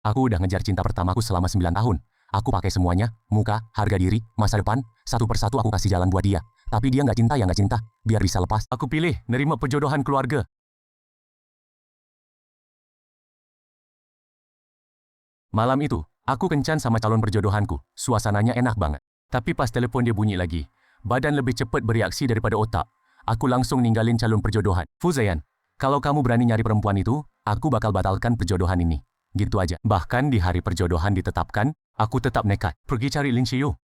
Aku udah ngejar cinta pertamaku selama 9 tahun. Aku pakai semuanya, muka, harga diri, masa depan, satu persatu aku kasih jalan buat dia. Tapi dia nggak cinta ya nggak cinta, biar bisa lepas. Aku pilih nerima perjodohan keluarga. Malam itu, aku kencan sama calon perjodohanku. Suasananya enak banget. Tapi pas telepon dia bunyi lagi, badan lebih cepat bereaksi daripada otak. Aku langsung ninggalin calon perjodohan. Fuzayan, kalau kamu berani nyari perempuan itu, aku bakal batalkan perjodohan ini. Gitu aja. Bahkan di hari perjodohan ditetapkan, aku tetap nekat. Pergi cari Lin Xiyu.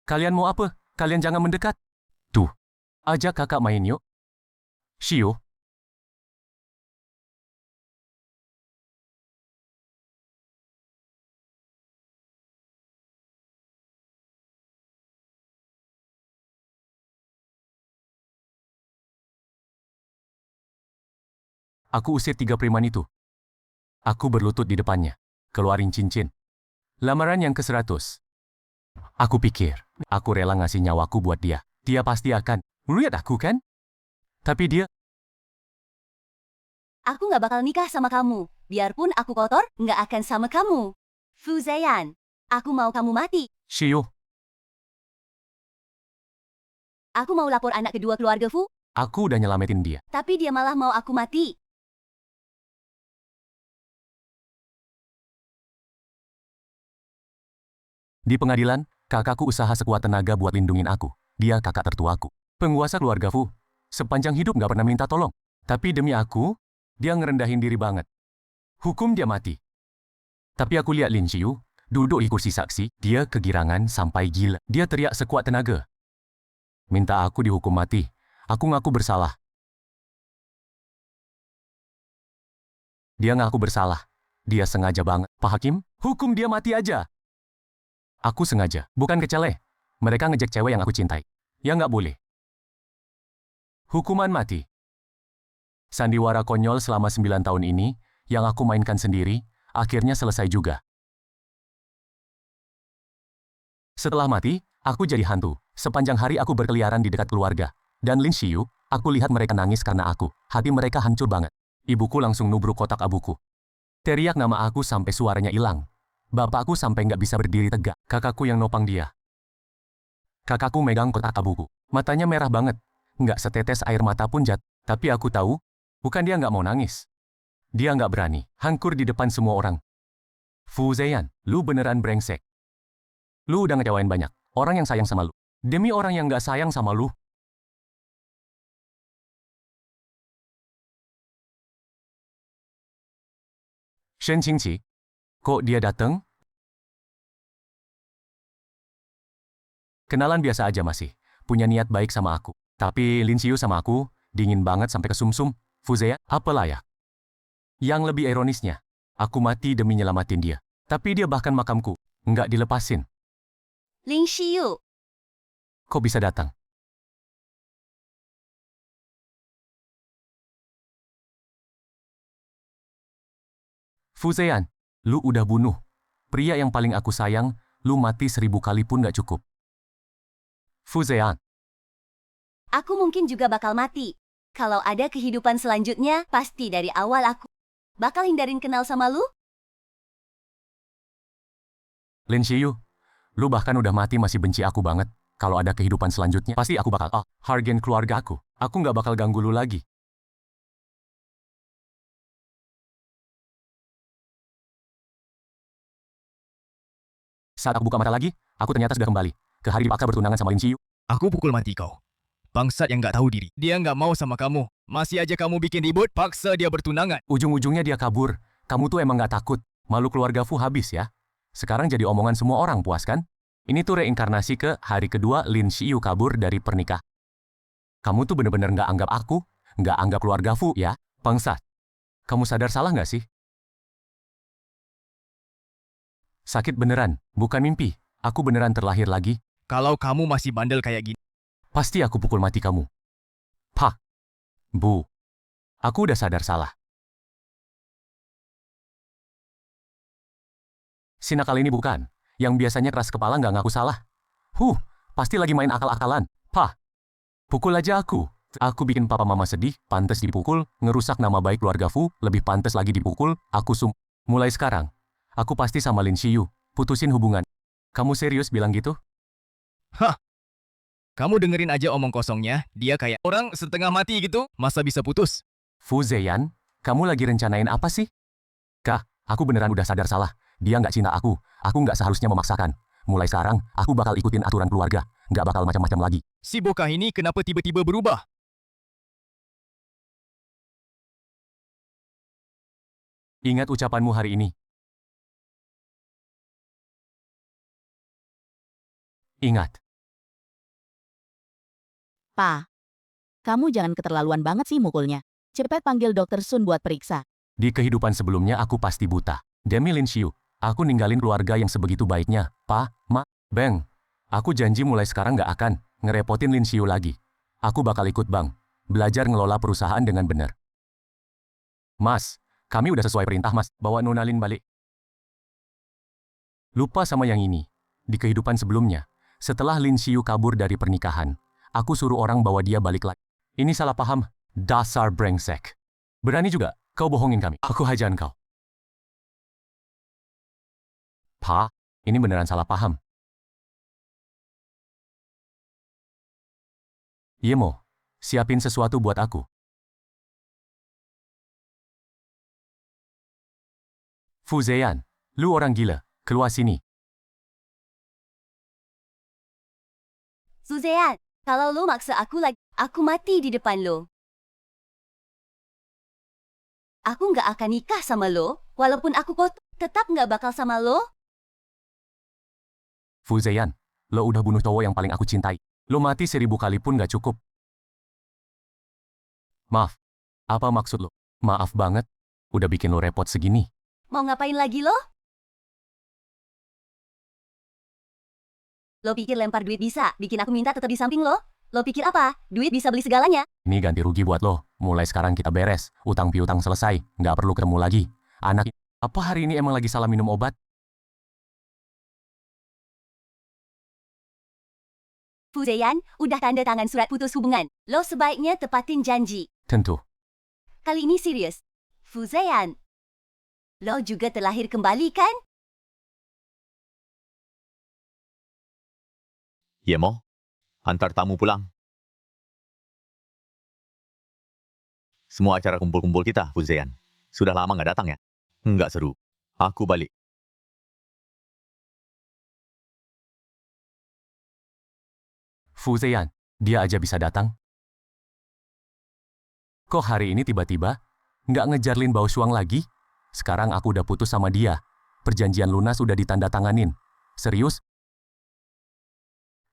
Kalian mau apa? Kalian jangan mendekat. Tuh, ajak kakak main yuk. Xiyu. Aku usir 3 preman itu. Aku berlutut di depannya. Keluarin cincin. Lamaran yang ke-100. Aku pikir, aku rela ngasih nyawaku buat dia. Dia pasti akan lihat aku kan? Tapi dia, Aku nggak bakal nikah sama kamu. Biarpun aku kotor, nggak akan sama kamu. Fuzayan, aku mau kamu mati. Xiyu, Aku mau lapor anak kedua keluarga Fu, aku udah nyelamatin dia. tapi dia malah mau aku mati. Di pengadilan, kakakku usaha sekuat tenaga buat lindungin aku. Dia kakak tertuaku. Penguasa keluarga Fu. Sepanjang hidup nggak pernah minta tolong. Tapi demi aku, dia ngerendahin diri banget. Hukum dia mati. Tapi aku lihat Lin Xiyu, duduk di kursi saksi, dia kegirangan sampai gila. Dia teriak sekuat tenaga. Minta aku dihukum mati. Aku ngaku bersalah. Dia ngaku bersalah. Dia sengaja banget. Pak Hakim, hukum dia mati aja. Aku sengaja, bukan kecele. Mereka ngejek cewek yang aku cintai. Ya nggak boleh. Hukuman mati. Sandiwara konyol selama 9 tahun ini, yang aku mainkan sendiri, akhirnya selesai juga. Setelah mati, aku jadi hantu. Sepanjang hari aku berkeliaran di dekat keluarga. Dan Lin Xiyu, aku lihat mereka nangis karena aku. Hati mereka hancur banget. Ibuku langsung nubruk kotak abuku. Teriak nama aku sampai suaranya hilang. Bapakku sampai nggak bisa berdiri tegak. Kakakku yang nopang dia. Kakakku megang kotak abuku. Matanya merah banget. Nggak setetes air mata pun jatuh. Tapi aku tahu, bukan dia nggak mau nangis. Dia nggak berani. Hangkur di depan semua orang. Fu Zayan, lu beneran brengsek. Lu udah ngecewain banyak orang yang sayang sama lu. Demi orang yang nggak sayang sama lu. Shen Qingqi, kok dia dateng? Kenalan biasa aja masih. Punya niat baik sama aku. Tapi Lin Xiyu sama aku, dingin banget sampai ke sumsum. Fuzea, apalah ya. Yang lebih ironisnya, aku mati demi nyelamatin dia. Tapi dia bahkan makamku, nggak dilepasin. Lin Xiyu, Kok bisa datang? Fuzean, lu udah bunuh. Pria yang paling aku sayang, lu mati 1000 kali pun nggak cukup. Fuzean, aku mungkin juga bakal mati. Kalau ada kehidupan selanjutnya, pasti dari awal aku bakal hindarin kenal sama lu. Lin Xiyu, lu bahkan udah mati masih benci aku banget. Kalau ada kehidupan selanjutnya, pasti aku bakal hargain keluarga aku. Aku nggak bakal ganggu lu lagi. Saat aku buka mata lagi, aku ternyata sudah kembali ke hari dipaksa bertunangan sama Lin Xiyu. Aku pukul mati kau. Bangsat yang nggak tahu diri. Dia nggak mau sama kamu. Masih aja kamu bikin ribut, paksa dia bertunangan. Ujung-ujungnya dia kabur. Kamu tuh emang nggak takut. Malu keluarga Fu habis ya. Sekarang jadi omongan semua orang, puas kan? Ini tuh reinkarnasi ke hari kedua Lin Xiyu kabur dari pernikahan. Kamu tuh bener-bener nggak anggap aku, nggak anggap keluarga Fu ya, bangsat. Kamu sadar salah nggak sih? Sakit beneran, bukan mimpi. Aku beneran terlahir lagi. Kalau kamu masih bandel kayak gini, Pasti aku pukul mati kamu. Pak. Bu. Aku udah sadar salah. Si nakal ini bukan. Yang biasanya keras kepala nggak ngaku salah. Pasti lagi main akal-akalan. Pak. Pukul aja aku. Aku bikin papa mama sedih, pantas dipukul, ngerusak nama baik keluarga Fu, lebih pantas lagi dipukul, Mulai sekarang, aku pasti sama Lin Xiyu, putusin hubungan. Kamu serius bilang gitu? Hah? Kamu dengerin aja omong kosongnya, dia kayak orang setengah mati gitu, masa bisa putus? Fu Zeyan, kamu lagi rencanain apa sih? Kak, aku beneran udah sadar salah. Dia nggak cinta aku nggak seharusnya memaksakan. Mulai sekarang, aku bakal ikutin aturan keluarga, nggak bakal macam-macam lagi. Si bokah ini kenapa tiba-tiba berubah? Ingat ucapanmu hari ini. Ingat. Pa, kamu jangan keterlaluan banget sih mukulnya. Cepet panggil dokter Sun buat periksa. Di kehidupan sebelumnya aku pasti buta. Demi Lin Xiu, aku ninggalin keluarga yang sebegitu baiknya. Pa, Ma, Bang. Aku janji mulai sekarang nggak akan ngerepotin Lin Xiu lagi. Aku bakal ikut Bang, belajar ngelola perusahaan dengan benar. Mas, kami udah sesuai perintah Mas, bawa Nona Lin balik. Lupa sama yang ini. Di kehidupan sebelumnya, setelah Lin Xiu kabur dari pernikahan, aku suruh orang bawa dia balik lagi. Ini salah paham, dasar brengsek. Berani juga, kau bohongin kami. Aku hajain kau. Pa, ini beneran salah paham. Yemo, siapin sesuatu buat aku. Fu Zeyan, lu orang gila, keluar sini. Suzean, kalau lo maksa aku lagi, aku mati di depan lo. Aku nggak akan nikah sama lo, walaupun aku tetap nggak bakal sama lo. Fu Zeyan, lo udah bunuh cowok yang paling aku cintai. Lo mati 1000 kali pun gak cukup. Maaf, apa maksud lo? Maaf banget, udah bikin lo repot segini. Mau ngapain lagi lo? Lo pikir lempar duit bisa bikin aku minta tetap di samping lo? Lo pikir apa? Duit bisa beli segalanya? Ini ganti rugi buat lo. Mulai sekarang kita beres. Utang piutang selesai. Nggak perlu ketemu lagi. Anak, apa hari ini emang lagi salah minum obat? Fu Zeyan, udah tanda tangan surat putus hubungan. Lo sebaiknya tepatin janji. Tentu. Kali ini serius. Fu Zeyan, lo juga terlahir kembali kan? Yemo, antar tamu pulang. Semua acara kumpul-kumpul kita, Fu Zeyan. Sudah lama nggak datang ya? Nggak seru. Aku balik. Fu Zeyan, dia aja bisa datang. Kok hari ini tiba-tiba nggak ngejar Lin Baoshuang lagi? Sekarang aku udah putus sama dia. Perjanjian lunas udah ditandatanganin. Serius?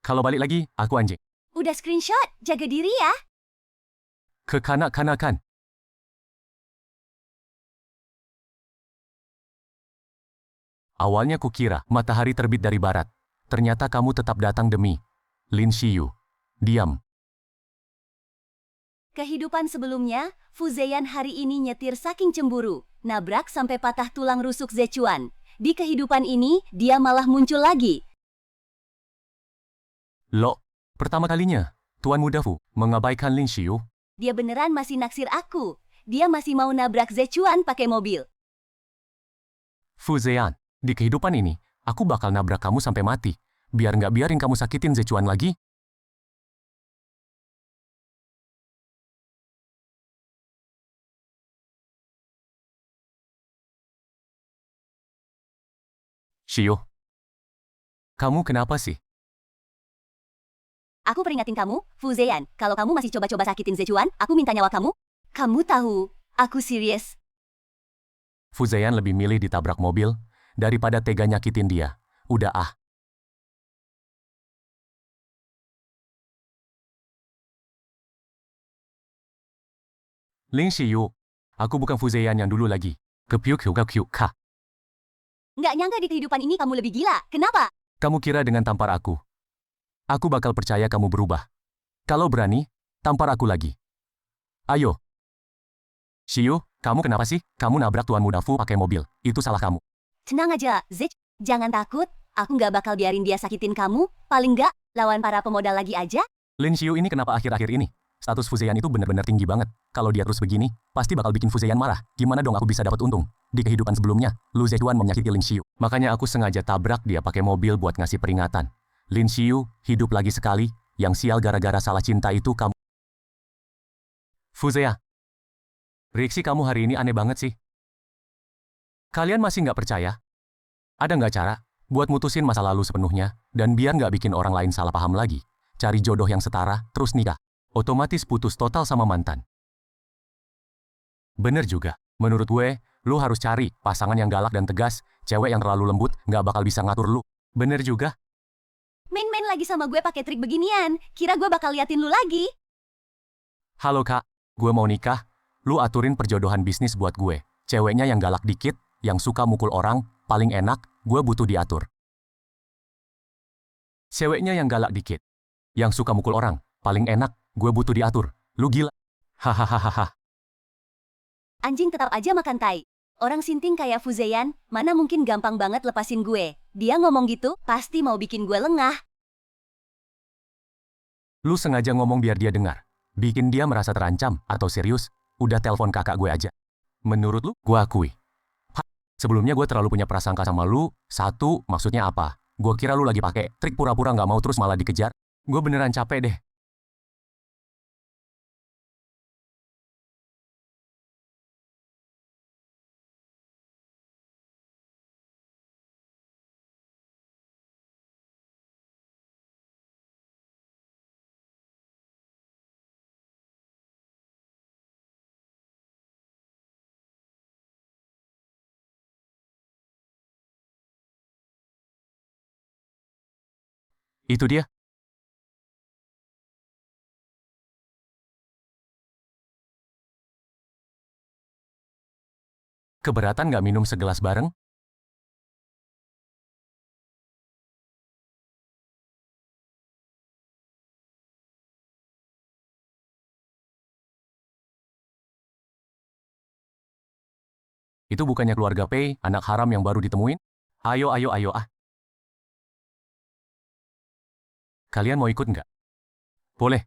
Kalau balik lagi, aku anjing. Udah screenshot, jaga diri ya. Kekanak-kanakan. Awalnya kukira matahari terbit dari barat. Ternyata kamu tetap datang demi Lin Xiyu. Diam. Kehidupan sebelumnya, Fu Zeyan hari ini nyetir saking cemburu, nabrak sampai patah tulang rusuk Zechuan. Di kehidupan ini, dia malah muncul lagi. Lo, pertama kalinya, Tuan Muda Fu mengabaikan Lin Xiyu. Dia beneran masih naksir aku. Dia masih mau nabrak Zechuan pakai mobil. Fu Zeyan, di kehidupan ini, aku bakal nabrak kamu sampai mati. Biar nggak biarin kamu sakitin Zechuan lagi. Xiyu, kamu kenapa sih? Aku peringatin kamu, Fu Zeyan, kalau kamu masih coba-coba sakitin Zechuan, aku minta nyawa kamu. Kamu tahu, aku serius. Fu Zeyan lebih milih ditabrak mobil daripada tega nyakitin dia. Udah ah. Lin Xiyu, aku bukan Fu Zeyan yang dulu lagi. Kepiuk-hiuk-ka. Nggak nyangka di kehidupan ini kamu lebih gila. Kenapa? Kamu kira dengan tampar aku bakal percaya kamu berubah. Kalau berani, tampar aku lagi. Ayo. Xiyu, kamu kenapa sih? Kamu nabrak Tuan Muda Fu pakai mobil. Itu salah kamu. Tenang aja, Zech. Jangan takut. Aku nggak bakal biarin dia sakitin kamu. Paling nggak, lawan para pemodal lagi aja. Lin Xiyu ini kenapa akhir-akhir ini Status Fu Zetian itu benar-benar tinggi banget. Kalau dia terus begini, pasti bakal bikin Fu Zetian marah. Gimana dong aku bisa dapat untung? Di kehidupan sebelumnya, Lu Zetian menyakiti Lin Xiu. Makanya aku sengaja tabrak dia pakai mobil buat ngasih peringatan. Lin Xiu, hidup lagi sekali. Yang sial gara-gara salah cinta itu kamu. Fu Zetian, reaksi kamu hari ini aneh banget sih. Kalian masih nggak percaya? Ada nggak cara buat mutusin masa lalu sepenuhnya, dan biar nggak bikin orang lain salah paham lagi? Cari jodoh yang setara, terus nikah. Otomatis putus total sama mantan. Bener juga. Menurut gue, lu harus cari pasangan yang galak dan tegas. Cewek yang terlalu lembut nggak bakal bisa ngatur lu. Bener juga. Main-main lagi sama gue pakai trik beginian. Kira gue bakal liatin lu lagi. Halo kak, gue mau nikah. Lu aturin perjodohan bisnis buat gue. Ceweknya yang galak dikit, yang suka mukul orang, paling enak, gue butuh diatur. Ceweknya yang galak dikit, yang suka mukul orang, paling enak, gue butuh diatur. Lu gila. Hahaha. Anjing tetap aja makan tai. Orang sinting kayak Fu Zetian, mana mungkin gampang banget lepasin gue. Dia ngomong gitu, pasti mau bikin gue lengah. Lu sengaja ngomong biar dia dengar. Bikin dia merasa terancam, atau serius, udah telepon kakak gue aja. Menurut lu, gue akui. Sebelumnya gue terlalu punya prasangka sama lu. Satu, maksudnya apa? Gue kira lu lagi pakai trik pura-pura nggak mau terus malah dikejar. Gue beneran capek deh. Itu dia. Keberatan nggak minum segelas bareng? Itu bukannya keluarga Pei, anak haram yang baru ditemuin? Ayo, ayo, ayo, ah. Kalian mau ikut nggak? Boleh.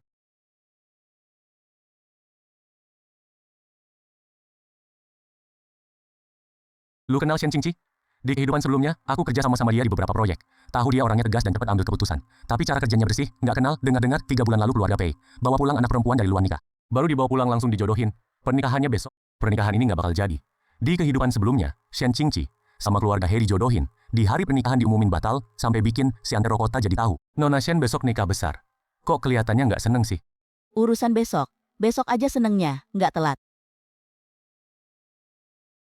Lu kenal Shen Qingqi? Di kehidupan sebelumnya, aku kerja sama-sama dia di beberapa proyek. Tahu dia orangnya tegas dan cepat ambil keputusan. Tapi cara kerjanya bersih, nggak kenal, dengar-dengar 3 bulan lalu keluarga Pei bawa pulang anak perempuan dari luar nikah. Baru dibawa pulang langsung dijodohin. Pernikahannya besok. Pernikahan ini nggak bakal jadi. Di kehidupan sebelumnya, Shen Qingqi sama keluarga He dijodohin. Di hari pernikahan diumumin batal, sampai bikin si antero kota jadi tahu. Nona Shen besok nikah besar. Kok kelihatannya nggak seneng sih? Urusan besok. Besok aja senengnya, nggak telat.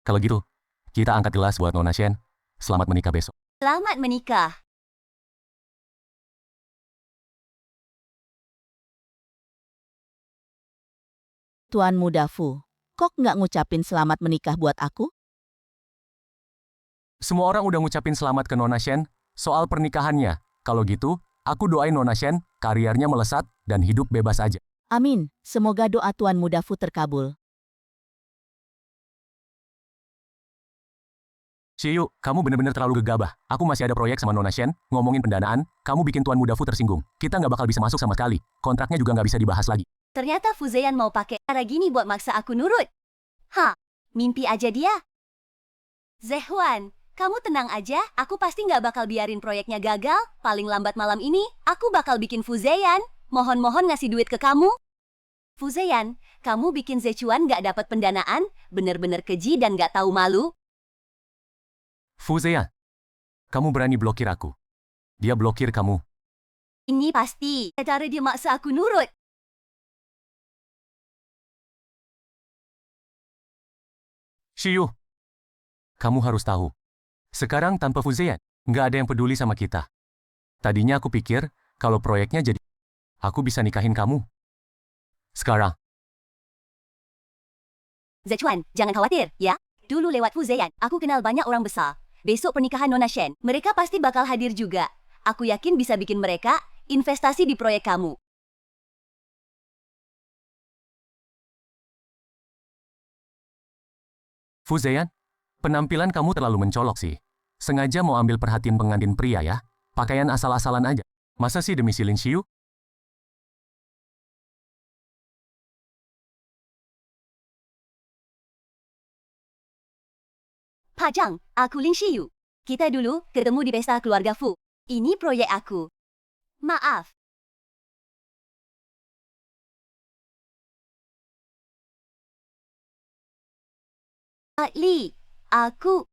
Kalau gitu, kita angkat gelas buat Nona Shen. Selamat menikah besok. Selamat menikah. Tuan Muda Fu, kok nggak ngucapin selamat menikah buat aku? Semua orang udah ngucapin selamat ke Nona Shen soal pernikahannya. Kalau gitu, aku doain Nona Shen karirnya melesat dan hidup bebas aja. Amin, semoga doa Tuan Muda Fu terkabul. Ciyu, kamu bener-bener terlalu gegabah. Aku masih ada proyek sama Nona Shen, ngomongin pendanaan, kamu bikin Tuan Muda Fu tersinggung. Kita nggak bakal bisa masuk sama sekali. Kontraknya juga nggak bisa dibahas lagi. Ternyata Fu Zetian mau pakai cara gini buat maksa aku nurut. Hah, mimpi aja dia. Zehuan, kamu tenang aja, aku pasti nggak bakal biarin proyeknya gagal. Paling lambat malam ini, aku bakal bikin Fu Zetian. Mohon-mohon ngasih duit ke kamu. Fu Zetian, kamu bikin Zechuan nggak dapat pendanaan, bener-bener keji dan nggak tahu malu. Fu Zetian, kamu berani blokir aku. Dia blokir kamu. Ini pasti cara dia maksa aku nurut. Ciyu, kamu harus tahu. Sekarang tanpa Fu Zetian, nggak ada yang peduli sama kita. Tadinya aku pikir, kalau proyeknya jadi, aku bisa nikahin kamu. Sekarang, Zechuan, jangan khawatir, ya. Dulu lewat Fu Zetian, aku kenal banyak orang besar. Besok pernikahan Nona Shen, mereka pasti bakal hadir juga. Aku yakin bisa bikin mereka investasi di proyek kamu. Fu Zetian, penampilan kamu terlalu mencolok sih. Sengaja mau ambil perhatian pengantin pria ya. Pakaian asal-asalan aja. Masa sih demi si Lin Xiu? Pak Zhang, aku Lin Xiyu. Kita dulu ketemu di pesta keluarga Fu. Ini proyek aku. Maaf. Pak Li, aku...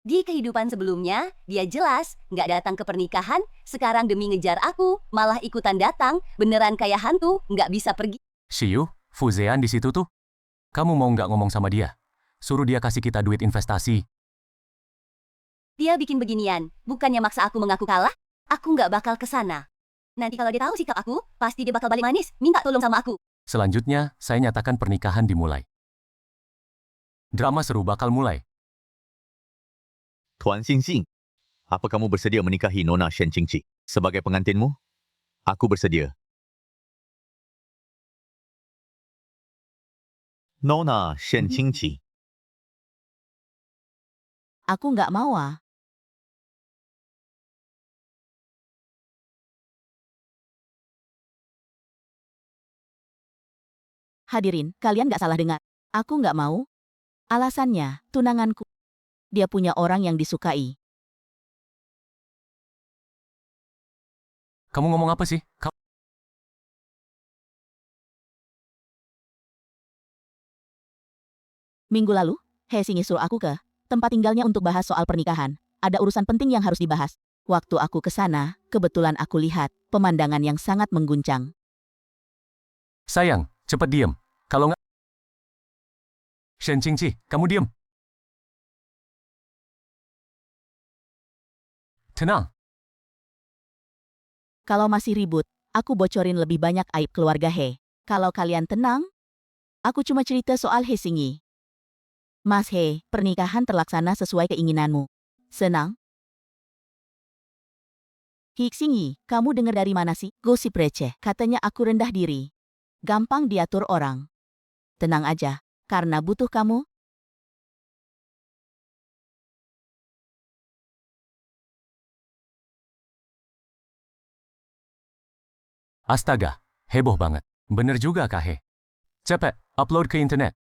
Di kehidupan sebelumnya, dia jelas nggak datang ke pernikahan, sekarang demi ngejar aku, malah ikutan datang, beneran kayak hantu, nggak bisa pergi. Xiyu, Fuzean di situ tuh. Kamu mau nggak ngomong sama dia? Suruh dia kasih kita duit investasi. Dia bikin beginian, bukannya maksa aku mengaku kalah, aku nggak bakal ke sana. Nanti kalau dia tahu sikap aku, pasti dia bakal balik manis, minta tolong sama aku. Selanjutnya, saya nyatakan pernikahan dimulai. Drama seru bakal mulai. Tuan Xingxing, apa kamu bersedia menikahi Nona Shen Qingqi sebagai pengantinmu? Aku bersedia. Nona Shen Qingqi. Aku nggak mau ah. Hadirin, kalian nggak salah dengar. Aku nggak mau. Alasannya, tunanganku. Dia punya orang yang disukai. Kamu ngomong apa sih? Minggu lalu, He Xingyi suruh aku ke tempat tinggalnya untuk bahas soal pernikahan. Ada urusan penting yang harus dibahas. Waktu aku ke sana, kebetulan aku lihat pemandangan yang sangat mengguncang. Sayang, cepet diem. Kalau nggak... Shen Qingqi, kamu diem. Tenang. Kalau masih ribut, aku bocorin lebih banyak aib keluarga He. Kalau kalian tenang, aku cuma cerita soal He Xingyi. Mas He, pernikahan terlaksana sesuai keinginanmu. Senang? He Xingyi, kamu dengar dari mana sih? Gosip receh, katanya aku rendah diri. Gampang diatur orang. Tenang aja, karena butuh kamu. Astaga, heboh banget. Bener juga, Kahe. Cepet, upload ke internet.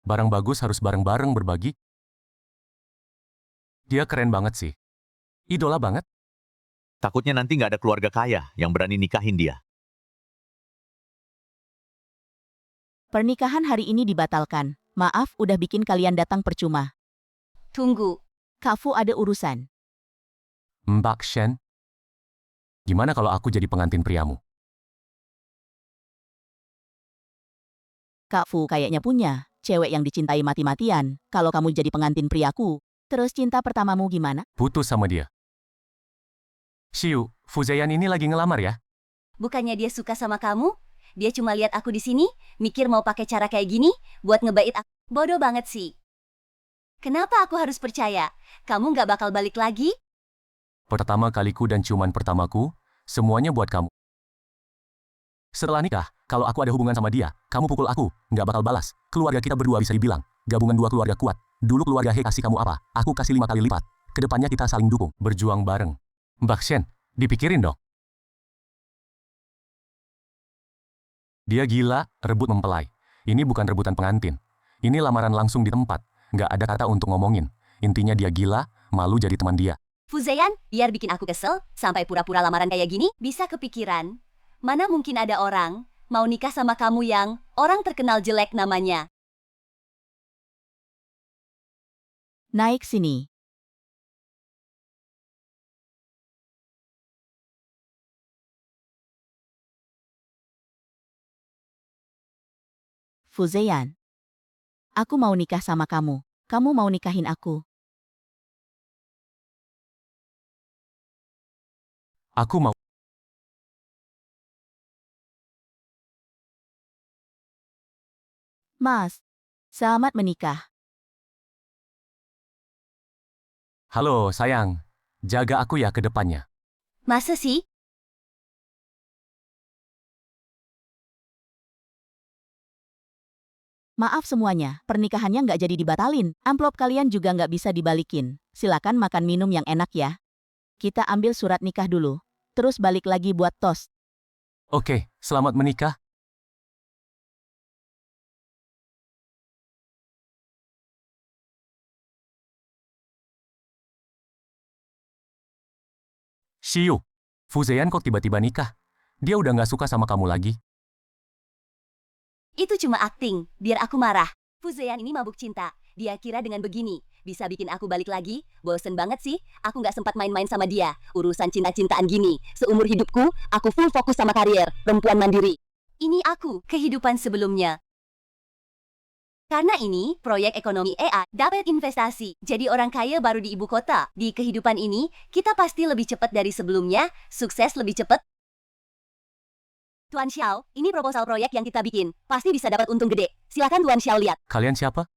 Barang bagus harus bareng-bareng berbagi. Dia keren banget sih. Idola banget. Takutnya nanti nggak ada keluarga kaya yang berani nikahin dia. Pernikahan hari ini dibatalkan. Maaf udah bikin kalian datang percuma. Tunggu. Kak Fu ada urusan. Mbak Shen. Gimana kalau aku jadi pengantin priamu? Kak Fu kayaknya punya cewek yang dicintai mati-matian. Kalau kamu jadi pengantin priaku, terus cinta pertamamu gimana? Putus sama dia. Xiyu, Fuzeyan ini lagi ngelamar ya? Bukannya dia suka sama kamu? Dia cuma lihat aku di sini, mikir mau pakai cara kayak gini, buat ngebait aku. Bodoh banget sih. Kenapa aku harus percaya? Kamu nggak bakal balik lagi? Pertama kaliku dan ciuman pertamaku, semuanya buat kamu. Setelah nikah, kalau aku ada hubungan sama dia, kamu pukul aku, nggak bakal balas. Keluarga kita berdua bisa dibilang, gabungan dua keluarga kuat. Dulu keluarga He kasih kamu apa, aku kasih 5 kali lipat. Kedepannya kita saling dukung, berjuang bareng. Mbak Shen, dipikirin dong. Dia gila, rebut mempelai. Ini bukan rebutan pengantin. Ini lamaran langsung di tempat, nggak ada kata untuk ngomongin. Intinya dia gila, malu jadi teman dia. Fuzeyan, biar bikin aku kesel, sampai pura-pura lamaran kayak gini, bisa kepikiran. Mana mungkin ada orang mau nikah sama kamu yang orang terkenal jelek namanya. Naik sini. Fuzeyan. Aku mau nikah sama kamu. Kamu mau nikahin aku. Aku mau. Mas, selamat menikah. Halo, sayang. Jaga aku ya ke depannya. Masa sih? Maaf semuanya, pernikahannya nggak jadi dibatalin. Amplop kalian juga nggak bisa dibalikin. Silakan makan minum yang enak ya. Kita ambil surat nikah dulu. Terus balik lagi buat tos. Oke, Selamat menikah. Shiyu, Fuzeyan kok tiba-tiba nikah? Dia udah nggak suka sama kamu lagi. Itu cuma akting, biar aku marah. Fuzeyan ini mabuk cinta. Dia kira dengan begini, bisa bikin aku balik lagi? Bosen banget sih, aku nggak sempat main-main sama dia. Urusan cinta-cintaan gini. Seumur hidupku, aku full fokus sama karier, perempuan mandiri. Ini aku, kehidupan sebelumnya. Karena ini, proyek ekonomi AI dapat investasi. Jadi orang kaya baru di ibu kota. Di kehidupan ini, kita pasti lebih cepat dari sebelumnya, sukses lebih cepat. Tuan Xiao, ini proposal proyek yang kita bikin. Pasti bisa dapat untung gede. Silakan Tuan Xiao lihat. Kalian siapa?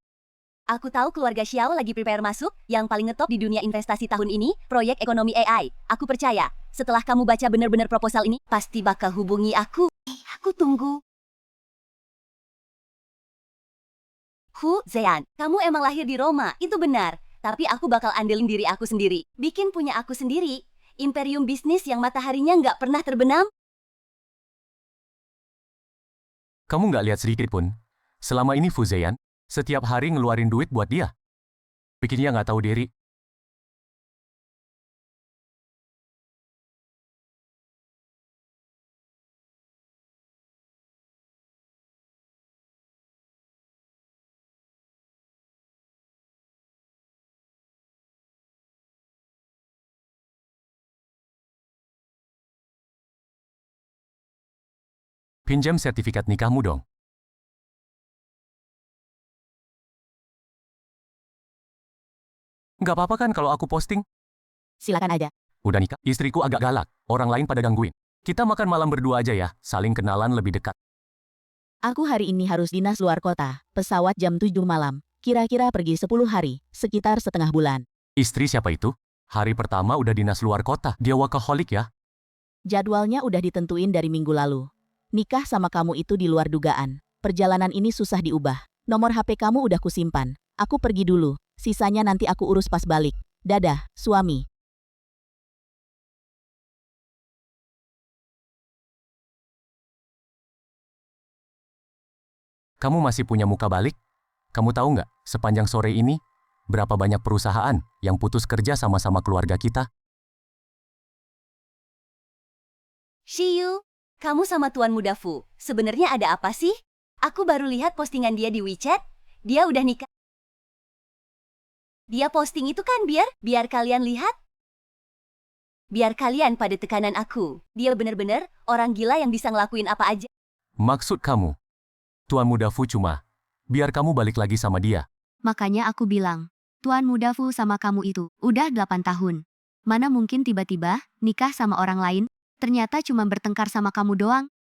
Aku tahu keluarga Xiao lagi prepare masuk, yang paling ngetop di dunia investasi tahun ini, proyek ekonomi AI. Aku percaya, setelah kamu baca bener-bener proposal ini, pasti bakal hubungi aku. Aku tunggu. Hu Zeyan, kamu emang lahir di Roma, itu benar. Tapi aku bakal andelin diri aku sendiri. Bikin punya aku sendiri. Imperium bisnis yang mataharinya nggak pernah terbenam. Kamu nggak lihat sedikit pun. Selama ini Fuzeyan, setiap hari ngeluarin duit buat dia. Bikin dia nggak tahu diri. Pinjam sertifikat nikahmu dong. Nggak apa-apa kan kalau aku posting? Silakan aja. Udah nikah, istriku agak galak. Orang lain pada gangguin. Kita makan malam berdua aja ya, saling kenalan lebih dekat. Aku hari ini harus dinas luar kota. Pesawat jam 7 malam. Kira-kira pergi 10 hari, sekitar setengah bulan. Istri siapa itu? Hari pertama udah dinas luar kota. Dia workaholic ya? Jadwalnya udah ditentuin dari minggu lalu. Nikah sama kamu itu di luar dugaan. Perjalanan ini susah diubah. Nomor HP kamu udah kusimpan. Aku pergi dulu. Sisanya nanti aku urus pas balik. Dadah, suami. Kamu masih punya muka balik? Kamu tahu nggak, sepanjang sore ini, berapa banyak perusahaan yang putus kerja sama-sama keluarga kita? Shiyu, kamu sama Tuan Muda Fu, sebenarnya ada apa sih? Aku baru lihat postingan dia di WeChat. Dia udah nikah. Dia posting itu kan biar kalian lihat. Biar kalian pada tekanan aku. Dia bener-bener orang gila yang bisa ngelakuin apa aja. Maksud kamu, Tuan Muda Fu cuma, biar kamu balik lagi sama dia. Makanya aku bilang, Tuan Muda Fu sama kamu itu udah 8 tahun. Mana mungkin tiba-tiba nikah sama orang lain, ternyata cuma bertengkar sama kamu doang.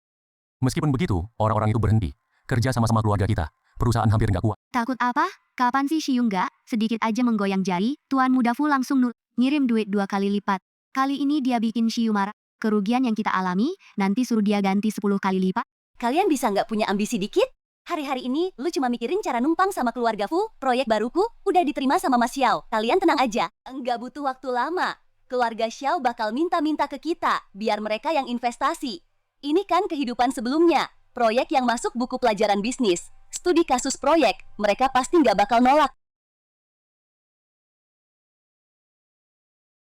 Meskipun begitu, orang-orang itu berhenti. Kerja sama-sama keluarga kita. Perusahaan hampir nggak kuat. Takut apa? Kapan sih Shiyu nggak? Sedikit aja menggoyang jari, Tuan Muda Fu langsung ngirim duit 2 kali lipat. Kali ini dia bikin Shiyu marah. Kerugian yang kita alami, nanti suruh dia ganti 10 kali lipat. Kalian bisa nggak punya ambisi dikit? Hari-hari ini, lu cuma mikirin cara numpang sama keluarga Fu. Proyek baruku udah diterima sama Mas Xiao. Kalian tenang aja. Nggak butuh waktu lama. Keluarga Xiao bakal minta-minta ke kita, biar mereka yang investasi. Ini kan kehidupan sebelumnya. Proyek yang masuk buku pelajaran bisnis. Studi kasus proyek, mereka pasti nggak bakal nolak.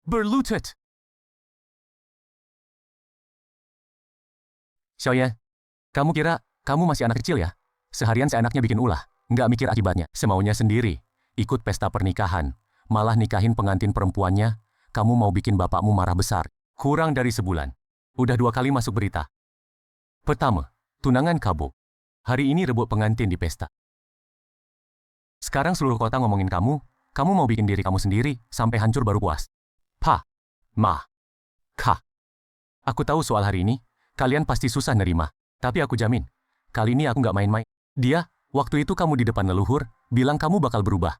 Berlutut. Xiaoyan, kamu kira kamu masih anak kecil ya? Seharian seenaknya bikin ulah, nggak mikir akibatnya, semaunya sendiri. Ikut pesta pernikahan, malah nikahin pengantin perempuannya, kamu mau bikin bapakmu marah besar. Kurang dari sebulan. Udah 2 kali masuk berita. Pertama, tunangan kabur. Hari ini rebut pengantin di pesta. Sekarang seluruh kota ngomongin kamu mau bikin diri kamu sendiri, sampai hancur baru puas. Pa, ma, ka. Aku tahu soal hari ini, kalian pasti susah nerima. Tapi aku jamin, kali ini aku nggak main-main. Dia, waktu itu kamu di depan leluhur, bilang kamu bakal berubah.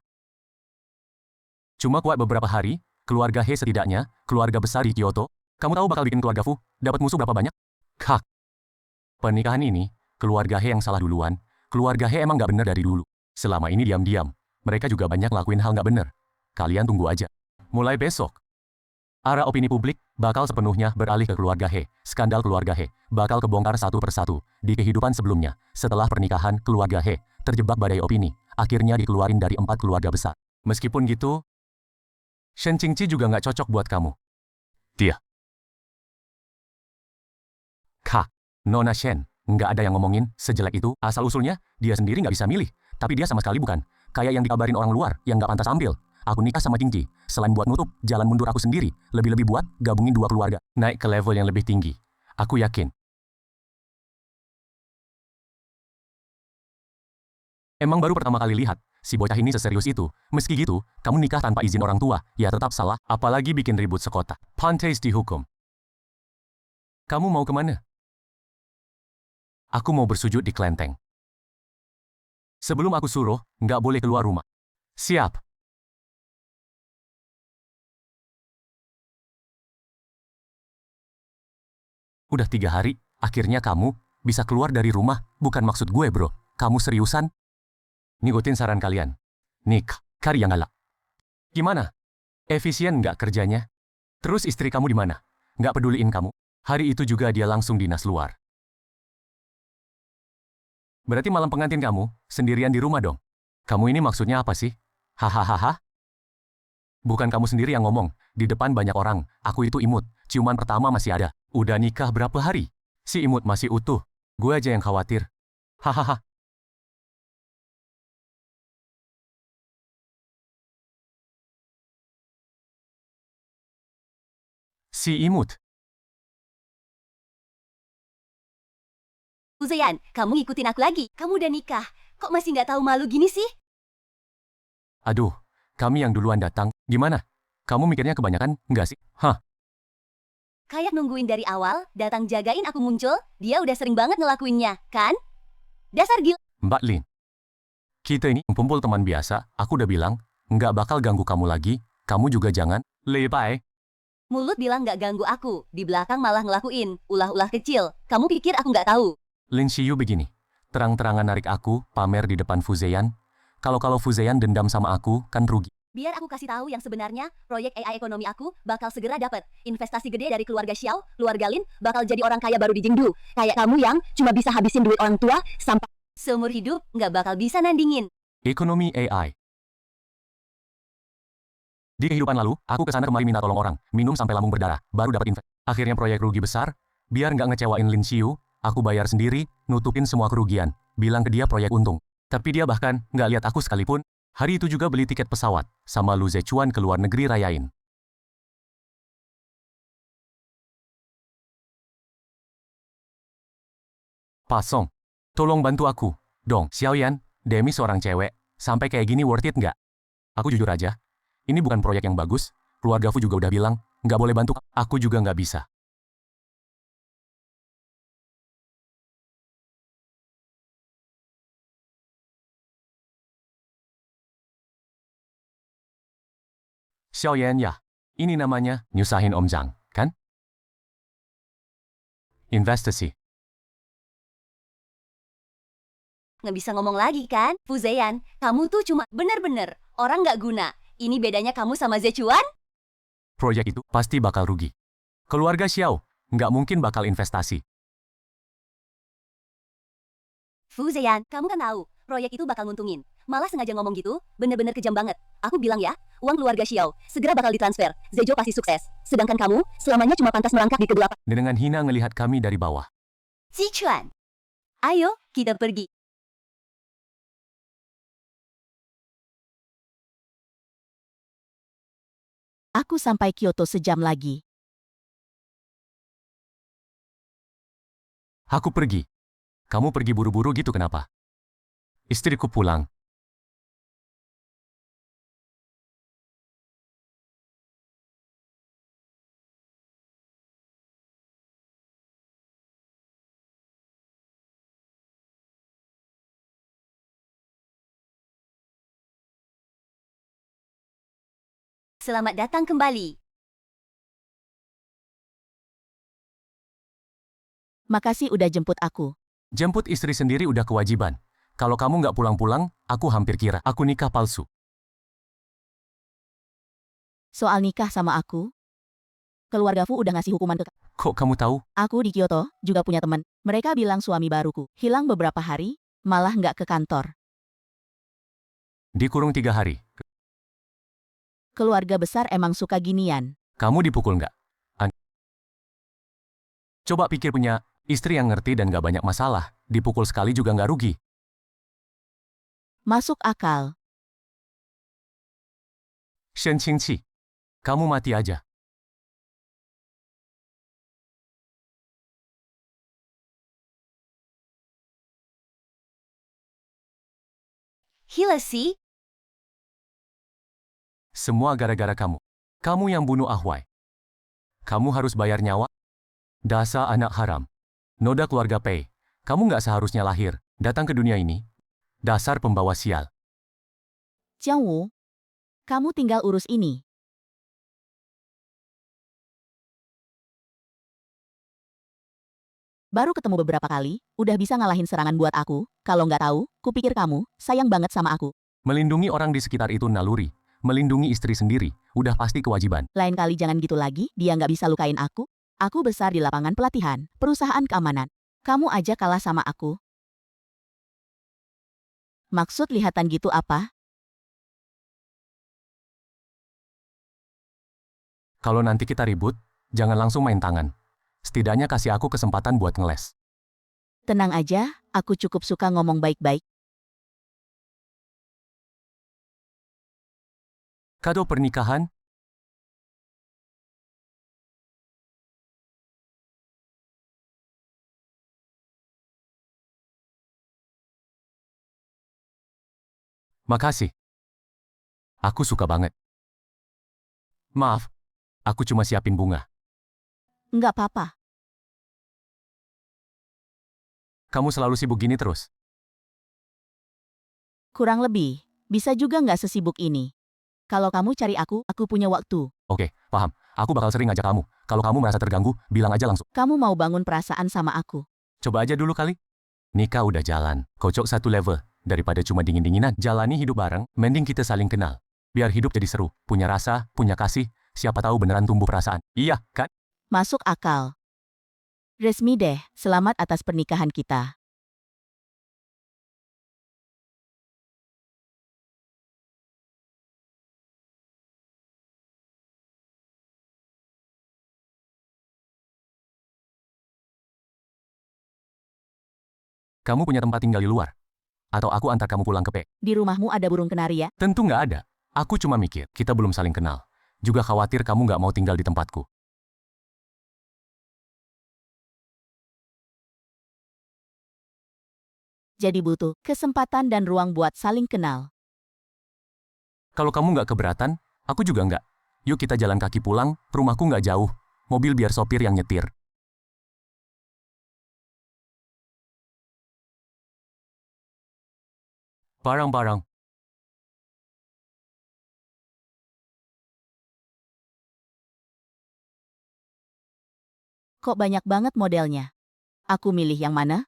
Cuma kuat beberapa hari, keluarga He setidaknya, keluarga besar di Kyoto, kamu tahu bakal bikin keluarga Fu, dapat musuh berapa banyak? Kak. Pernikahan ini, keluarga He yang salah duluan, keluarga He emang nggak bener dari dulu. Selama ini diam-diam, mereka juga banyak ngelakuin hal nggak bener. Kalian tunggu aja. Mulai besok, Arah opini publik bakal sepenuhnya beralih ke keluarga He. Skandal keluarga He bakal kebongkar satu persatu. Di kehidupan sebelumnya, setelah pernikahan, keluarga He terjebak badai opini. Akhirnya dikeluarin dari 4 keluarga besar. Meskipun gitu, Shen Qingqi juga nggak cocok buat kamu. Dia. Kak, Nona Shen, nggak ada yang ngomongin sejelek itu. Asal-usulnya, dia sendiri nggak bisa milih. Tapi dia sama sekali bukan. Kayak yang dikabarin orang luar, yang nggak pantas ambil. Aku nikah sama Qingqi, selain buat nutup jalan mundur aku sendiri, lebih-lebih buat gabungin 2 keluarga, naik ke level yang lebih tinggi. Aku yakin. Emang baru pertama kali lihat, si bocah ini seserius itu. Meski gitu, kamu nikah tanpa izin orang tua, ya tetap salah, apalagi bikin ribut sekota. Pantes dihukum. Kamu mau kemana? Aku mau bersujud di kelenteng. Sebelum aku suruh, nggak boleh keluar rumah. Siap. Udah 3 hari, akhirnya kamu bisa keluar dari rumah. Bukan maksud gue, bro. Kamu seriusan? Ngikutin saran kalian. Nik, karya ngalak. Gimana? Efisien nggak kerjanya? Terus istri kamu di mana? Nggak peduliin kamu. Hari itu juga dia langsung dinas luar. Berarti malam pengantin kamu sendirian di rumah dong? Kamu ini maksudnya apa sih? Hahaha. Bukan kamu sendiri yang ngomong. Di depan banyak orang. Aku itu imut. Ciuman pertama masih ada. Udah nikah berapa hari? Si imut masih utuh. Gue aja yang khawatir. Hahaha. Si imut. Fuzeyan, kamu ngikutin aku lagi. Kamu udah nikah. Kok masih nggak tahu malu gini sih? Aduh, kami yang duluan datang. Gimana? Kamu mikirnya kebanyakan, nggak sih? Hah? Kayak nungguin dari awal, datang jagain aku muncul, dia udah sering banget ngelakuinnya, kan? Dasar gila. Mbak Lin. Kita ini kumpul teman biasa, aku udah bilang, nggak bakal ganggu kamu lagi, kamu juga jangan. Lepai. Mulut bilang nggak ganggu aku, di belakang malah ngelakuin, ulah-ulah kecil. Kamu pikir aku nggak tahu? Lin Xiyu begini, terang-terangan narik aku, pamer di depan Fuzeyan. Kalau Fuzeyan dendam sama aku, kan rugi. Biar aku kasih tahu yang sebenarnya, proyek AI ekonomi aku bakal segera dapat investasi gede dari keluarga Xiao, keluarga Lin, bakal jadi orang kaya baru di Jingdu. Kayak kamu yang cuma bisa habisin duit orang tua sampai seumur hidup nggak bakal bisa nandingin. Ekonomi AI. Di kehidupan lalu, aku kesana kemari minta tolong orang, minum sampai lambung berdarah, baru dapat investasi. Akhirnya proyek rugi besar, biar nggak ngecewain Lin Xiu, aku bayar sendiri, nutupin semua kerugian, bilang ke dia proyek untung. Tapi dia bahkan nggak lihat aku sekalipun. Hari itu juga beli tiket pesawat, sama Lu Zechuan ke luar negeri rayain. Pasong, tolong bantu aku, dong. Xiaoyan, Demi seorang cewek, sampai kayak gini worth it nggak? Aku jujur aja, ini bukan proyek yang bagus, keluarga Fu juga udah bilang, nggak boleh bantu, aku juga nggak bisa. Xiaoyan ya, ini namanya nyusahin Om Zhang, kan? Investasi. Nggak bisa ngomong lagi kan? Fuzeyan, kamu tuh cuma bener-bener orang nggak guna. Ini bedanya kamu sama Zechuan? Proyek itu pasti bakal rugi. Keluarga Xiao nggak mungkin bakal investasi. Fuzeyan, kamu kan tahu, proyek itu bakal nguntungin. Malah sengaja ngomong gitu, bener-bener kejam banget. Aku bilang ya, uang keluarga Xiao segera bakal ditransfer. Zejo pasti sukses. Sedangkan kamu, selamanya cuma pantas merangkak di kedua. Dengan hina ngelihat kami dari bawah. Zichuan, ayo kita pergi. Aku sampai Kyoto sejam lagi. Aku pergi. Kamu pergi buru-buru gitu kenapa? Istriku pulang. Selamat datang kembali. Makasih udah jemput aku. Jemput istri sendiri udah kewajiban. Kalau kamu nggak pulang-pulang, aku hampir kira aku nikah palsu. Soal nikah sama aku, Keluarga Fu udah ngasih hukuman ke... Kok kamu tahu? Aku di Kyoto juga punya teman. Mereka bilang suami baruku hilang beberapa hari, malah nggak ke kantor. Dikurung 3 hari. Keluarga besar emang suka ginian. Kamu dipukul nggak? Coba pikir punya istri yang ngerti dan nggak banyak masalah. Dipukul sekali juga nggak rugi. Masuk akal. Shen Qingqi, kamu mati aja. Hilasi, Semua gara-gara kamu. Kamu yang bunuh Ahwai. Kamu harus bayar nyawa. Dasar anak haram. Noda keluarga Pei. Kamu nggak seharusnya lahir, datang ke dunia ini. Dasar pembawa sial. Jiang Wu, kamu tinggal urus ini. Baru ketemu beberapa kali, udah bisa ngalahin serangan buat aku. Kalau nggak tahu, kupikir kamu sayang banget sama aku. Melindungi orang di sekitar itu naluri. Melindungi istri sendiri, udah pasti kewajiban. Lain kali jangan gitu lagi, dia nggak bisa lukain aku. Aku besar di lapangan pelatihan, perusahaan keamanan. Kamu aja kalah sama aku. Maksud lihatan gitu apa? Kalau nanti kita ribut, jangan langsung main tangan. Setidaknya kasih aku kesempatan buat ngeles. Tenang aja, aku cukup suka ngomong baik-baik. Kado pernikahan? Makasih. Aku suka banget. Maaf, aku cuma siapin bunga. Nggak apa-apa. Kamu selalu sibuk gini terus. Kurang lebih. Bisa juga nggak sesibuk ini. Kalau kamu cari aku punya waktu. Oke, paham. Aku bakal sering ngajak kamu. Kalau kamu merasa terganggu, bilang aja langsung. Kamu mau bangun perasaan sama aku. Coba aja dulu kali. Nikah udah jalan. Kocok 1 level. Daripada cuma dingin-dinginan. Jalani hidup bareng, mending kita saling kenal. Biar hidup jadi seru. Punya rasa, punya kasih. Siapa tahu beneran tumbuh perasaan. Iya, kan? Masuk akal. Resmi deh, selamat atas pernikahan kita. Kamu punya tempat tinggal di luar? Atau aku antar kamu pulang ke P? Di rumahmu ada burung kenari ya? Tentu nggak ada. Aku cuma mikir, kita belum saling kenal. Juga khawatir kamu nggak mau tinggal di tempatku. Jadi butuh kesempatan dan ruang buat saling kenal. Kalau kamu nggak keberatan, aku juga nggak. Yuk kita jalan kaki pulang, rumahku nggak jauh. Mobil biar sopir yang nyetir. Barang-barang. Kok banyak banget modelnya? Aku milih yang mana?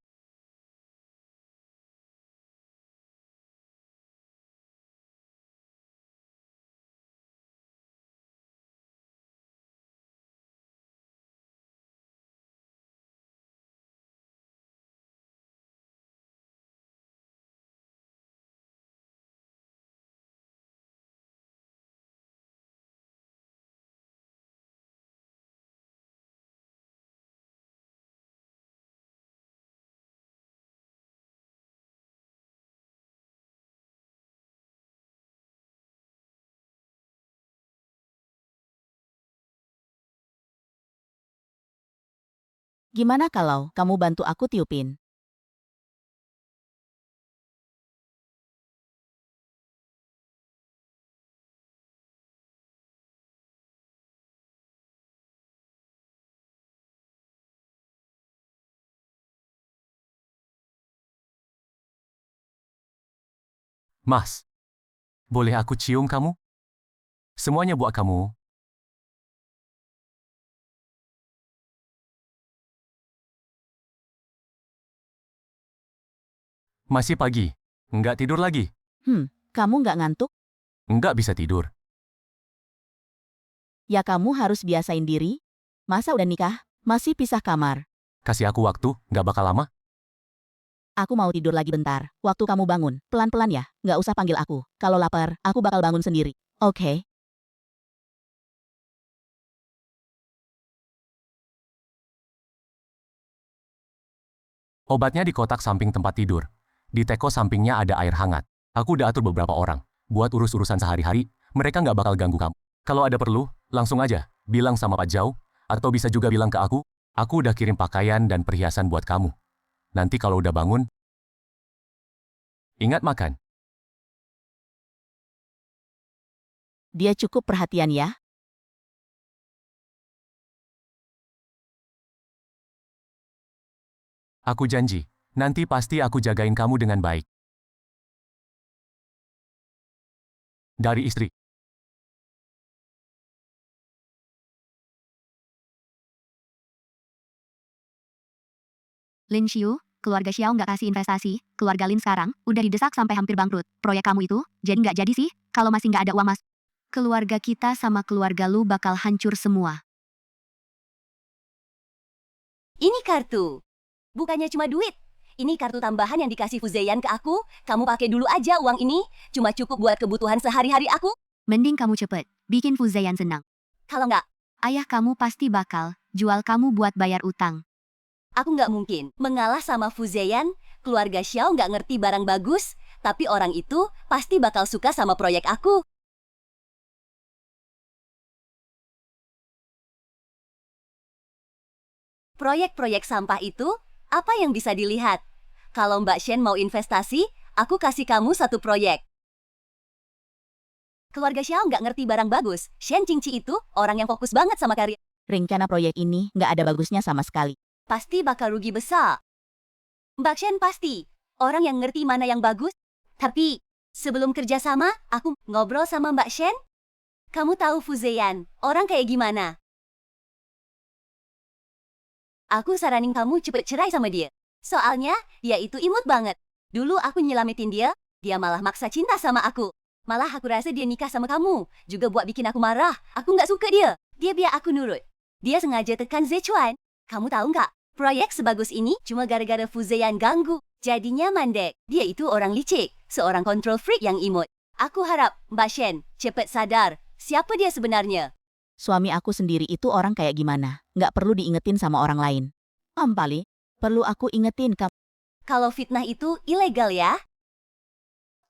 Gimana kalau kamu bantu aku tiupin? Mas, boleh aku cium kamu? Semuanya buat kamu. Masih pagi. Nggak tidur lagi. Kamu nggak ngantuk? Nggak bisa tidur. Ya kamu harus biasain diri, Masa udah nikah? Masih pisah kamar. Kasih aku waktu, nggak bakal lama. Aku mau tidur lagi bentar. Waktu kamu bangun, pelan-pelan ya. Nggak usah panggil aku. Kalau lapar, aku bakal bangun sendiri. Oke? Obatnya di kotak samping tempat tidur. Di teko sampingnya ada air hangat. Aku udah atur beberapa orang. Buat urus-urusan sehari-hari, mereka nggak bakal ganggu kamu. Kalau ada perlu, langsung aja. Bilang sama Pak Zhao, atau bisa juga bilang ke aku udah kirim pakaian dan perhiasan buat kamu. Nanti kalau udah bangun, ingat makan. Dia cukup perhatian ya. Aku janji, nanti pasti aku jagain kamu dengan baik. Dari istri. Lin Xiu, keluarga Xiao nggak kasih investasi, keluarga Lin sekarang udah didesak sampai hampir bangkrut. Proyek kamu itu, jadi nggak jadi sih, kalau masih nggak ada uang mas. Keluarga kita sama keluarga lu bakal hancur semua. Ini kartu. Bukannya cuma duit. Ini kartu tambahan yang dikasih Fuzeyan ke aku. Kamu pakai dulu aja uang ini. Cuma cukup buat kebutuhan sehari-hari aku. Mending kamu cepet, bikin Fuzeyan senang. Kalau nggak, Ayah kamu pasti bakal jual kamu buat bayar utang. aku nggak mungkin mengalah sama Fuzeyan. Keluarga Xiao nggak ngerti barang bagus. Tapi orang itu pasti bakal suka sama proyek aku. Proyek-proyek sampah itu, apa yang bisa dilihat? Kalau Mbak Shen mau investasi, aku kasih kamu satu proyek. Keluarga Xiao nggak ngerti barang bagus. Shen Qingqi itu orang yang fokus banget sama karya. Rencana proyek ini nggak ada bagusnya sama sekali. Pasti bakal rugi besar. Mbak Shen pasti orang yang ngerti mana yang bagus. Tapi, sebelum kerjasama, aku ngobrol sama Mbak Shen. Kamu tahu Fuzeyan, orang kayak gimana? Aku saranin kamu cepet cerai sama dia. Soalnya, dia itu imut banget. Dulu aku nyelamatin dia, dia malah maksa cinta sama aku. Malah aku rasa dia nikah sama kamu, juga buat bikin aku marah. Aku nggak suka dia. Dia biar aku nurut. Dia sengaja tekan Zechuan. Kamu tahu nggak? Proyek sebagus ini cuma gara-gara Fuzeyan ganggu. Jadinya mandek. Dia itu orang licik, seorang control freak yang imut. Aku harap Mbak Shen cepet sadar siapa dia sebenarnya. Suami aku sendiri itu orang kayak gimana? Nggak perlu diingetin sama orang lain. Ampali, perlu aku ingetin kamu. Kalau fitnah itu ilegal ya?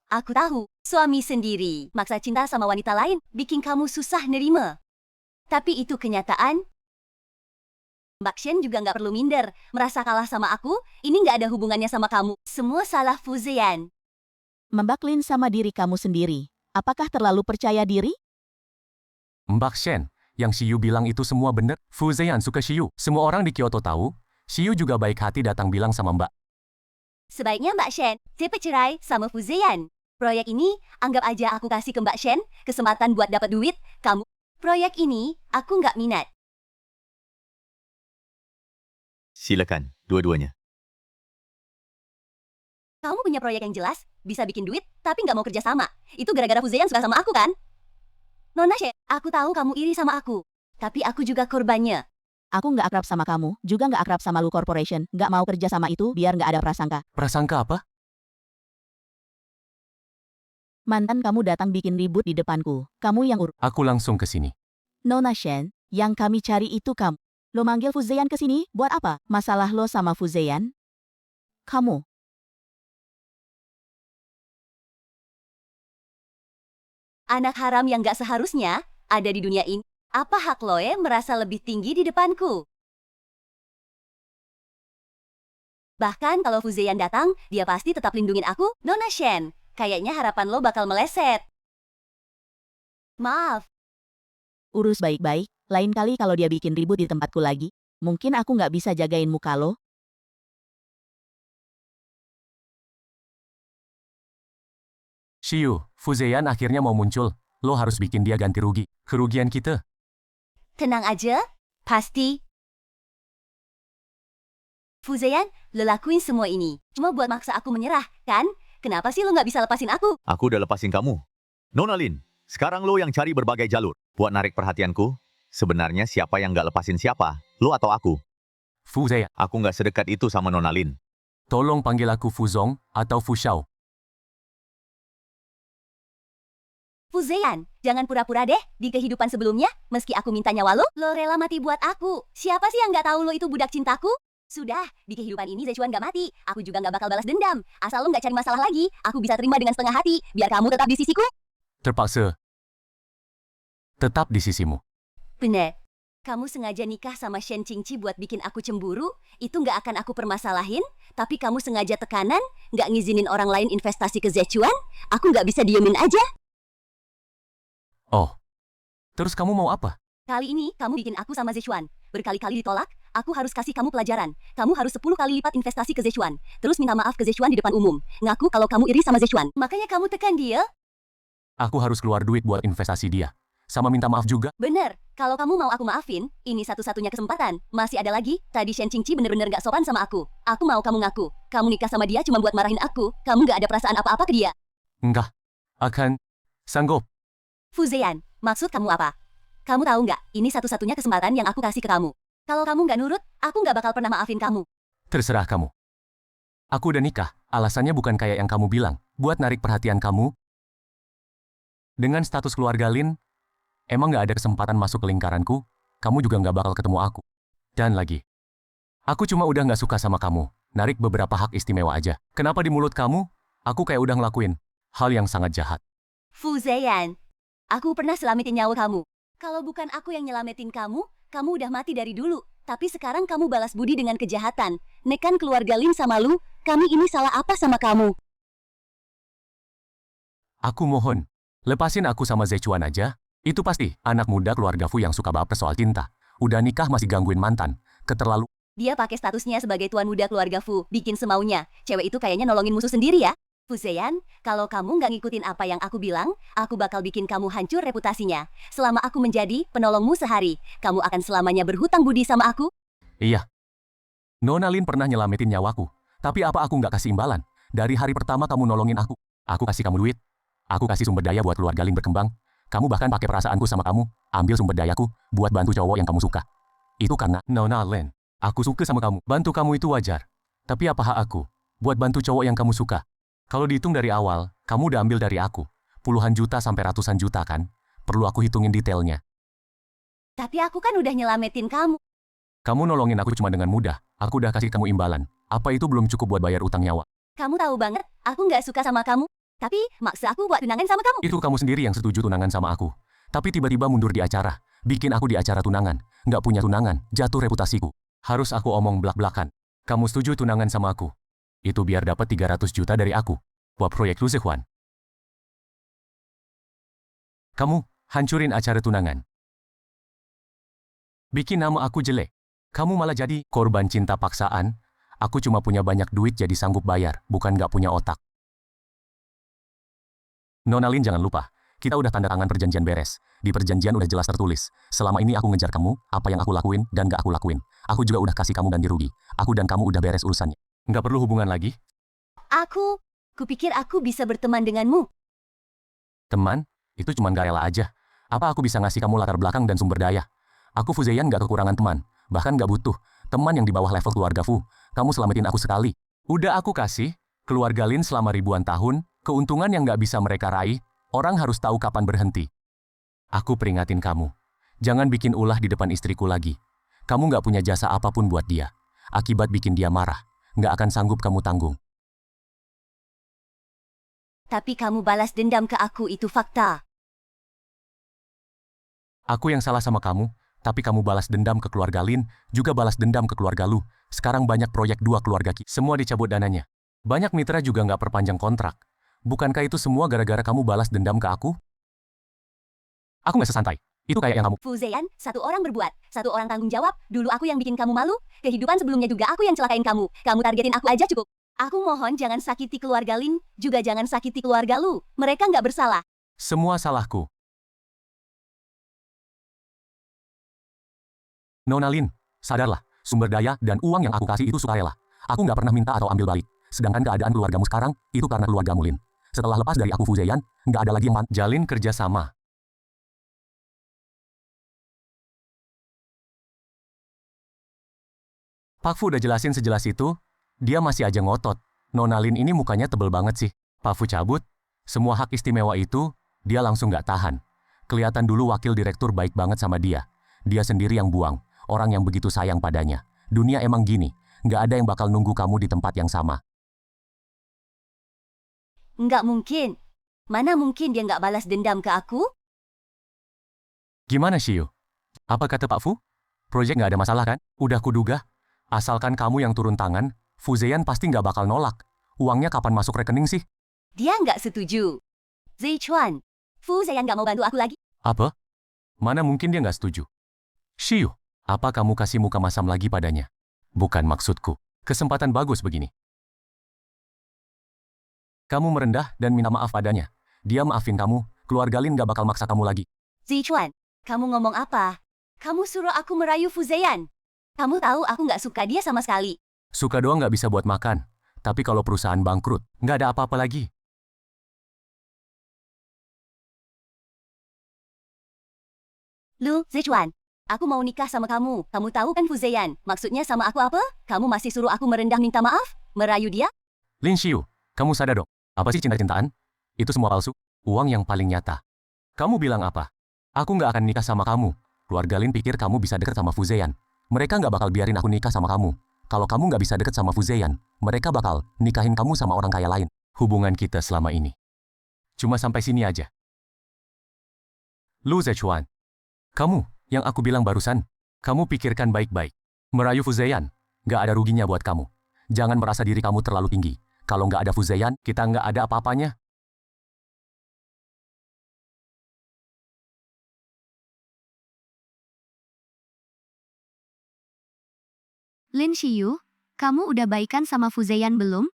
Aku tahu, suami sendiri maksa cinta sama wanita lain bikin kamu susah nerima. Tapi itu kenyataan. Mbak Shen juga nggak perlu minder, merasa kalah sama aku, ini nggak ada hubungannya sama kamu. Semua salah Fuzeyan. Membaklin sama diri kamu sendiri. Apakah terlalu percaya diri? Mbak Shen, yang Xiu bilang itu semua bener. Fuzeyan suka Xiu. Semua orang di Kyoto tahu. Xiu juga baik hati datang bilang sama Mbak. Sebaiknya Mbak Shen cepet cerai sama Fuzeyan. Proyek ini, anggap aja aku kasih ke Mbak Shen, kesempatan buat dapat duit, kamu. Proyek ini, aku nggak minat. Silakan, dua-duanya. Kamu punya proyek yang jelas, bisa bikin duit, tapi nggak mau kerja sama. Itu gara-gara Fuzeyan suka sama aku kan? Nona Shen, aku tahu kamu iri sama aku. Tapi aku juga korbannya. Aku nggak akrab sama kamu, juga nggak akrab sama Lu Corporation. Nggak mau kerja sama itu biar nggak ada prasangka. Prasangka apa? Mantan kamu datang bikin ribut di depanku. Kamu yang Aku langsung ke sini. Nona Shen, yang kami cari itu kamu. Lo manggil Fuzeyan ke sini, buat apa? Masalah lo sama Fuzeyan? Kamu. Anak haram yang nggak seharusnya ada di dunia ini. Apa hak Loe merasa lebih tinggi di depanku? Bahkan kalau Fuzeyan datang, dia pasti tetap lindungin aku. Nona Shen, kayaknya harapan lo bakal meleset. Maaf. Urus baik-baik, lain kali kalau dia bikin ribut di tempatku lagi, mungkin aku nggak bisa jagain muka lo. Xiu, Fuzeyan akhirnya mau muncul. Lo harus bikin dia ganti rugi. Kerugian kita. Tenang aja, pasti. Fuzeyan, lo lakuin semua ini. Cuma buat maksa aku menyerah, kan? Kenapa sih lo nggak bisa lepasin aku? Aku udah lepasin kamu. Nona Lin, sekarang lo yang cari berbagai jalur buat narik perhatianku. Sebenarnya siapa yang nggak lepasin siapa? Lo atau aku? Fu Zeyan, Aku nggak sedekat itu sama Nona Lin. tolong panggil aku Fu Zong atau Fu Xiao. Fuzeyan, jangan pura-pura deh. Di kehidupan sebelumnya, meski aku minta nyawa lo rela mati buat aku. Siapa sih yang nggak tahu lo itu budak cintaku? Sudah, di kehidupan ini Zechuan nggak mati. Aku juga nggak bakal balas dendam. Asal lo nggak cari masalah lagi, aku bisa terima dengan setengah hati, biar kamu tetap di sisiku. Terpaksa. Tetap di sisimu. Bener. Kamu sengaja nikah sama Shen Qingqi buat bikin aku cemburu, itu nggak akan aku permasalahin, tapi kamu sengaja tekanan, nggak ngizinin orang lain investasi ke Zechuan, aku nggak bisa diemin aja. Oh. Terus kamu mau apa? Kali ini, kamu bikin aku sama Zechuan. Berkali-kali ditolak, aku harus kasih kamu pelajaran. Kamu harus 10 kali lipat investasi ke Zechuan. Terus minta maaf ke Zechuan di depan umum. Ngaku kalau kamu iri sama Zechuan. Makanya kamu tekan dia? Aku harus keluar duit buat investasi dia. Sama minta maaf juga. Bener. Kalau kamu mau aku maafin, ini satu-satunya kesempatan. Masih ada lagi, tadi Shen Qingqi bener-bener gak sopan sama aku. Aku mau kamu ngaku. Kamu nikah sama dia cuma buat marahin aku. Kamu gak ada perasaan apa-apa ke dia. Enggak. Akan. Sanggup. Fuzeyan, maksud kamu apa? Kamu tahu nggak, ini satu-satunya kesempatan yang aku kasih ke kamu. Kalau kamu nggak nurut, aku nggak bakal pernah maafin kamu. Terserah kamu. Aku udah nikah. Alasannya bukan kayak yang kamu bilang. Buat narik perhatian kamu. Dengan status keluarga Lin, emang nggak ada kesempatan masuk ke lingkaranku, kamu juga nggak bakal ketemu aku. Dan lagi, aku cuma udah nggak suka sama kamu. Narik beberapa hak istimewa aja. Kenapa di mulut kamu, aku kayak udah ngelakuin hal yang sangat jahat. Fuzeyan, aku pernah selamatin nyawa kamu. Kalau bukan aku yang nyelamatin kamu, kamu udah mati dari dulu. Tapi sekarang kamu balas budi dengan kejahatan. Nekan keluarga Lin sama lu, kami ini salah apa sama kamu? Aku mohon, lepasin aku sama Zechuan aja. Itu pasti anak muda keluarga Fu yang suka baper soal cinta. Udah nikah masih gangguin mantan. Keterlalu. Dia pakai statusnya sebagai tuan muda keluarga Fu, bikin semaunya. Cewek itu kayaknya nolongin musuh sendiri ya. Fuzeyan, kalau kamu nggak ngikutin apa yang aku bilang, aku bakal bikin kamu hancur reputasinya. Selama aku menjadi penolongmu sehari, kamu akan selamanya berhutang budi sama aku. Iya. Nona Lin pernah nyelamatin nyawaku. Tapi apa aku nggak kasih imbalan? Dari hari pertama kamu nolongin aku. Aku kasih kamu duit. Aku kasih sumber daya buat keluarga Lin berkembang. Kamu bahkan pakai perasaanku sama kamu. Ambil sumber dayaku buat bantu cowok yang kamu suka. Itu karena Nona Lin. Aku suka sama kamu. Bantu kamu itu wajar. Tapi apa hak aku buat bantu cowok yang kamu suka? Kalau dihitung dari awal, kamu udah ambil dari aku. Puluhan juta sampai ratusan juta kan? Perlu aku hitungin detailnya. Tapi aku kan udah nyelamatin kamu. Kamu nolongin aku cuma dengan mudah. Aku udah kasih kamu imbalan. Apa itu belum cukup buat bayar utang nyawa? Kamu tahu banget, aku nggak suka sama kamu. Tapi maksa aku buat tunangan sama kamu. Itu kamu sendiri yang setuju tunangan sama aku. Tapi tiba-tiba mundur di acara. Bikin aku di acara tunangan. Nggak punya tunangan, jatuh reputasiku. Harus aku omong belak-belakan. Kamu setuju tunangan sama aku? Itu biar dapat 300 juta dari aku. Buat proyek Lu Zechuan. Kamu hancurin acara tunangan. Bikin nama aku jelek. Kamu malah jadi korban cinta paksaan. Aku cuma punya banyak duit jadi sanggup bayar, bukan nggak punya otak. Nona Lin jangan lupa, kita udah tanda tangan perjanjian beres. Di perjanjian udah jelas tertulis. Selama ini aku ngejar kamu, apa yang aku lakuin dan nggak aku lakuin. Aku juga udah kasih kamu ganti rugi. Aku dan kamu udah beres urusannya. Nggak perlu hubungan lagi? Kupikir aku bisa berteman denganmu. Teman? Itu cuma gak rela aja. Apa aku bisa ngasih kamu latar belakang dan sumber daya? Aku Fuzeyan gak kekurangan teman. Bahkan gak butuh. Teman yang di bawah level keluarga Fu. Kamu selamatin aku sekali. Udah aku kasih. Keluarga Lin selama ribuan tahun. Keuntungan yang gak bisa mereka raih. Orang harus tahu kapan berhenti. Aku peringatin kamu. Jangan bikin ulah di depan istriku lagi. Kamu gak punya jasa apapun buat dia. Akibat bikin dia marah. Nggak akan sanggup kamu tanggung. Tapi kamu balas dendam ke aku, itu fakta. Aku yang salah sama kamu, tapi kamu balas dendam ke keluarga Lin, juga balas dendam ke keluarga lu. Sekarang banyak proyek dua keluarga kita. Semua dicabut dananya. Banyak mitra juga nggak perpanjang kontrak. Bukankah itu semua gara-gara kamu balas dendam ke aku? Aku nggak sesantai. Itu kayak yang kamu. Fuzeyan, satu orang berbuat, satu orang tanggung jawab. Dulu aku yang bikin kamu malu, kehidupan sebelumnya juga aku yang celakain kamu. Kamu targetin aku aja cukup. Aku mohon jangan sakiti keluarga Lin, juga jangan sakiti keluarga lu. Mereka nggak bersalah. Semua salahku. Nona Lin, sadarlah. Sumber daya dan uang yang aku kasih itu sukarela. Aku nggak pernah minta atau ambil balik. Sedangkan keadaan keluargamu sekarang, itu karena keluargamu Lin. Setelah lepas dari aku Fuzeyan, nggak ada lagi yang jalin kerjasama. Pak Fu udah jelasin sejelas itu, dia masih aja ngotot. Nona Lin ini mukanya tebel banget sih. Pak Fu cabut, semua hak istimewa itu, dia langsung nggak tahan. Kelihatan dulu wakil direktur baik banget sama dia. Dia sendiri yang buang, orang yang begitu sayang padanya. Dunia emang gini, nggak ada yang bakal nunggu kamu di tempat yang sama. Nggak mungkin. Mana mungkin dia nggak balas dendam ke aku? Gimana Shiyu? Apa kata Pak Fu? Proyek nggak ada masalah kan? Udah kuduga. Asalkan kamu yang turun tangan, Fu Zheyan pasti nggak bakal nolak. Uangnya kapan masuk rekening sih? Dia nggak setuju. Zichuan, Fu Zheyan nggak mau bantu aku lagi. Apa? Mana mungkin dia nggak setuju? Shiyu, apa kamu kasih muka masam lagi padanya? Bukan maksudku. Kesempatan bagus begini. Kamu merendah dan minta maaf padanya. Dia maafin kamu, keluarga Lin nggak bakal maksa kamu lagi. Zichuan, kamu ngomong apa? Kamu suruh aku merayu Fu Zheyan. Kamu tahu aku nggak suka dia sama sekali. Suka doang nggak bisa buat makan. Tapi kalau perusahaan bangkrut, nggak ada apa-apa lagi. Lu, Zichuan, aku mau nikah sama kamu. Kamu tahu kan Fu Zheyan? Maksudnya sama aku apa? Kamu masih suruh aku merendah minta maaf? Merayu dia? Lin Xiu, kamu sadar dong. Apa sih cinta-cintaan? Itu semua palsu. Uang yang paling nyata. Kamu bilang apa? Aku nggak akan nikah sama kamu. Keluarga Lin pikir kamu bisa deket sama Fu Zheyan. Mereka nggak bakal biarin aku nikah sama kamu. Kalau kamu nggak bisa deket sama Fu Zheyan, mereka bakal nikahin kamu sama orang kaya lain. Hubungan kita selama ini cuma sampai sini aja. Lu Zechuan, kamu yang aku bilang barusan, kamu pikirkan baik-baik. Merayu Fu Zheyan, nggak ada ruginya buat kamu. Jangan merasa diri kamu terlalu tinggi. Kalau nggak ada Fu Zheyan, kita nggak ada apa-apanya. Lin Xiyu, kamu udah baikan sama Fu Zheyan belum?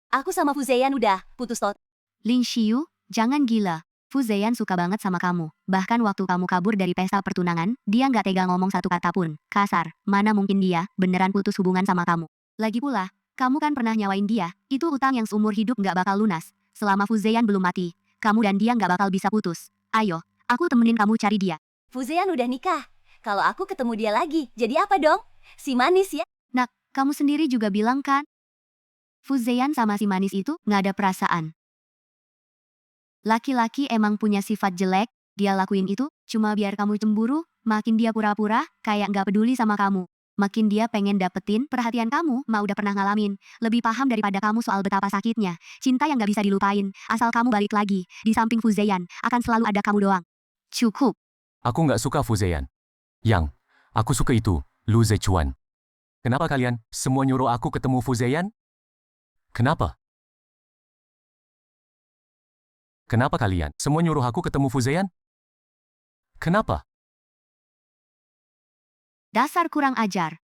Aku sama Fu Zheyan udah putus tot. Lin Xiyu, jangan gila. Fu Zheyan suka banget sama kamu. Bahkan waktu kamu kabur dari pesta pertunangan, dia nggak tega ngomong satu kata pun. Kasar, mana mungkin dia beneran putus hubungan sama kamu. Lagi pula, kamu kan pernah nyawain dia, itu utang yang seumur hidup nggak bakal lunas. Selama Fu Zheyan belum mati, kamu dan dia nggak bakal bisa putus. Ayo, aku temenin kamu cari dia. Fu Zheyan udah nikah. Kalau aku ketemu dia lagi, jadi apa dong? Si manis ya? Nak, kamu sendiri juga bilang kan? Fu Zheyan sama si manis itu nggak ada perasaan. Laki-laki emang punya sifat jelek, dia lakuin itu cuma biar kamu cemburu, makin dia pura-pura kayak nggak peduli sama kamu. Makin dia pengen dapetin perhatian kamu, udah pernah ngalamin. Lebih paham daripada kamu soal betapa sakitnya. Cinta yang nggak bisa dilupain, asal kamu balik lagi. Di samping Fu Zheyan, akan selalu ada kamu doang. Cukup. Aku nggak suka Fu Zheyan. Yang aku suka itu Lu Zechuan. Kenapa kalian semua nyuruh aku ketemu Fu Zheyan? Kenapa? Kenapa kalian semua nyuruh aku ketemu Fu Zheyan? Kenapa? Dasar kurang ajar.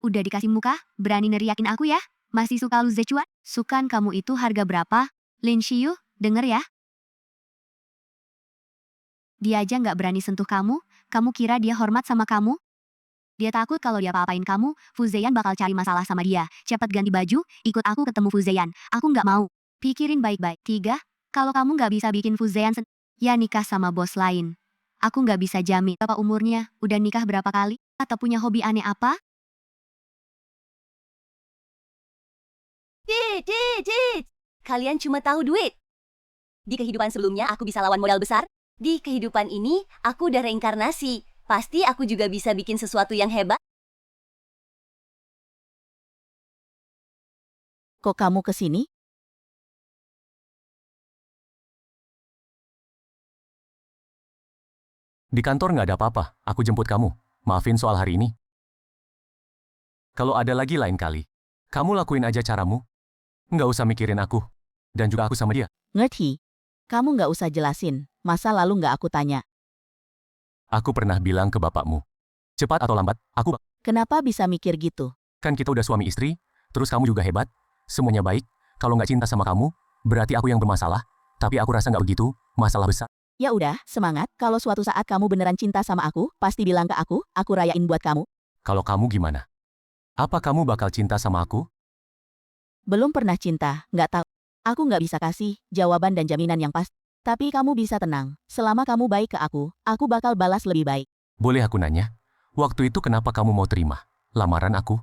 Udah dikasih muka, berani neriakin aku ya? Masih suka Lu Zechuan? Sukan kamu itu harga berapa? Lin Xiyu, denger ya. Dia aja nggak berani sentuh kamu kira dia hormat sama kamu? Dia takut kalau dia apa-apain kamu, Fu Zheyan bakal cari masalah sama dia. Cepat ganti baju, ikut aku ketemu Fu Zheyan. Aku nggak mau. Pikirin baik-baik. 3. Kalau kamu nggak bisa bikin Fu Zheyan ya nikah sama bos lain. Aku nggak bisa jamin berapa umurnya, udah nikah berapa kali, atau punya hobi aneh apa? Dit. Kalian cuma tahu duit. Di kehidupan sebelumnya aku bisa lawan modal besar. Di kehidupan ini, aku udah reinkarnasi. Pasti aku juga bisa bikin sesuatu yang hebat. Kok kamu kesini? Di kantor nggak ada apa-apa. Aku jemput kamu. Maafin soal hari ini. Kalau ada lagi lain kali, kamu lakuin aja caramu. Nggak usah mikirin aku. Dan juga aku sama dia. Ngerti? Kamu nggak usah jelasin. Masa lalu nggak aku tanya. Aku pernah bilang ke bapakmu. Cepat atau lambat, aku Kenapa bisa mikir gitu? kan kita udah suami istri, terus kamu juga hebat, semuanya baik. Kalau nggak cinta sama kamu, berarti aku yang bermasalah. Tapi aku rasa nggak begitu, masalah besar. Ya udah, semangat. Kalau suatu saat kamu beneran cinta sama aku, pasti bilang ke aku rayain buat kamu. Kalau kamu gimana? Apa kamu bakal cinta sama aku? Belum pernah cinta, nggak tahu. Aku nggak bisa kasih jawaban dan jaminan yang pas. Tapi kamu bisa tenang. Selama kamu baik ke aku bakal balas lebih baik. Boleh aku nanya? Waktu itu kenapa kamu mau terima lamaran aku?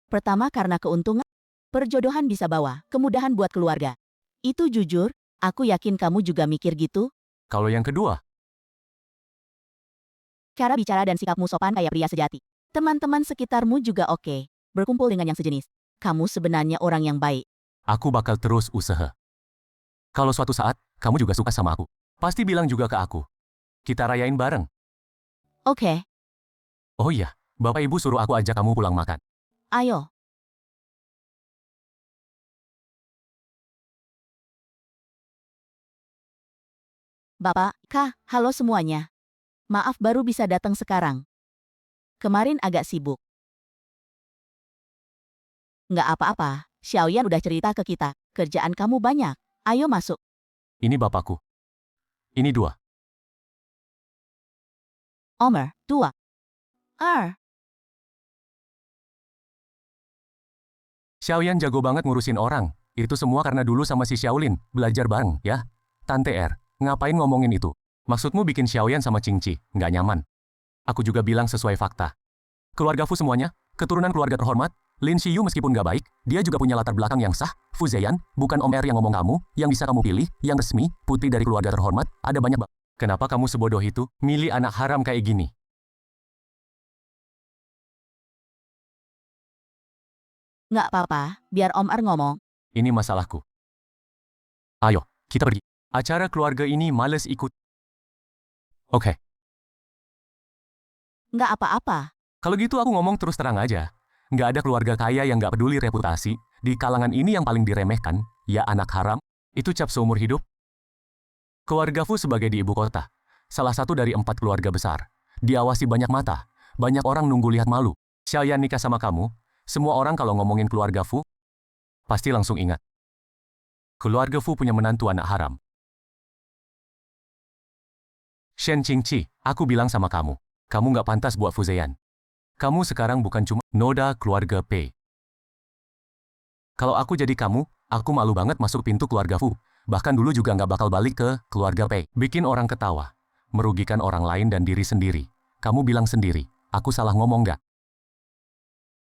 Pertama karena keuntungan. Perjodohan bisa bawa kemudahan buat keluarga. Itu jujur, aku yakin kamu juga mikir gitu. Kalau yang kedua, Cara bicara dan sikapmu sopan kayak pria sejati. Teman-teman sekitarmu juga oke. Berkumpul dengan yang sejenis. Kamu sebenarnya orang yang baik. aku bakal terus usaha. Kalau suatu saat, kamu juga suka sama aku. Pasti bilang juga ke aku. Kita rayain bareng. Oke, Oh iya, Bapak Ibu suruh aku ajak kamu pulang makan. ayo. Bapak, Kak, halo semuanya. Maaf baru bisa datang sekarang. Kemarin agak sibuk. Nggak apa-apa, Xiaoyan udah cerita ke kita. Kerjaan kamu banyak. Ayo masuk. Ini bapakku. Ini dua. Omer, 2. Xiaoyan jago banget ngurusin orang. Itu semua karena dulu sama si Xiaolin, belajar bareng, ya. Tante R, ngapain ngomongin itu? Maksudmu bikin Xiaoyan sama Qingqi, nggak nyaman. Aku juga bilang sesuai fakta. Keluarga Fu semuanya, keturunan keluarga terhormat, Lin Xiyu meskipun nggak baik, dia juga punya latar belakang yang sah. Fu Zheyan, bukan Om R yang ngomong kamu, yang bisa kamu pilih, yang resmi, putri dari keluarga terhormat, ada banyak bak. Kenapa kamu sebodoh itu, milih anak haram kayak gini? Nggak apa-apa, biar Om Er ngomong. Ini masalahku. Ayo, kita pergi. Acara keluarga ini males ikut. Oke, Nggak apa-apa. kalau gitu aku ngomong terus terang aja. Nggak ada keluarga kaya yang nggak peduli reputasi. Di kalangan ini yang paling diremehkan, ya anak haram, itu cap seumur hidup. Keluarga Fu sebagai di ibu kota, salah satu dari 4 keluarga besar. Diawasi banyak mata, banyak orang nunggu lihat malu. Xiaoyan nikah sama kamu, semua orang kalau ngomongin keluarga Fu, pasti langsung ingat. Keluarga Fu punya menantu anak haram. Shen Qingqi, aku bilang sama kamu nggak pantas buat Fu Zheyan. Kamu sekarang bukan cuma noda keluarga Pei. Kalau aku jadi kamu, aku malu banget masuk pintu keluarga Fu. Bahkan dulu juga nggak bakal balik ke keluarga Pei. Bikin orang ketawa, merugikan orang lain dan diri sendiri. Kamu bilang sendiri, aku salah ngomong nggak?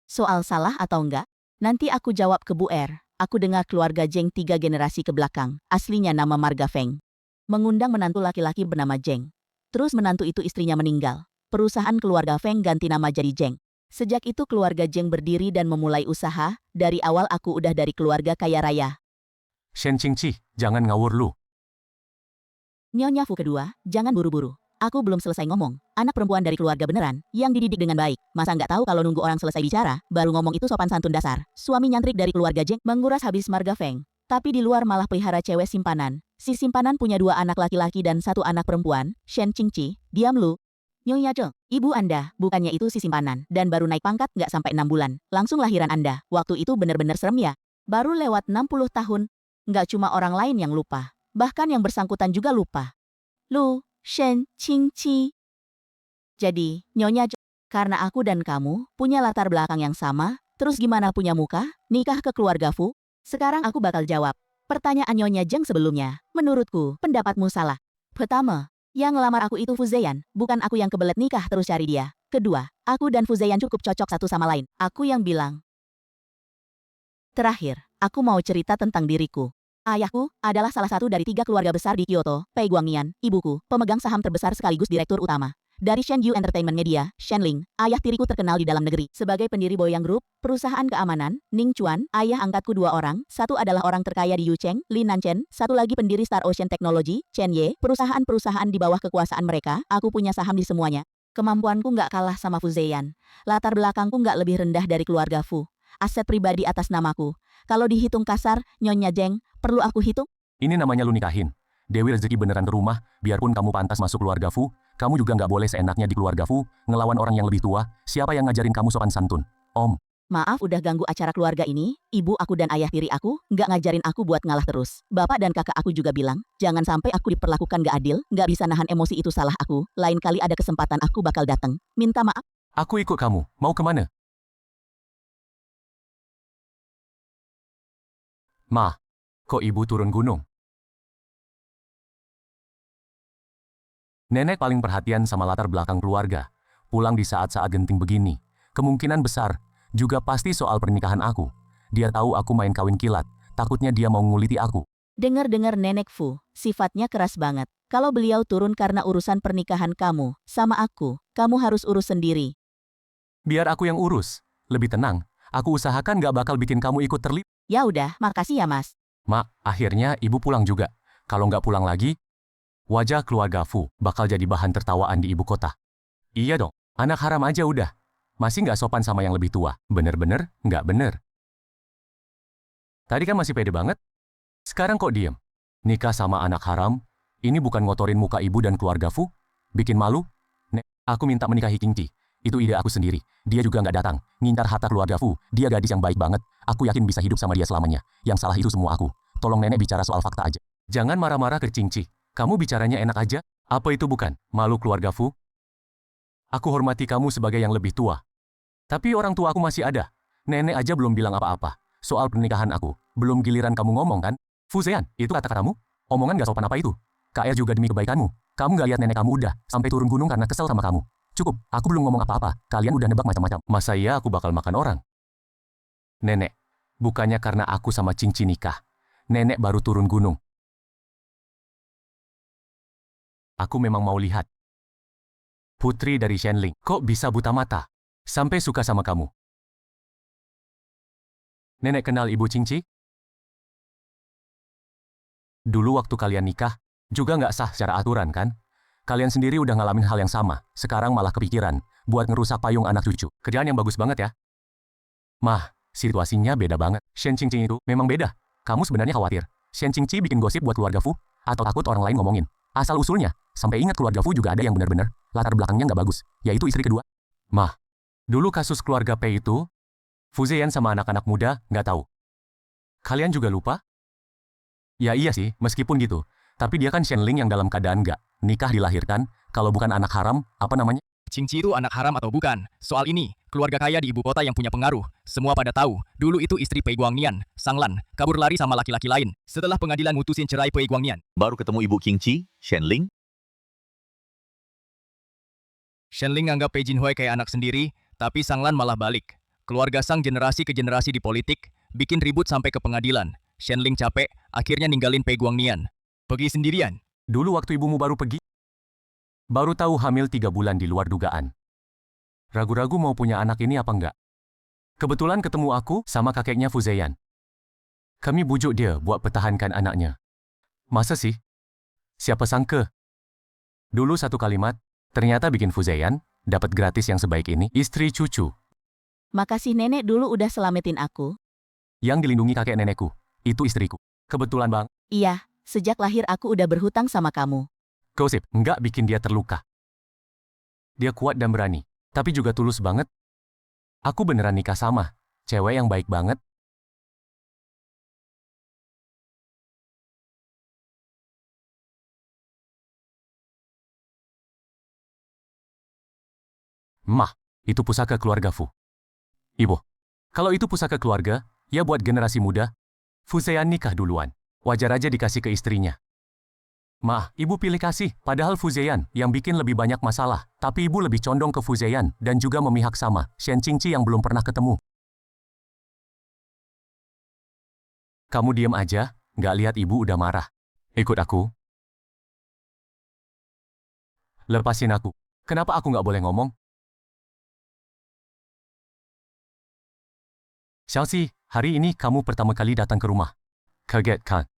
Soal salah atau enggak? Nanti aku jawab ke Bu Er. Aku dengar keluarga Zheng 3 generasi ke belakang. Aslinya nama marga Feng. Mengundang menantu laki-laki bernama Zheng. Terus menantu itu istrinya meninggal. Perusahaan keluarga Feng ganti nama jadi Zheng. Sejak itu keluarga Zheng berdiri dan memulai usaha. Dari awal aku udah dari keluarga kaya raya. Shen Qingqi, jangan ngawur lu. Nyonya Fu kedua, jangan buru-buru. Aku belum selesai ngomong. Anak perempuan dari keluarga beneran, yang dididik dengan baik. Masa nggak tahu kalau nunggu orang selesai bicara, baru ngomong itu sopan santun dasar. Suami nyantrik dari keluarga Zheng menguras habis marga Feng. Tapi di luar malah pelihara cewek simpanan. Si simpanan punya 2 anak laki-laki dan 1 anak perempuan. Shen Qingqi, diam lu. Nyonya Zheng, ibu Anda, bukannya itu si simpanan. Dan baru naik pangkat nggak sampai 6 bulan. Langsung lahiran Anda. Waktu itu bener-bener serem ya. Baru lewat 60 tahun. Nggak cuma orang lain yang lupa. Bahkan yang bersangkutan juga lupa. Lu, Shen Qingqi. Jadi, Nyonya Zheng, karena aku dan kamu punya latar belakang yang sama, terus gimana punya muka, nikah ke keluarga Fu? Sekarang aku bakal jawab. Pertanyaan Nyonya Zheng sebelumnya, menurutku, pendapatmu salah. Pertama, yang ngelamar aku itu Fu Zheyan, bukan aku yang kebelet nikah terus cari dia. Kedua, aku dan Fu Zheyan cukup cocok satu sama lain. Aku yang bilang. Terakhir, aku mau cerita tentang diriku. Ayahku adalah salah satu dari 3 keluarga besar di Kyoto, Pei Guangnian, ibuku, pemegang saham terbesar sekaligus direktur utama. Dari Shen Yu Entertainment Media, Shen Ling, ayah tiriku terkenal di dalam negeri. Sebagai pendiri Boyang Group, perusahaan keamanan, Ning Chuan, ayah angkatku 2 orang, satu adalah orang terkaya di Yucheng, Lin Nanchen, satu lagi pendiri Star Ocean Technology, Chen Ye, perusahaan-perusahaan di bawah kekuasaan mereka, aku punya saham di semuanya. Kemampuanku nggak kalah sama Fu Zheyan. Latar belakangku nggak lebih rendah dari keluarga Fu. Aset pribadi atas namaku. Kalau dihitung kasar, Nyonya Zheng, perlu aku hitung? Ini namanya lu nikahin. Dewi rezeki beneran ke rumah, biarpun kamu pantas masuk keluarga Fu, kamu juga nggak boleh seenaknya di keluarga Fu, ngelawan orang yang lebih tua. Siapa yang ngajarin kamu sopan santun? Om. Maaf udah ganggu acara keluarga ini, ibu aku dan ayah tiri aku nggak ngajarin aku buat ngalah terus. Bapak dan kakak aku juga bilang, jangan sampai aku diperlakukan nggak adil, nggak bisa nahan emosi itu salah aku, lain kali ada kesempatan aku bakal datang. Minta maaf. Aku ikut kamu, mau kemana? Ma, kok ibu turun gunung? Nenek paling perhatian sama latar belakang keluarga. Pulang di saat-saat genting begini. Kemungkinan besar juga pasti soal pernikahan aku. Dia tahu aku main kawin kilat. Takutnya dia mau nguliti aku. Dengar-dengar Nenek Fu, sifatnya keras banget. Kalau beliau turun karena urusan pernikahan kamu, sama aku, kamu harus urus sendiri. Biar aku yang urus. Lebih tenang. Aku usahakan gak bakal bikin kamu ikut terlibat. Ya udah, makasih ya Mas. Mak, akhirnya ibu pulang juga. Kalau nggak pulang lagi, wajah keluarga Fu bakal jadi bahan tertawaan di ibu kota. Iya dong, anak haram aja udah. Masih nggak sopan sama yang lebih tua. Bener-bener nggak bener. Tadi kan masih pede banget. Sekarang kok diem? Nikah sama anak haram? Ini bukan ngotorin muka ibu dan keluarga Fu? Bikin malu? Nek, aku minta menikahi Qingqi. Itu ide aku sendiri. Dia juga nggak datang. Ngincar harta keluarga Fu. Dia gadis yang baik banget. Aku yakin bisa hidup sama dia selamanya. Yang salah itu semua aku. Tolong nenek bicara soal fakta aja. Jangan marah-marah ke Qingqi. Kamu bicaranya enak aja? Apa itu bukan malu keluarga Fu? Aku hormati kamu sebagai yang lebih tua. Tapi orang tua aku masih ada. Nenek aja belum bilang apa-apa. Soal pernikahan aku. Belum giliran kamu ngomong kan? Fu Zeyan, itu kata-katamu? Omongan gak sopan apa itu? KR juga demi kebaikanmu. Kamu gak lihat nenek kamu udah sampai turun gunung karena kesel sama kamu. Cukup, aku belum ngomong apa-apa. Kalian udah nebak macam-macam. Masa iya aku bakal makan orang? Nenek, bukannya karena aku sama Qingqi nikah. Nenek baru turun gunung. Aku memang mau lihat. Putri dari Shenling, kok bisa buta mata? Sampai suka sama kamu. Nenek kenal ibu Qingqi? Dulu waktu kalian nikah, juga nggak sah secara aturan kan? Kalian sendiri udah ngalamin hal yang sama, sekarang malah kepikiran, buat ngerusak payung anak cucu. Kerjaan yang bagus banget ya. Mah, situasinya beda banget. Shen Qingqi itu memang beda. Kamu sebenarnya khawatir, Shen Qingqi bikin gosip buat keluarga Fu? Atau takut orang lain ngomongin? Asal-usulnya, sampai ingat keluarga Fu juga ada yang benar-benar, latar belakangnya nggak bagus, yaitu istri kedua. Mah, dulu kasus keluarga Pei itu, Fu Zeyan sama anak-anak muda nggak tahu. Kalian juga lupa? Ya iya sih, meskipun gitu. Tapi dia kan Shenling yang dalam keadaan nggak nikah dilahirkan, kalau bukan anak haram, apa namanya? Qingqi itu anak haram atau bukan? Soal ini, keluarga kaya di ibu kota yang punya pengaruh. Semua pada tahu, dulu itu istri Pei Guangnian, Sang Lan, kabur lari sama laki-laki lain. Setelah pengadilan mutusin cerai Pei Guangnian. Baru ketemu ibu Qingqi, Shenling. Shenling nganggap Pei Jinhui kayak anak sendiri, tapi Sang Lan malah balik. Keluarga Sang generasi ke generasi di politik, bikin ribut sampai ke pengadilan. Shenling capek, akhirnya ninggalin Pei Guangnian. Pergi sendirian. Dulu waktu ibumu baru pergi, baru tahu hamil 3 bulan di luar dugaan. Ragu-ragu mau punya anak ini apa enggak. Kebetulan ketemu aku sama kakeknya Fu Zeyan. Kami bujuk dia buat pertahankan anaknya. Masa sih? Siapa sangka? Dulu satu kalimat, ternyata bikin Fu Zeyan dapat gratis yang sebaik ini, istri cucu. Makasih Nenek dulu udah selamatin aku. Yang dilindungi kakek nenekku, itu istriku. Kebetulan bang, Iya, sejak lahir aku udah berhutang sama kamu. gosip enggak bikin dia terluka. Dia kuat dan berani, tapi juga tulus banget. Aku beneran nikah sama cewek yang baik banget. Mah, itu pusaka keluarga Fu. Ibu, kalau itu pusaka keluarga, ya buat generasi muda. Fu Zeyan nikah duluan. Wajar aja dikasih ke istrinya. Mah, ibu pilih kasih, padahal Fu Zeyan yang bikin lebih banyak masalah. Tapi ibu lebih condong ke Fu Zeyan dan juga memihak sama Shen Qingqi yang belum pernah ketemu. Kamu diam aja, nggak lihat ibu udah marah. Ikut aku. Lepasin aku. Kenapa aku nggak boleh ngomong? Xiaoxi, hari ini kamu pertama kali datang ke rumah. Kaget kan?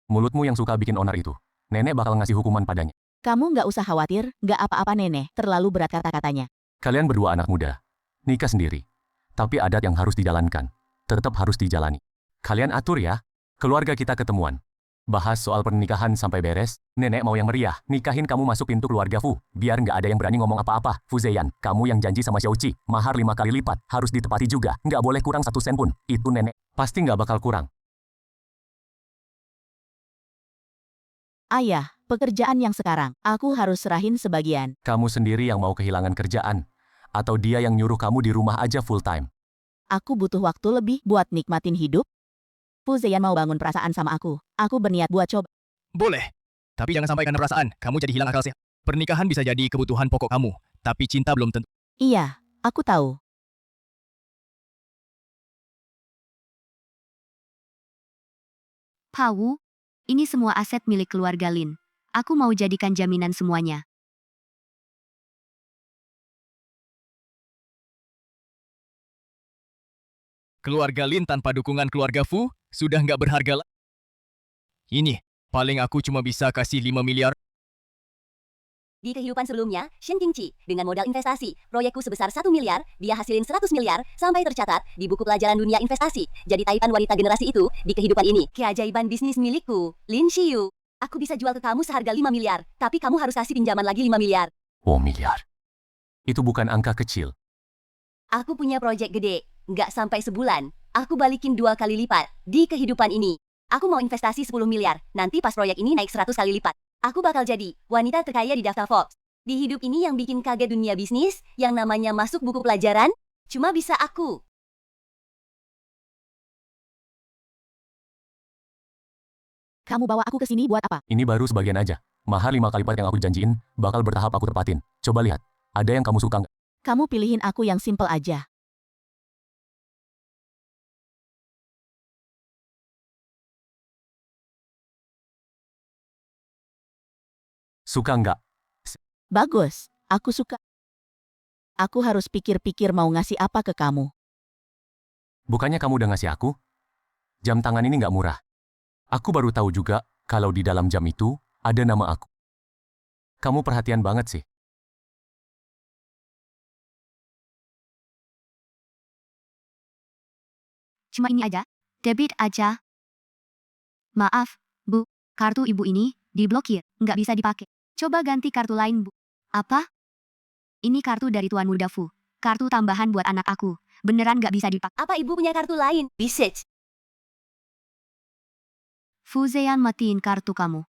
Mulutmu yang suka bikin onar itu. Nenek bakal ngasih hukuman padanya. Kamu nggak usah khawatir, nggak apa-apa Nenek, terlalu berat kata-katanya. Kalian berdua anak muda. Nikah sendiri. Tapi adat yang harus dijalankan. Tetap harus dijalani. Kalian atur ya. Keluarga kita ketemuan. Bahas soal pernikahan sampai beres. Nenek mau yang meriah. Nikahin kamu masuk pintu keluarga Fu. Biar nggak ada yang berani ngomong apa-apa. Fu Zeyan, kamu yang janji sama Xiaoqi. Mahar 5 kali lipat. Harus ditepati juga. Nggak boleh kurang 1 sen pun. Itu nenek. Pasti nggak bakal kurang. Ayah, pekerjaan yang sekarang, aku harus serahin sebagian. Kamu sendiri yang mau kehilangan kerjaan. Atau dia yang nyuruh kamu di rumah aja full time. Aku butuh waktu lebih buat nikmatin hidup. Fu Zeyan mau bangun perasaan sama aku. Aku berniat buat coba. Boleh. Tapi jangan sampai karena perasaan, kamu jadi hilang akal sehat. Pernikahan bisa jadi kebutuhan pokok kamu, tapi cinta belum tentu. Iya, aku tahu. Pawu, ini semua aset milik keluarga Lin. Aku mau jadikan jaminan semuanya. Keluarga Lin tanpa dukungan keluarga Fu sudah nggak berharga lagi. Ini, paling aku cuma bisa kasih 5 miliar. Di kehidupan sebelumnya, Shen Qingqi, dengan modal investasi, proyekku sebesar 1 miliar, dia hasilin 100 miliar, sampai tercatat di buku pelajaran dunia investasi. Jadi taipan wanita generasi itu, di kehidupan ini. Keajaiban bisnis milikku, Lin Xiyu. Aku bisa jual ke kamu seharga 5 miliar, tapi kamu harus kasih pinjaman lagi 5 miliar. Oh miliar. Itu bukan angka kecil. Aku punya proyek gede, nggak sampai sebulan. Aku balikin 2 kali lipat di kehidupan ini. Aku mau investasi 10 miliar, nanti pas proyek ini naik 100 kali lipat. Aku bakal jadi wanita terkaya di daftar Forbes. Di hidup ini yang bikin kaget dunia bisnis, yang namanya masuk buku pelajaran, cuma bisa aku. Kamu bawa aku ke sini buat apa? Ini baru sebagian aja. Mahar 5 kali lipat yang aku janjiin, bakal bertahap aku tepatin. Coba lihat, ada yang kamu suka nggak? Kamu pilihin aku yang simple aja. Suka nggak? Bagus, aku suka. Aku harus pikir-pikir mau ngasih apa ke kamu. Bukannya kamu udah ngasih aku? Jam tangan ini nggak murah. Aku baru tahu juga, kalau di dalam jam itu, ada nama aku. Kamu perhatian banget sih. Cuma ini aja. Debit aja. Maaf, Bu. Kartu ibu ini diblokir. Nggak bisa dipakai. Coba ganti kartu lain, Bu. Apa? Ini kartu dari Tuan Muda Fu. Kartu tambahan buat anak aku. Beneran nggak bisa dipakai. Apa ibu punya kartu lain? Bisech. Fu Zeyan matiin kartu kamu.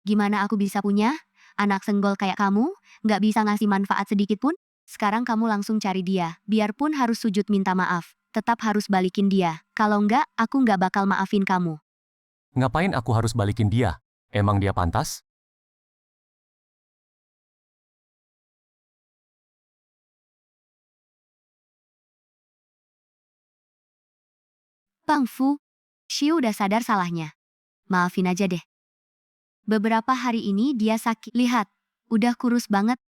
Gimana aku bisa punya? Anak senggol kayak kamu, nggak bisa ngasih manfaat sedikit pun? Sekarang kamu langsung cari dia. Biarpun harus sujud minta maaf. Tetap harus balikin dia. Kalau nggak, aku nggak bakal maafin kamu. Ngapain aku harus balikin dia? Emang dia pantas? Bang Fu, Xiu udah sadar salahnya. Maafin aja deh. Beberapa hari ini dia sakit. Lihat, udah kurus banget.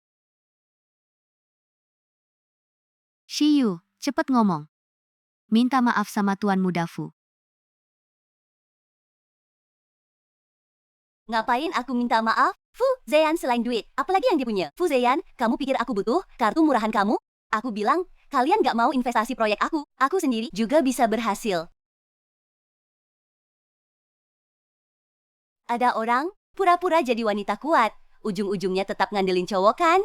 Xiu, cepet ngomong. Minta maaf sama Tuan Muda Fu. Ngapain aku minta maaf? Fu Zeyan selain duit, apalagi yang dia punya? Fu Zeyan, kamu pikir aku butuh kartu murahan kamu? Aku bilang, kalian gak mau investasi proyek aku. Aku sendiri juga bisa berhasil. Ada orang pura-pura jadi wanita kuat, ujung-ujungnya tetap ngandelin cowok kan?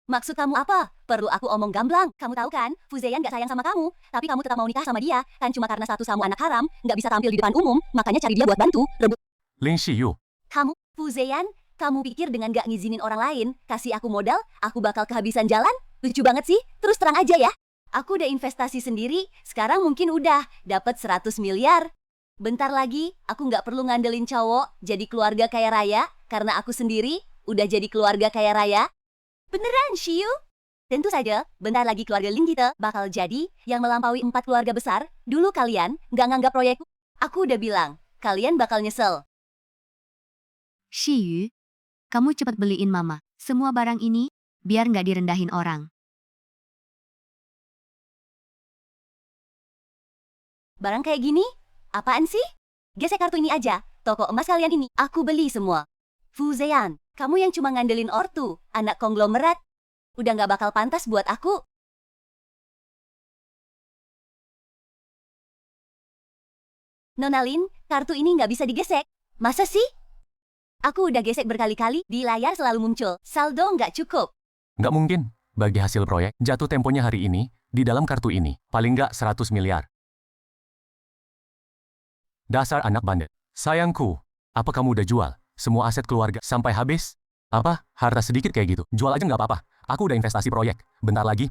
Maksud kamu apa? Perlu aku omong gamblang? Kamu tahu kan, Fu Zeyan gak sayang sama kamu, tapi kamu tetap mau nikah sama dia, kan cuma karena status kamu anak haram, gak bisa tampil di depan umum, makanya cari dia buat bantu, rebut. Lin Xiyu, Kamu, Fu Zeyan, kamu pikir dengan gak ngizinin orang lain, kasih aku modal, aku bakal kehabisan jalan? Lucu banget sih, terus terang aja ya. Aku udah investasi sendiri, sekarang mungkin udah dapat 100 miliar. Bentar lagi, aku nggak perlu ngandelin cowok jadi keluarga kaya raya, karena aku sendiri udah jadi keluarga kaya raya. Beneran, Xiu? Tentu saja, bentar lagi keluarga Lin kita bakal jadi yang melampaui 4 keluarga besar. Dulu kalian nggak nganggap proyekku. Aku udah bilang, kalian bakal nyesel. Xiu, kamu cepet beliin mama. Semua barang ini, biar nggak direndahin orang. Barang kayak gini? Apaan sih? Gesek kartu ini aja, toko emas kalian ini, aku beli semua. Fu Zeyan, kamu yang cuma ngandelin ortu, anak konglomerat, udah nggak bakal pantas buat aku. Nona Lin, kartu ini nggak bisa digesek. Masa sih? Aku udah gesek berkali-kali, di layar selalu muncul. Saldo nggak cukup. nggak mungkin. Bagi hasil proyek, jatuh temponya hari ini, di dalam kartu ini, paling nggak 100 miliar. Dasar anak bandel. Sayangku, apa kamu udah jual semua aset keluarga sampai habis? Apa? Harta sedikit kayak gitu. Jual aja nggak apa-apa. Aku udah investasi proyek. Bentar lagi,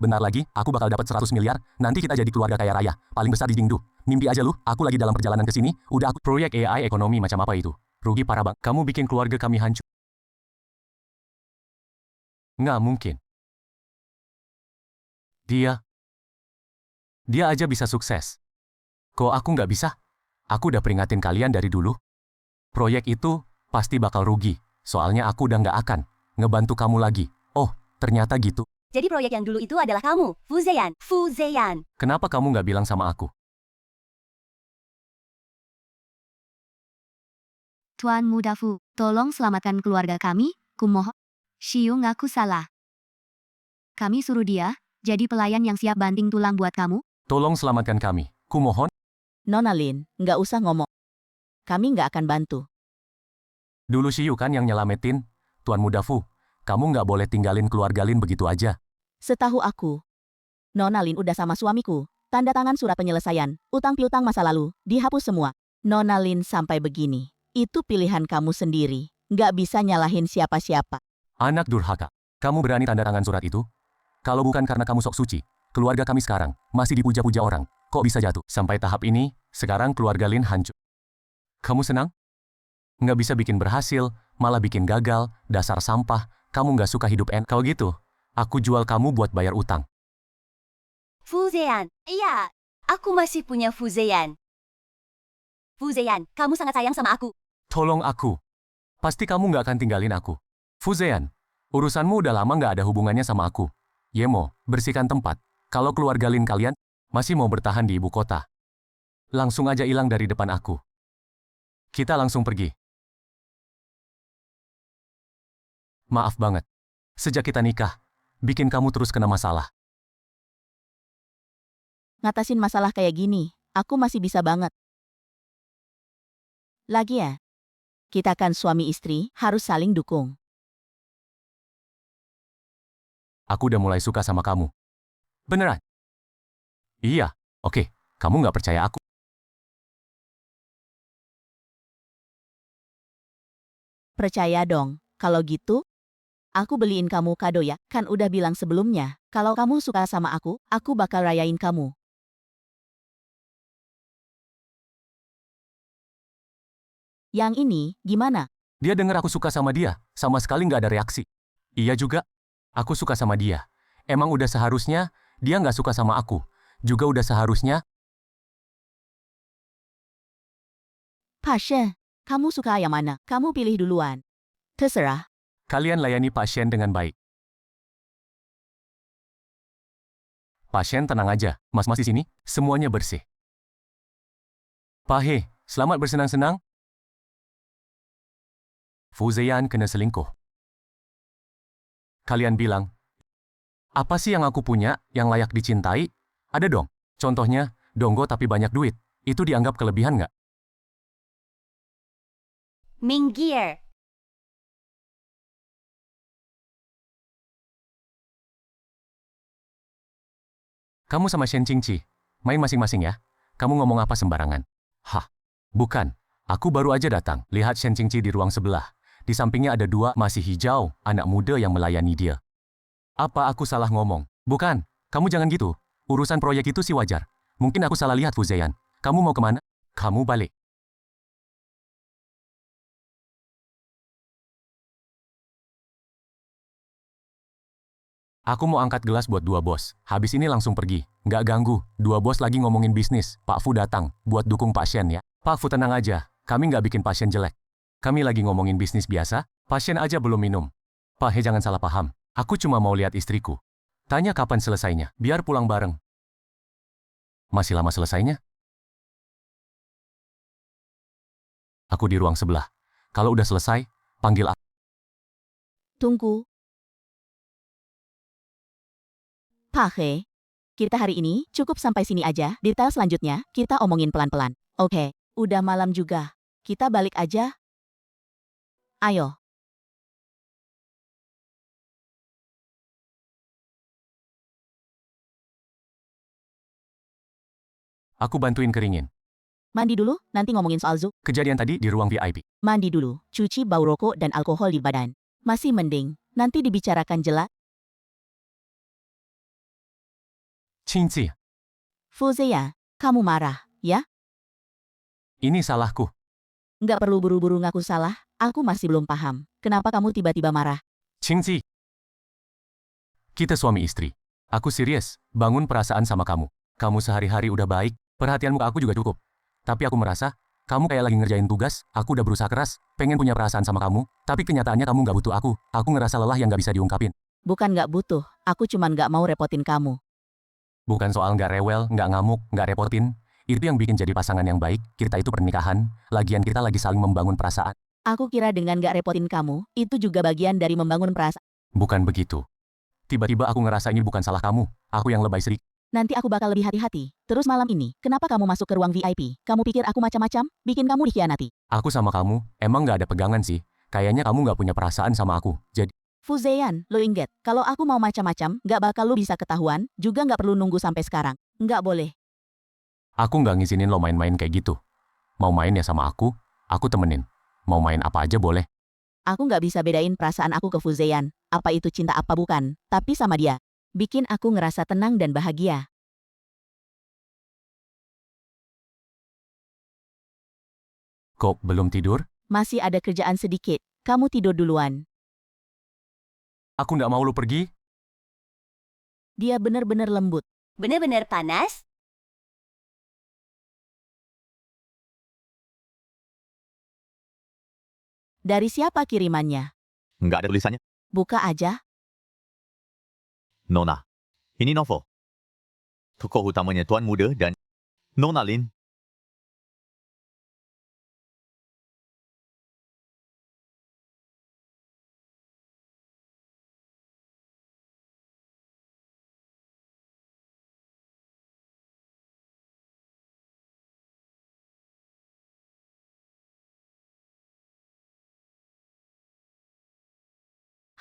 aku bakal dapat 100 miliar. Nanti kita jadi keluarga kaya raya. Paling besar di Jingdu. Mimpi aja lu, aku lagi dalam perjalanan ke sini. Udah aku proyek AI ekonomi macam apa itu? Rugi parah bang. Kamu bikin keluarga kami hancur. Nggak mungkin. Dia aja bisa sukses. Kok aku nggak bisa? Aku udah peringatin kalian dari dulu. Proyek itu pasti bakal rugi, soalnya aku udah nggak akan ngebantu kamu lagi. Oh, ternyata gitu. Jadi proyek yang dulu itu adalah kamu, Fu Zheyan. Fu Zheyan. Kenapa kamu nggak bilang sama aku? Tuan Muda Fu, tolong selamatkan keluarga kami, kumohon. Xiu ngaku salah. Kami suruh dia, jadi pelayan yang siap banting tulang buat kamu. Tolong selamatkan kami. Kumohon. Nona Lin, nggak usah ngomong. Kami nggak akan bantu. Dulu Xiu kan yang nyelamatin. Tuan Muda Fu, kamu nggak boleh tinggalin keluarga Lin begitu aja. Setahu aku, Nona Lin udah sama suamiku. Tanda tangan surat penyelesaian, utang piutang masa lalu, dihapus semua. Nona Lin sampai begini. Itu pilihan kamu sendiri. Nggak bisa nyalahin siapa-siapa. Anak durhaka. Kamu berani tanda tangan surat itu? Kalau bukan karena kamu sok suci, keluarga kami sekarang masih dipuja-puja orang. Kok bisa jatuh? Sampai tahap ini, sekarang keluarga Lin hancur. Kamu senang? Nggak bisa bikin berhasil, malah bikin gagal, dasar sampah. Kamu nggak suka hidup enak. Kalau gitu, aku jual kamu buat bayar utang. Fu Zheyan. Iya, aku masih punya Fu Zheyan. Fu Zheyan, kamu sangat sayang sama aku. Tolong aku. Pasti kamu nggak akan tinggalin aku. Fu Zheyan, urusanmu udah lama nggak ada hubungannya sama aku. Yemo, bersihkan tempat. Kalau keluarga Lin kalian masih mau bertahan di ibu kota, langsung aja hilang dari depan aku. Kita langsung pergi. Maaf banget. Sejak kita nikah, bikin kamu terus kena masalah. Ngatasin masalah kayak gini, aku masih bisa banget. Lagi ya, kita kan suami istri, harus saling dukung. Aku udah mulai suka sama kamu. Beneran? Iya, oke. Kamu nggak percaya aku? Percaya dong, kalau gitu, aku beliin kamu kado ya. Kan udah bilang sebelumnya, kalau kamu suka sama aku bakal rayain kamu. Yang ini, gimana? Dia denger aku suka sama dia, sama sekali nggak ada reaksi. Iya juga, aku suka sama dia. Emang udah seharusnya dia nggak suka sama aku. Juga udah seharusnya. Pasha, kamu suka yang mana? Kamu pilih duluan. Terserah. Kalian layani pasien dengan baik. Pasien tenang aja, mas-mas di sini, semuanya bersih. Pak He, selamat bersenang-senang. Fu Zheyan kena selingkuh. Kalian bilang, apa sih yang aku punya yang layak dicintai? Ada dong. Contohnya, donggo tapi banyak duit. Itu dianggap kelebihan nggak? Minggir. Kamu sama Shen Qingqi, main masing-masing ya. Kamu ngomong apa sembarangan? Hah, bukan. Aku baru aja datang. Lihat Shen Qingqi di ruang sebelah. Di sampingnya ada dua masih hijau, anak muda yang melayani dia. Apa aku salah ngomong? Bukan, kamu jangan gitu. Urusan proyek itu sih wajar. Mungkin aku salah lihat Fu Zheyan. Kamu mau kemana? Kamu balik. Aku mau angkat gelas buat dua bos. Habis ini langsung pergi. Nggak ganggu. Dua bos lagi ngomongin bisnis. Pak Fu datang buat dukung pasien ya. Pak Fu tenang aja. Kami nggak bikin pasien jelek. Kami lagi ngomongin bisnis biasa. Pasien aja belum minum. Pak He jangan salah paham. Aku cuma mau lihat istriku. Tanya kapan selesainya. Biar pulang bareng. Masih lama selesainya? Aku di ruang sebelah. Kalau udah selesai, panggil aku. Tunggu. Pak He, kita hari ini cukup sampai sini aja. Detail selanjutnya kita omongin pelan-pelan. Oke, udah malam juga. Kita balik aja. Ayo. Aku bantuin keringin. Mandi dulu, nanti ngomongin soal Zu. Kejadian tadi di ruang VIP. Mandi dulu, cuci bau rokok dan alkohol di badan. Masih mending, nanti dibicarakan jelas. Qingqi, Fu Zheyan, kamu marah, ya? ini salahku. Nggak perlu buru-buru ngaku salah, aku masih belum paham. Kenapa kamu tiba-tiba marah? Qingqi, Kita suami istri. Aku serius, bangun perasaan sama kamu. Kamu sehari-hari udah baik, perhatianmu ke aku juga cukup. Tapi aku merasa, kamu kayak lagi ngerjain tugas, aku udah berusaha keras, pengen punya perasaan sama kamu, tapi kenyataannya kamu nggak butuh aku. Aku ngerasa lelah yang nggak bisa diungkapin. Bukan nggak butuh, aku cuman nggak mau repotin kamu. Bukan soal nggak rewel, nggak ngamuk, nggak repotin. Itu yang bikin jadi pasangan yang baik, kita itu pernikahan, lagian kita lagi saling membangun perasaan. Aku kira dengan nggak repotin kamu, itu juga bagian dari membangun perasaan. Bukan begitu. Tiba-tiba aku ngerasa ini bukan salah kamu, aku yang lebay sedikit. Nanti aku bakal lebih hati-hati. Terus malam ini, kenapa kamu masuk ke ruang VIP? Kamu pikir aku macam-macam? Bikin kamu dikhianati. Aku sama kamu, emang nggak ada pegangan sih. Kayaknya kamu nggak punya perasaan sama aku. Jadi, Fuzeyan, lo inget, kalau aku mau macam-macam, nggak bakal lo bisa ketahuan, juga nggak perlu nunggu sampai sekarang. Nggak boleh. aku nggak ngizinin lo main-main kayak gitu. Mau main ya sama aku temenin. Mau main apa aja boleh. Aku nggak bisa bedain perasaan aku ke Fuzeyan, apa itu cinta apa bukan, tapi sama dia. Bikin aku ngerasa tenang dan bahagia. Kok belum tidur? Masih ada kerjaan sedikit, kamu tidur duluan. Aku nggak mau lo pergi. Dia bener-bener lembut. Bener-bener panas? Dari siapa kirimannya? Nggak ada tulisannya. Buka aja. Nona. Ini novel. Tokoh utamanya Tuan Muda dan Nona Lin.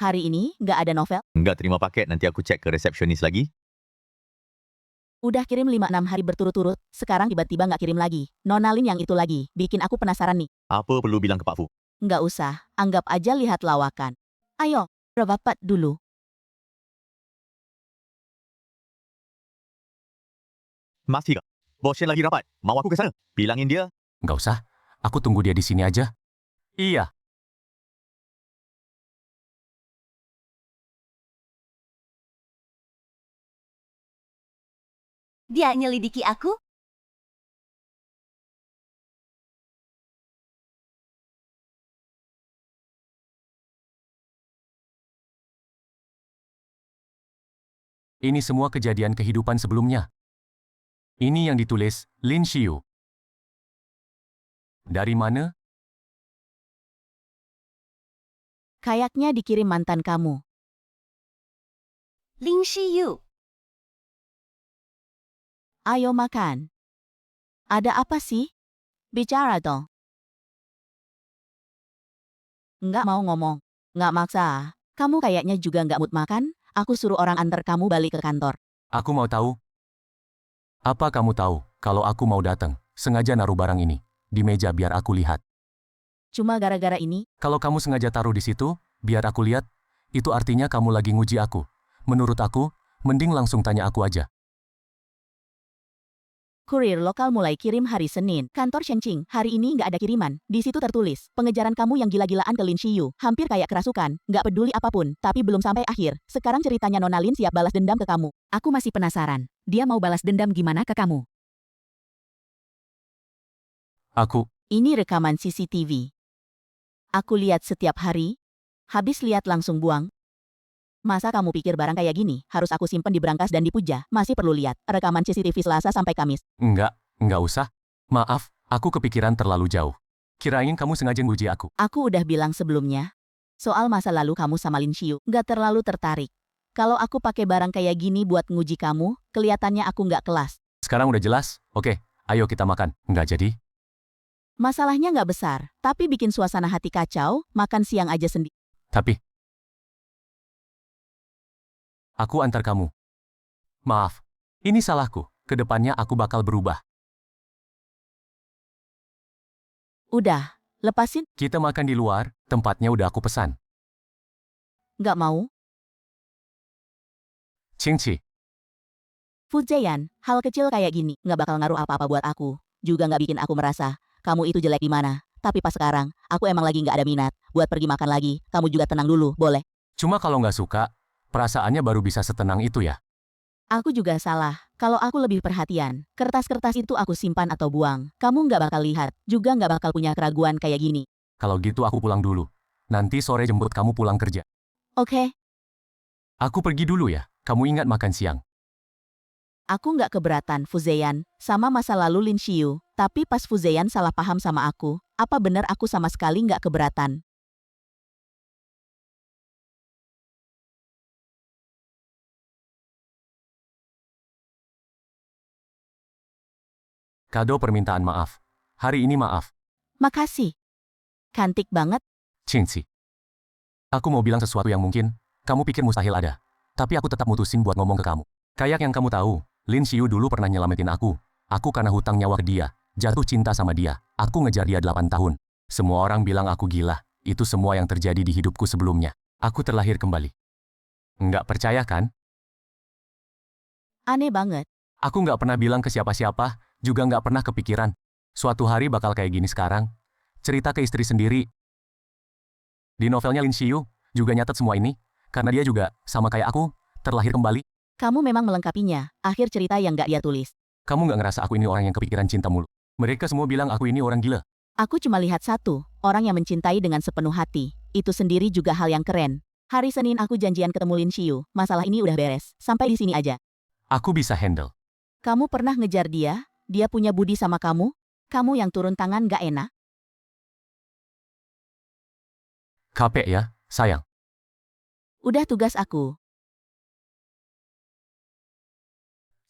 Hari ini nggak ada novel. Nggak terima paket, nanti aku cek ke resepsionis lagi. Udah kirim 5-6 hari berturut-turut, sekarang tiba-tiba nggak kirim lagi. Nonalin yang itu lagi, bikin aku penasaran nih. Apa perlu bilang ke Pak Fu? Nggak usah, anggap aja lihat lawakan. Ayo, rapat dulu. Masih nggak? Bosen lagi rapat. Mau aku ke sana? Bilangin dia. Nggak usah, aku tunggu dia di sini aja. Iya. Dia nyelidiki aku? Ini semua kejadian kehidupan sebelumnya. Ini yang ditulis Lin Xiu. Dari mana? Kayaknya dikirim mantan kamu. Ling Shiyu. Ayo makan. Ada apa sih? Bicara dong. Nggak mau ngomong. Nggak maksa. Kamu kayaknya juga nggak mood makan. Aku suruh orang antar kamu balik ke kantor. Aku mau tahu. Apa kamu tahu kalau aku mau datang, sengaja naruh barang ini di meja biar aku lihat. Cuma gara-gara ini, Kalau kamu sengaja taruh di situ, biar aku lihat, itu artinya kamu lagi nguji aku. Menurut aku, mending langsung tanya aku aja. kurir lokal mulai kirim hari Senin. Kantor Shengqing, hari ini nggak ada kiriman. Di situ tertulis, pengejaran kamu yang gila-gilaan ke Lin Xiyu. Hampir kayak kerasukan. Nggak peduli apapun, tapi belum sampai akhir. Sekarang ceritanya Nona Lin siap balas dendam ke kamu. Aku masih penasaran. Dia mau balas dendam gimana ke kamu? Ini rekaman CCTV. Aku lihat setiap hari. Habis lihat langsung buang. Masa kamu pikir barang kayak gini harus aku simpen di brankas dan dipuja? Masih perlu lihat rekaman CCTV Selasa sampai Kamis. Enggak usah. Maaf, aku kepikiran terlalu jauh. Kirain kamu sengaja nguji aku. Aku udah bilang sebelumnya. Soal masa lalu kamu sama Lin Xiu, nggak terlalu tertarik. Kalau aku pakai barang kayak gini buat nguji kamu, kelihatannya aku nggak kelas. Sekarang udah jelas? Oke, ayo kita makan. Nggak jadi? Masalahnya nggak besar, tapi bikin suasana hati kacau, makan siang aja sendiri. Tapi, aku antar kamu. Maaf, ini salahku. Kedepannya aku bakal berubah. Udah, lepasin. Kita makan di luar, tempatnya udah aku pesan. Nggak mau. Qingqi, Fuzeyan, hal kecil kayak gini nggak bakal ngaruh apa-apa buat aku. Juga nggak bikin aku merasa, kamu itu jelek di mana. Tapi pas sekarang, aku emang lagi nggak ada minat. Buat pergi makan lagi, kamu juga tenang dulu, boleh? cuma kalau nggak suka, Perasaannya baru bisa setenang itu ya. Aku juga salah. Kalau aku lebih perhatian, kertas-kertas itu aku simpan atau buang. Kamu nggak bakal lihat, juga nggak bakal punya keraguan kayak gini. Kalau gitu aku pulang dulu. Nanti sore jemput kamu pulang kerja. Oke, Aku pergi dulu ya. Kamu ingat makan siang. aku nggak keberatan, Fuzeyan. Sama masa lalu Lin Xiu. Tapi pas Fuzeyan salah paham sama aku, apa bener aku sama sekali nggak keberatan? Kado permintaan maaf. Hari ini maaf, Makasih. Cantik banget. Qingqi. Aku mau bilang sesuatu yang mungkin kamu pikir mustahil ada. Tapi aku tetap mutusin buat ngomong ke kamu. Kayak yang kamu tahu, Lin Xiu dulu pernah nyelamatin aku. Aku karena hutang nyawa ke dia, jatuh cinta sama dia. Aku ngejar dia 8 tahun. Semua orang bilang aku gila. Itu semua yang terjadi di hidupku sebelumnya. Aku terlahir kembali. Nggak percaya kan? Aneh banget. Aku nggak pernah bilang ke siapa-siapa, juga nggak pernah kepikiran. Suatu hari bakal kayak gini sekarang. Cerita ke istri sendiri. Di novelnya Lin Xiu, juga nyatet semua ini. Karena dia juga, sama kayak aku, terlahir kembali. Kamu memang melengkapinya. Akhir cerita yang nggak dia tulis. Kamu nggak ngerasa aku ini orang yang kepikiran cinta mulu. Mereka semua bilang aku ini orang gila. Aku cuma lihat satu, orang yang mencintai dengan sepenuh hati. Itu sendiri juga hal yang keren. Hari Senin aku janjian ketemu Lin Xiu. Masalah ini udah beres. Sampai di sini aja. Aku bisa handle. Kamu pernah ngejar dia? Dia punya budi sama kamu? Kamu yang turun tangan gak enak? Capek ya, sayang. Udah tugas aku.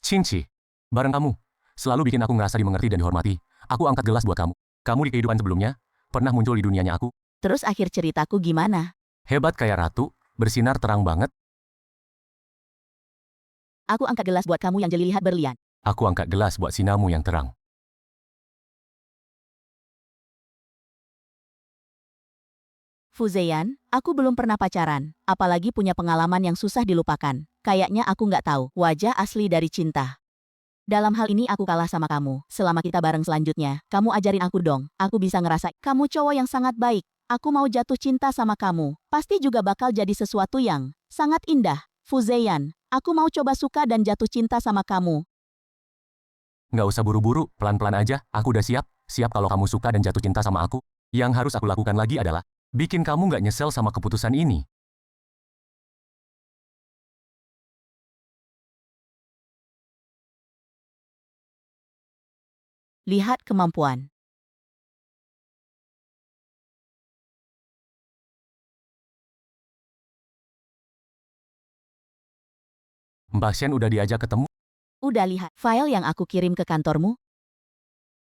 Qingqi, bareng kamu. Selalu bikin aku ngerasa dimengerti dan dihormati. Aku angkat gelas buat kamu. Kamu di kehidupan sebelumnya, pernah muncul di dunianya aku. Terus akhir ceritaku gimana? Hebat kayak ratu, bersinar terang banget. Aku angkat gelas buat kamu yang jeli lihat berlian. Aku angkat gelas buat sinamu yang terang. Fuzeyan, aku belum pernah pacaran, apalagi punya pengalaman yang susah dilupakan. Kayaknya aku nggak tahu wajah asli dari cinta. Dalam hal ini aku kalah sama kamu. Selama kita bareng selanjutnya, kamu ajarin aku dong. Aku bisa ngerasa kamu cowok yang sangat baik. Aku mau jatuh cinta sama kamu. Pasti juga bakal jadi sesuatu yang sangat indah. Fuzeyan, aku mau coba suka dan jatuh cinta sama kamu. Nggak usah buru-buru, pelan-pelan aja. Aku udah siap. Siap kalau kamu suka dan jatuh cinta sama aku. Yang harus aku lakukan lagi adalah bikin kamu nggak nyesel sama keputusan ini. Lihat kemampuan. Mbak Shen udah diajak ketemu. Udah lihat file yang aku kirim ke kantormu?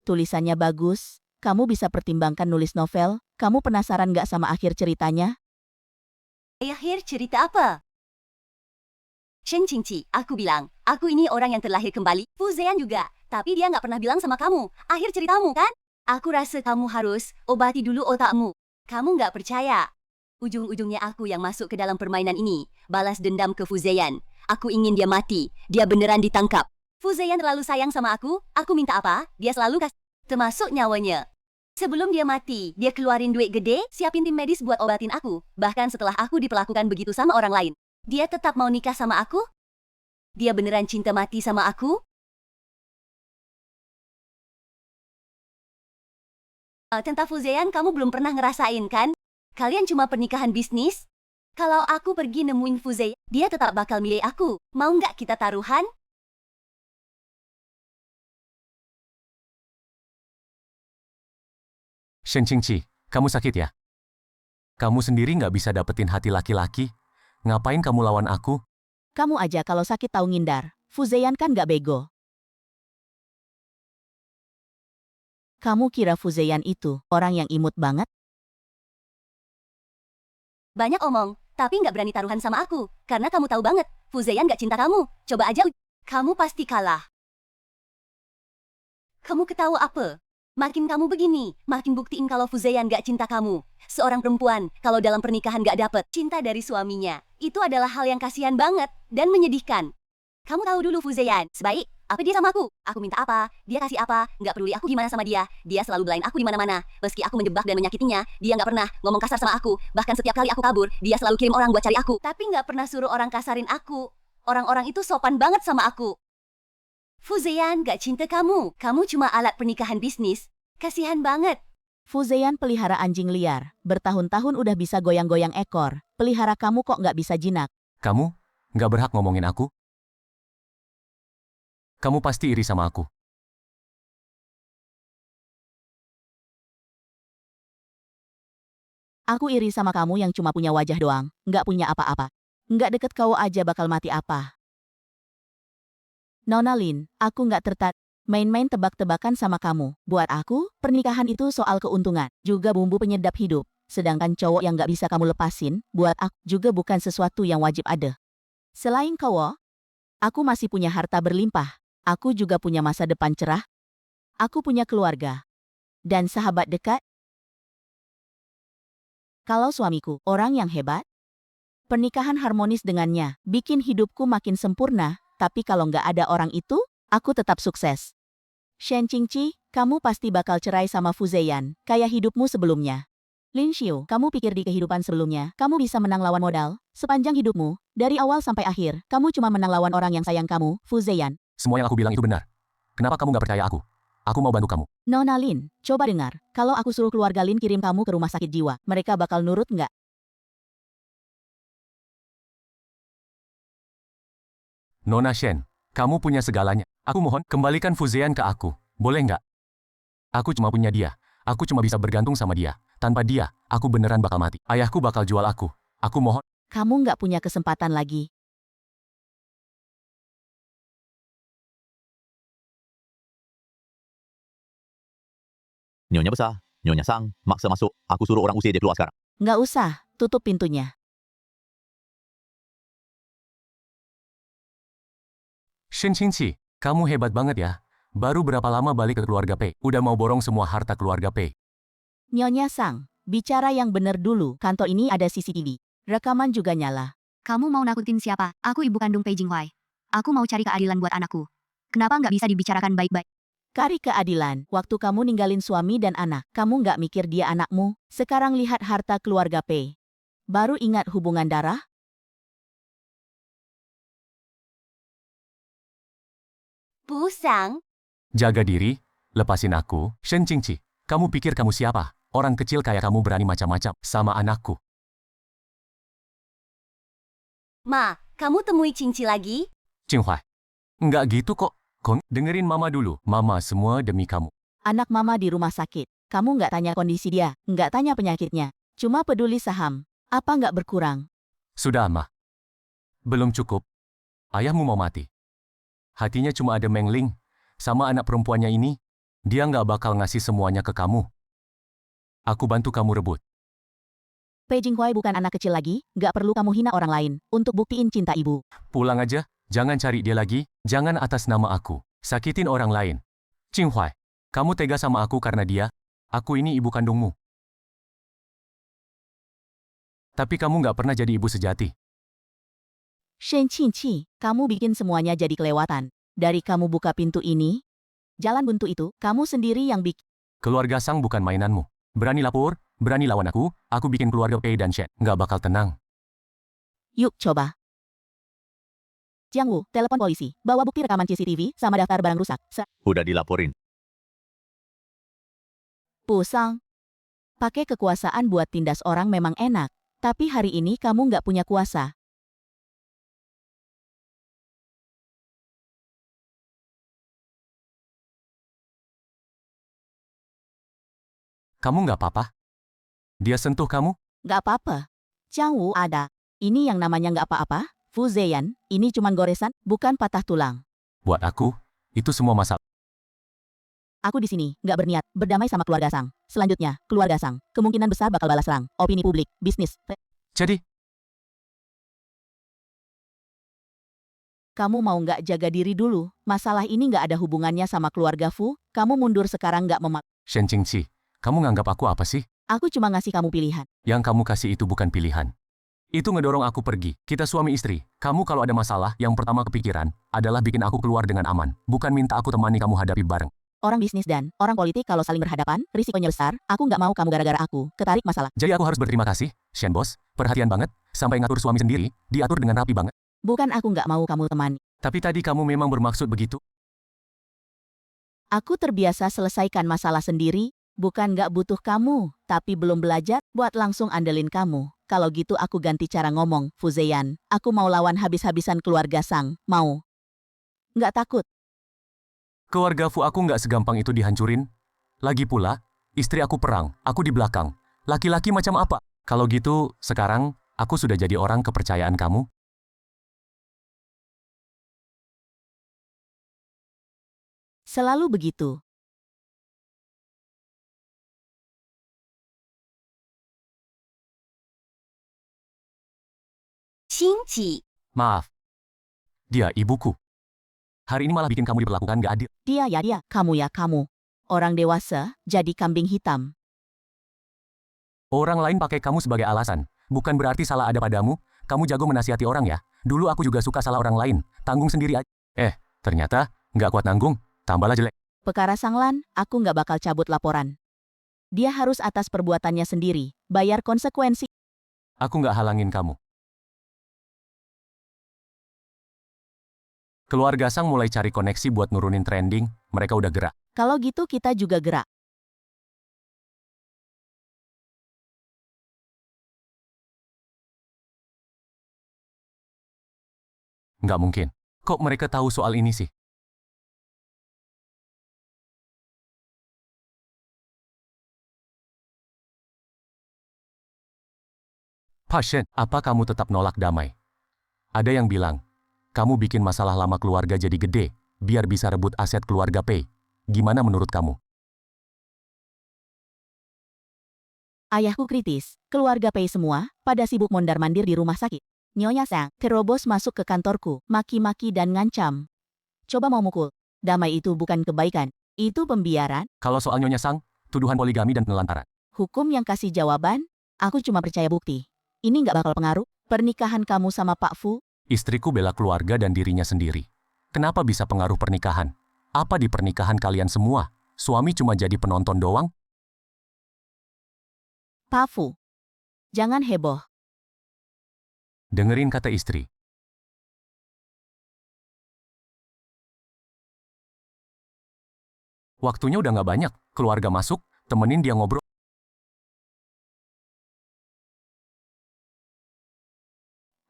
Tulisannya bagus. Kamu bisa pertimbangkan nulis novel. Kamu penasaran nggak sama akhir ceritanya? Akhir cerita apa? Shen Qingqi, aku bilang, aku ini orang yang terlahir kembali. Fuzeyan juga, tapi dia nggak pernah bilang sama kamu. Akhir ceritamu kan? Aku rasa kamu harus obati dulu otakmu. Kamu nggak percaya. Ujung-ujungnya aku yang masuk ke dalam permainan ini, balas dendam ke Fuzeyan. Aku ingin dia mati, dia beneran ditangkap. Fuzeyan terlalu sayang sama aku minta apa, dia selalu kasih. Termasuk nyawanya. Sebelum dia mati, dia keluarin duit gede, siapin tim medis buat obatin aku. Bahkan setelah aku diperlakukan begitu sama orang lain. Dia tetap mau nikah sama aku? Dia beneran cinta mati sama aku? Tentang Fuzeyan kamu belum pernah ngerasain kan? Kalian cuma pernikahan bisnis? Kalau aku pergi nemuin Fuzeyan, dia tetap bakal milih aku. Mau nggak kita taruhan? Shen Qingqi, kamu sakit ya? Kamu sendiri nggak bisa dapetin hati laki-laki? Ngapain kamu lawan aku? Kamu aja kalau sakit tahu ngindar. Fuzeyan kan nggak bego. Kamu kira Fuzeyan itu orang yang imut banget? Banyak omong, tapi nggak berani taruhan sama aku. Karena kamu tahu banget, Fuzeyan nggak cinta kamu. Coba aja, kamu pasti kalah. Kamu ketawa apa? Makin kamu begini, makin buktiin kalau Fuzeyan nggak cinta kamu. Seorang perempuan, kalau dalam pernikahan nggak dapet cinta dari suaminya, itu adalah hal yang kasihan banget dan menyedihkan. Kamu tahu dulu Fuzeyan, sebaik Apa dia sama aku? Aku minta apa? Dia kasih apa? Nggak peduli aku gimana sama dia. Dia selalu belain aku di mana-mana. Meski aku menjebak dan menyakitinya, dia nggak pernah ngomong kasar sama aku. Bahkan setiap kali aku kabur, dia selalu kirim orang buat cari aku. Tapi nggak pernah suruh orang kasarin aku. Orang-orang itu sopan banget sama aku. Fu Ziyan nggak cinta kamu. Kamu cuma alat pernikahan bisnis. Kasihan banget. Fu Ziyan pelihara anjing liar. Bertahun-tahun udah bisa goyang-goyang ekor. Pelihara kamu kok nggak bisa jinak. Kamu nggak berhak ngomongin aku. Kamu pasti iri sama aku. Aku iri sama kamu yang cuma punya wajah doang. Nggak punya apa-apa. Nggak deket kau aja bakal mati apa. Nona Lin, aku nggak tertarik main-main tebak-tebakan sama kamu. Buat aku, pernikahan itu soal keuntungan, juga bumbu penyedap hidup. Sedangkan cowok yang nggak bisa kamu lepasin, buat aku juga bukan sesuatu yang wajib ada. Selain kau, aku masih punya harta berlimpah. Aku juga punya masa depan cerah. Aku punya keluarga. Dan sahabat dekat. Kalau suamiku, orang yang hebat, pernikahan harmonis dengannya, bikin hidupku makin sempurna. Tapi kalau nggak ada orang itu, aku tetap sukses. Shen Qingqi, kamu pasti bakal cerai sama Fu Ziyan, kayak hidupmu sebelumnya. Lin Xiu, kamu pikir di kehidupan sebelumnya, kamu bisa menang lawan modal? Sepanjang hidupmu, dari awal sampai akhir, kamu cuma menang lawan orang yang sayang kamu, Fu Ziyan. Semua yang aku bilang itu benar. Kenapa kamu nggak percaya aku? Aku mau bantu kamu. Nona Lin, coba dengar, kalau aku suruh keluarga Lin kirim kamu ke rumah sakit jiwa, mereka bakal nurut nggak? Nona Shen, kamu punya segalanya. Aku mohon, kembalikan Fu Ziyan ke aku. Boleh nggak? Aku cuma punya dia. Aku cuma bisa bergantung sama dia. Tanpa dia, aku beneran bakal mati. Ayahku bakal jual aku. Aku mohon. Kamu nggak punya kesempatan lagi. Nyonya besar, Nyonya Sang, maksa masuk. Aku suruh orang usir dia keluar sekarang. Nggak usah, tutup pintunya. Shen Qingqi, kamu hebat banget ya. Baru berapa lama balik ke keluarga Pei? Udah mau borong semua harta keluarga Pei. Nyonya Sang, bicara yang benar dulu. Kantor ini ada CCTV. Rekaman juga nyala. Kamu mau nakutin siapa? Aku ibu kandung Pei Jinghuai. Aku mau cari keadilan buat anakku. Kenapa nggak bisa dibicarakan baik-baik? Cari keadilan. Waktu kamu ninggalin suami dan anak, kamu nggak mikir dia anakmu. Sekarang lihat harta keluarga Pei. Baru ingat hubungan darah? Bu Sang, Jaga diri, lepasin aku. Shen Qingqi, kamu pikir kamu siapa? Orang kecil kayak kamu berani macam-macam sama anakku. Ma, kamu temui Cingci lagi? Qinghuai, nggak gitu kok. Kong, dengerin mama dulu. Mama semua demi kamu. Anak mama di rumah sakit. Kamu nggak tanya kondisi dia, nggak tanya penyakitnya. Cuma peduli saham. Apa nggak berkurang? Sudah, Ma. Belum cukup. Ayahmu mau mati. Hatinya cuma ada Meng Ling. Sama anak perempuannya ini, dia nggak bakal ngasih semuanya ke kamu. Aku bantu kamu rebut. Pei Jinghuai bukan anak kecil lagi, nggak perlu kamu hina orang lain untuk buktiin cinta ibu. Pulang aja, jangan cari dia lagi, jangan atas nama aku. Sakitin orang lain. Qinghuai, kamu tega sama aku karena dia? Aku ini ibu kandungmu. Tapi kamu nggak pernah jadi ibu sejati. Shen Qingqi, kamu bikin semuanya jadi kelewatan. Dari kamu buka pintu ini, jalan buntu itu, kamu sendiri yang bikin. Keluarga Sang bukan mainanmu. Berani lapor, berani lawan aku bikin keluarga Pei dan Shen. Nggak bakal tenang. Yuk coba. Jiang Wu, telepon polisi. Bawa bukti rekaman CCTV sama daftar barang rusak. Udah dilaporin. Bu Sang, pakai kekuasaan buat tindas orang memang enak. Tapi hari ini kamu nggak punya kuasa. Kamu nggak apa-apa? Dia sentuh kamu? Nggak apa-apa. Jiang Wu ada. Ini yang namanya nggak apa-apa. Fu Ziyan, ini cuman goresan, bukan patah tulang. Buat aku, itu semua masalah. Aku di sini, nggak berniat, berdamai sama keluarga Sang. Selanjutnya, keluarga Sang, kemungkinan besar bakal balas serang. Opini publik, bisnis. Jadi, Kamu mau nggak jaga diri dulu? Masalah ini nggak ada hubungannya sama keluarga Fu. Kamu mundur sekarang nggak memak. Shen Qingqi, kamu nganggap aku apa sih? Aku cuma ngasih kamu pilihan. Yang kamu kasih itu bukan pilihan. Itu ngedorong aku pergi. Kita suami istri. Kamu kalau ada masalah, yang pertama kepikiran adalah bikin aku keluar dengan aman. Bukan minta aku temani kamu hadapi bareng. Orang bisnis dan orang politik kalau saling berhadapan, risikonya besar. Aku nggak mau kamu gara-gara aku ketarik masalah. Jadi aku harus berterima kasih, Shen Bos. Perhatian banget. Sampai ngatur suami sendiri, diatur dengan rapi banget. Bukan aku nggak mau kamu temani. Tapi tadi kamu memang bermaksud begitu. Aku terbiasa selesaikan masalah sendiri, bukan nggak butuh kamu, tapi belum belajar buat langsung andelin kamu. Kalau gitu aku ganti cara ngomong, Fuzeyan. Aku mau lawan habis-habisan keluarga Sang, mau. Nggak takut. Keluarga Fu aku nggak segampang itu dihancurin. Lagi pula, istri aku perang, aku di belakang. Laki-laki macam apa? Kalau gitu, sekarang aku sudah jadi orang kepercayaan kamu. Selalu begitu. Xingji, Maaf. Dia ibuku. Hari ini malah bikin kamu diperlakukan nggak adil. Dia ya dia, kamu ya kamu. Orang dewasa, jadi kambing hitam. Orang lain pakai kamu sebagai alasan. Bukan berarti salah ada padamu. Kamu jago menasihati orang ya. Dulu aku juga suka salah orang lain. Tanggung sendiri aja. Ternyata nggak kuat nanggung. Tambahlah jelek. Perkara Sanglan, aku nggak bakal cabut laporan. Dia harus atas perbuatannya sendiri, bayar konsekuensi. Aku nggak halangin kamu. Keluarga Sang mulai cari koneksi buat nurunin trending. Mereka udah gerak. Kalau gitu kita juga gerak. Nggak mungkin. Kok mereka tahu soal ini sih? Passion, apa kamu tetap nolak damai? Ada yang bilang, kamu bikin masalah lama keluarga jadi gede, biar bisa rebut aset keluarga Pei. Gimana menurut kamu? Ayahku kritis, keluarga Pei semua, pada sibuk mondar-mandir di rumah sakit. Nyonya Sang, terobos masuk ke kantorku, maki-maki dan ngancam. Coba mau mukul. Damai itu bukan kebaikan, itu pembiaran. Kalau soal Nyonya Sang, tuduhan poligami dan penelantaran. Hukum yang kasih jawaban, aku cuma percaya bukti. Ini nggak bakal pengaruh. Pernikahan kamu sama Pak Fu, Istriku bela keluarga dan dirinya sendiri. Kenapa bisa pengaruh pernikahan? Apa di pernikahan kalian semua? Suami cuma jadi penonton doang? Pak Fu. Jangan heboh. Dengerin kata istri. Waktunya udah nggak banyak. Keluarga masuk, temenin dia ngobrol.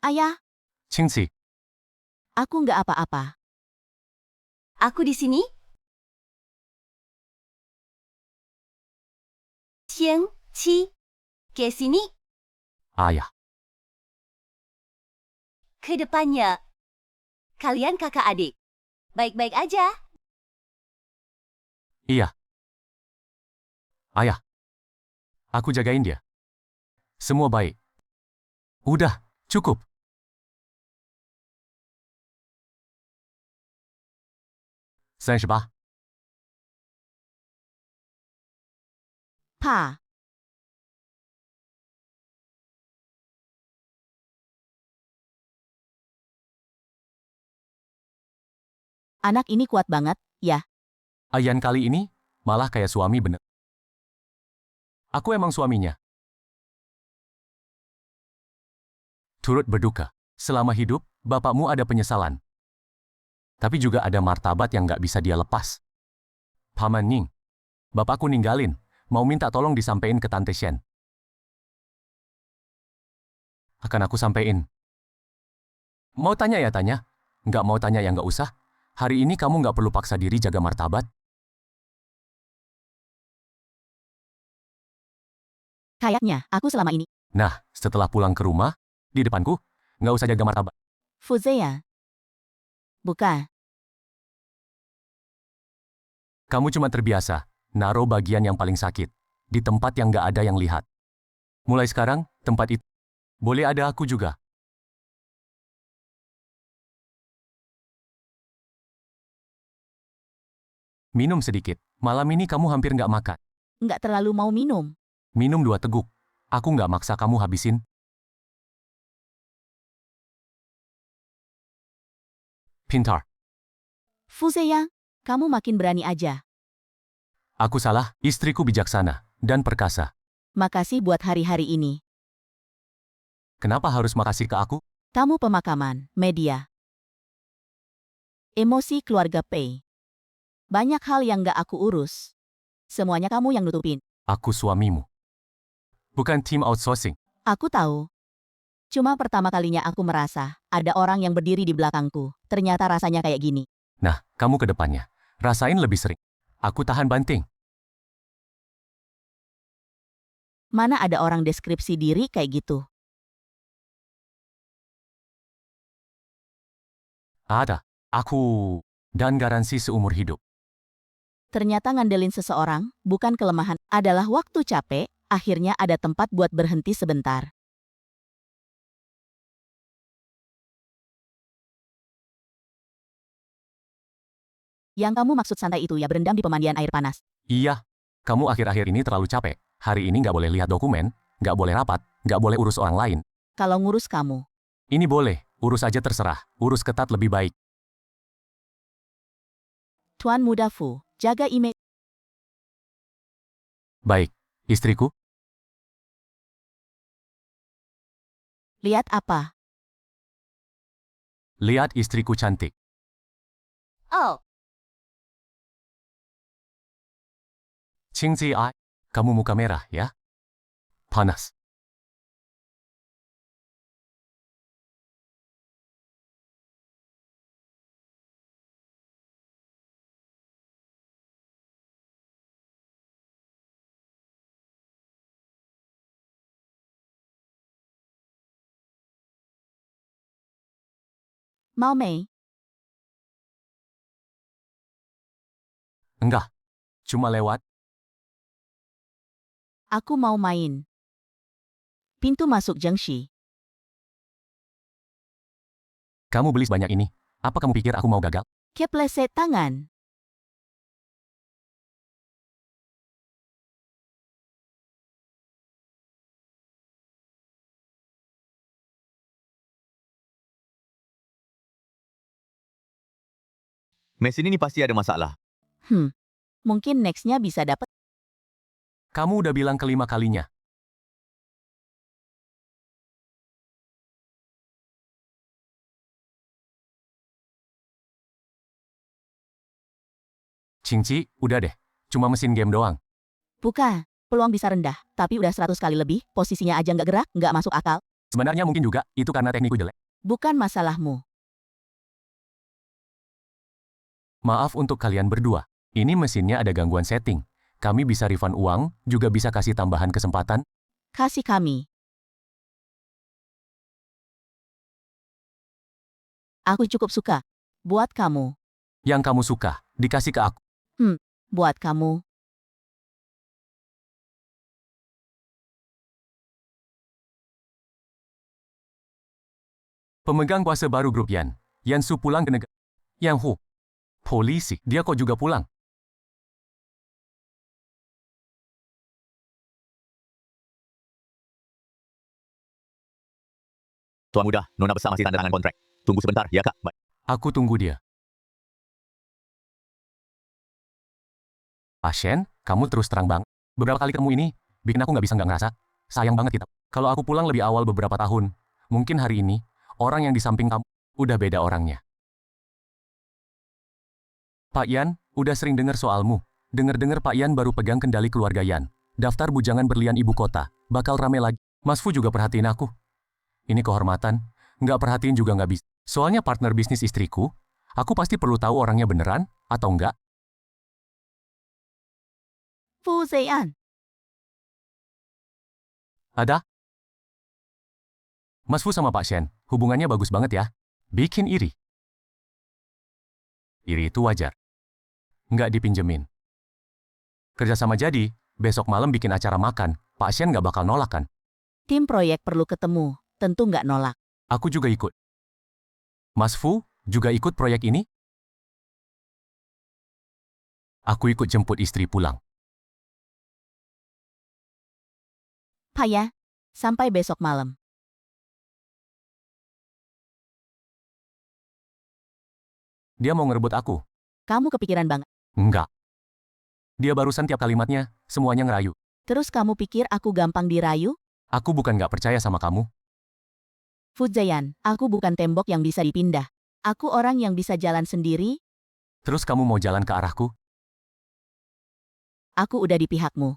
Ayah, Cingsi, aku nggak apa-apa. aku di sini. Xingqi, ke sini. ayah. Ke depannya. Kalian kakak adik. Baik-baik aja. Iya. Ayah. Aku jagain dia. Semua baik. Udah, cukup. Bah. Pa, anak ini kuat banget, ya. Ayan kali ini, malah kayak suami bener. Aku emang suaminya. Turut berduka. Selama hidup, bapakmu ada penyesalan. Tapi juga ada martabat yang nggak bisa dia lepas. Paman Ning. Bapakku ninggalin. Mau minta tolong disampein ke Tante Shen. Akan aku sampein. Mau tanya ya tanya. Nggak mau tanya ya nggak usah. Hari ini kamu nggak perlu paksa diri jaga martabat. Kayaknya, aku selama ini. Nah, setelah pulang ke rumah, di depanku, nggak usah jaga martabat. Fuzea. Bukan. Kamu cuma terbiasa, naruh bagian yang paling sakit, di tempat yang nggak ada yang lihat. Mulai sekarang, tempat itu, boleh ada aku juga. Minum sedikit, malam ini kamu hampir nggak makan. Nggak terlalu mau minum. Minum 2 teguk. Aku nggak maksa kamu habisin. Pintar. Fu Zeyang, kamu makin berani aja. Aku salah, istriku bijaksana dan perkasa. Makasih buat hari-hari ini. Kenapa harus makasih ke aku? Kamu pemakaman, media. Emosi keluarga Pei. Banyak hal yang gak aku urus. Semuanya kamu yang nutupin. Aku suamimu. Bukan tim outsourcing. Aku tahu. Cuma pertama kalinya aku merasa ada orang yang berdiri di belakangku. Ternyata rasanya kayak gini. Nah, kamu ke depannya. Rasain lebih sering. Aku tahan banting. Mana ada orang deskripsi diri kayak gitu. Ada. Aku. Dan garansi seumur hidup. Ternyata ngandelin seseorang, bukan kelemahan, adalah waktu capek, akhirnya ada tempat buat berhenti sebentar. Yang kamu maksud santai itu ya berendam di pemandian air panas. Iya. Kamu akhir-akhir ini terlalu capek. Hari ini nggak boleh lihat dokumen, nggak boleh rapat, nggak boleh urus orang lain. Kalau ngurus kamu, Ini boleh. Urus aja terserah. Urus ketat lebih baik. Tuan Muda Fu, jaga image. Baik. Istriku? Lihat apa? Lihat istriku cantik. Oh, Qingzi Ai. Kamu muka merah, ya? Panas. Mau Mei, Enggak. Cuma lewat. aku mau main. Pintu masuk Zhengxi. Kamu beli sebanyak ini. Apa kamu pikir aku mau gagal? Kepleset tangan. Mesin ini pasti ada masalah. Mungkin nextnya bisa dapat. Kamu udah bilang kelima kalinya. Qingci, udah deh. Cuma mesin game doang. Bukan, peluang bisa rendah, tapi udah 100 kali lebih, posisinya aja nggak gerak, nggak masuk akal. Sebenarnya mungkin juga, itu karena teknikku jelek. Bukan masalahmu. Maaf untuk kalian berdua. Ini mesinnya ada gangguan setting. Kami bisa refund uang, juga bisa kasih tambahan kesempatan. Kasih kami. Aku cukup suka. Buat kamu. Yang kamu suka, dikasih ke aku. Buat kamu. Pemegang kuasa baru grup Yan. Yan Su pulang ke negara. Yang Hu. Polisi, dia kok juga pulang. Tuan muda, Nona besar masih tanda tangan kontrak. Tunggu sebentar, ya kak. Baik. Aku tunggu dia. Pasien, kamu terus terang bang. Beberapa kali ketemu ini, bikin aku nggak ngerasa. Sayang banget kita. Kalau aku pulang lebih awal beberapa tahun, mungkin hari ini, orang yang di samping kamu, udah beda orangnya. Pak Yan, udah sering dengar soalmu. Dengar-dengar Pak Yan baru pegang kendali keluarga Yan. Daftar bujangan berlian ibu kota, bakal rame lagi. Mas Fu juga perhatiin aku. Ini kehormatan, nggak perhatiin juga nggak bisa. Soalnya partner bisnis istriku, aku pasti perlu tahu orangnya beneran, atau enggak. Fu Zeyang. Ada? Mas Fu sama Pak Shen, hubungannya bagus banget ya. Bikin iri. Iri itu wajar. Nggak dipinjemin. Kerjasama jadi, besok malam bikin acara makan, Pak Shen nggak bakal nolak kan? Tim proyek perlu ketemu, tentu nggak nolak. Aku juga ikut. Mas Fu juga ikut proyek ini? Aku ikut jemput istri pulang. Pak ya, sampai besok malam. Dia mau ngerebut aku. Kamu kepikiran banget. Enggak. Dia barusan tiap kalimatnya, semuanya ngerayu. Terus kamu pikir aku gampang dirayu? Aku bukan nggak percaya sama kamu. Fujayan, aku bukan tembok yang bisa dipindah. Aku orang yang bisa jalan sendiri, Terus kamu mau jalan ke arahku? aku udah di pihakmu.